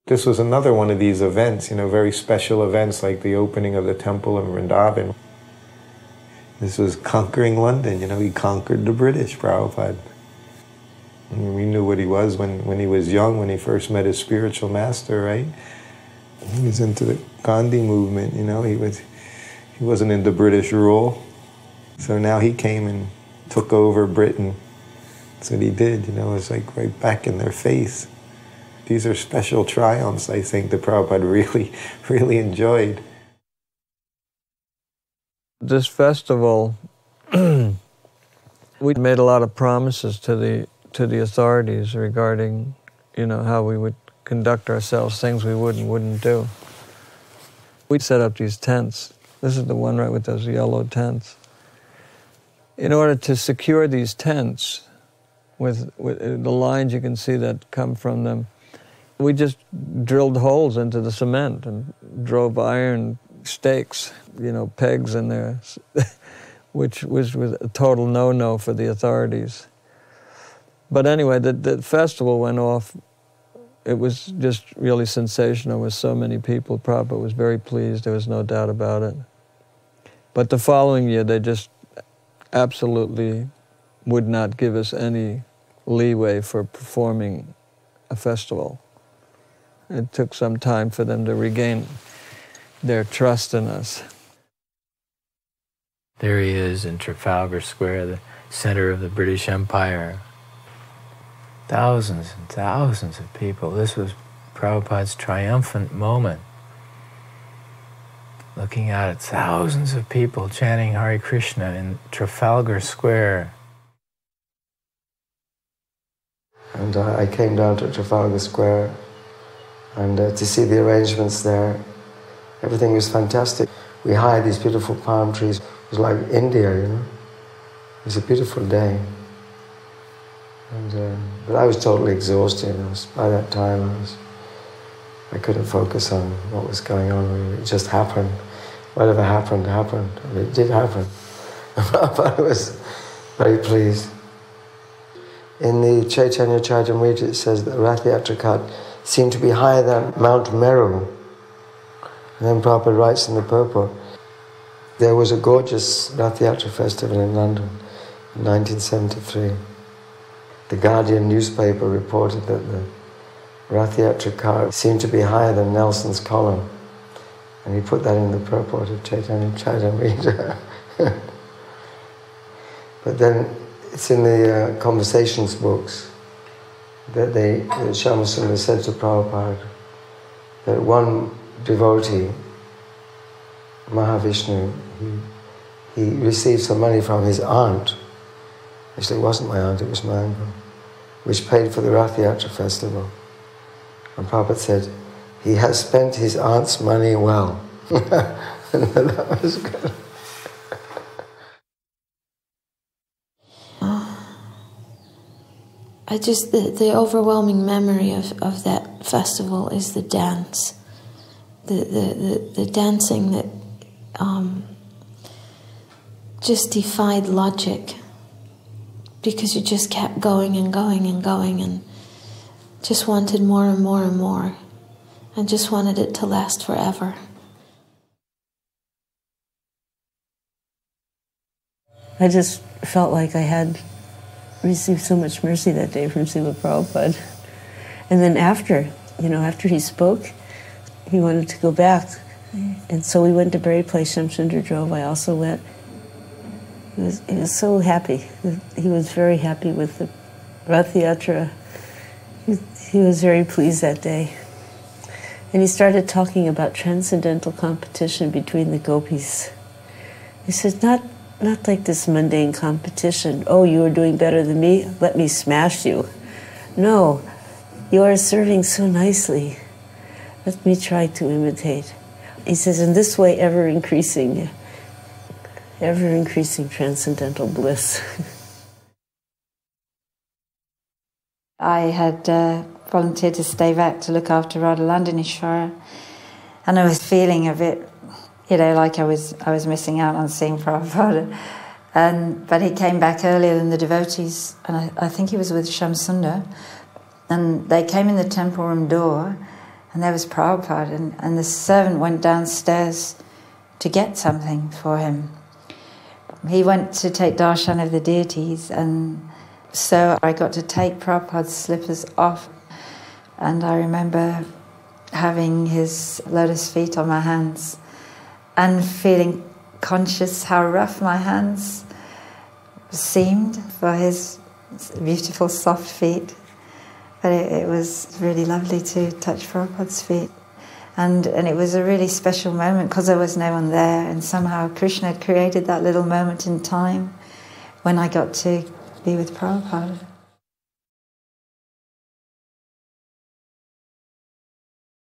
This was another one of these events, very special events like the opening of the temple in Vrindavan. This was conquering London, he conquered the British, Prabhupada. And we knew what he was when he was young, when he first met his spiritual master, right? He was into the Gandhi movement, he wasn't into British rule. So now he came and took over Britain. That's what he did, it was like right back in their face. These are special triumphs, I think, that Prabhupada really, really enjoyed. This festival, we made a lot of promises to the authorities regarding, how we would conduct ourselves, things we would and wouldn't do. We set up these tents. This is the one right with those yellow tents. In order to secure these tents with the lines you can see that come from them, we just drilled holes into the cement and drove iron stakes, pegs in there, which was a total no-no for the authorities. But anyway, the festival went off. It was just really sensational with so many people. Prabhupada was very pleased, there was no doubt about it. But the following year, they just absolutely would not give us any leeway for performing a festival. It took some time for them to regain their trust in us. There he is in Trafalgar Square, the center of the British Empire. Thousands and thousands of people. This was Prabhupada's triumphant moment. Looking out at thousands of people chanting Hare Krishna in Trafalgar Square. And I came down to Trafalgar Square and to see the arrangements there. Everything was fantastic. We hired these beautiful palm trees. It was like India, you know. It was a beautiful day. And, but I was totally exhausted. By that time, I couldn't focus on what was going on. It just happened. Whatever happened, happened. And it did happen. But I was very pleased. In the Chaitanya Charitamrita, it says that the Rath Yatra cart seemed to be higher than Mount Meru. And then Prabhupada writes in the purport, there was a gorgeous Rath Yatra festival in London in 1973. The Guardian newspaper reported that the Rath Yatra cart seemed to be higher than Nelson's column. And he put that in the purport of Chaitanya Charitamrita. But then it's in the conversations books that Shyamasundar said to Prabhupada that one devotee, Mahavishnu, he received some money from his aunt. Actually, it wasn't my aunt, it was my uncle, which paid for the Rath Yatra festival. And Prabhupada said, he has spent his aunt's money well. That was good. The overwhelming memory of that festival is the dance. The dancing that just defied logic, because you just kept going and going and going and just wanted more and more and more, and just wanted it to last forever. I just felt like I had received so much mercy that day from Srila Prabhupada. And then after he spoke, he wanted to go back. And so we went to Berry Place, Shamsundar drove, I also went. He was so happy. He was very happy with the Rath Yatra. He was very pleased that day. And he started talking about transcendental competition between the gopis. He said, not like this mundane competition. Oh, you are doing better than me? Let me smash you. No, you are serving so nicely. Let me try to imitate. He says, in this way, ever-increasing transcendental bliss. I had volunteered to stay back to look after Radhalandinishvara, and I was feeling a bit, like I was missing out on seeing Prabhupada. But he came back earlier than the devotees, and I think he was with Shamsundar. And they came in the temple room door, and there was Prabhupada, and the servant went downstairs to get something for him. He went to take darshan of the deities, and so I got to take Prabhupada's slippers off, and I remember having his lotus feet on my hands and feeling conscious how rough my hands seemed for his beautiful soft feet. But it was really lovely to touch Prabhupada's feet. And it was a really special moment because there was no one there, and somehow Krishna had created that little moment in time when I got to be with Prabhupada.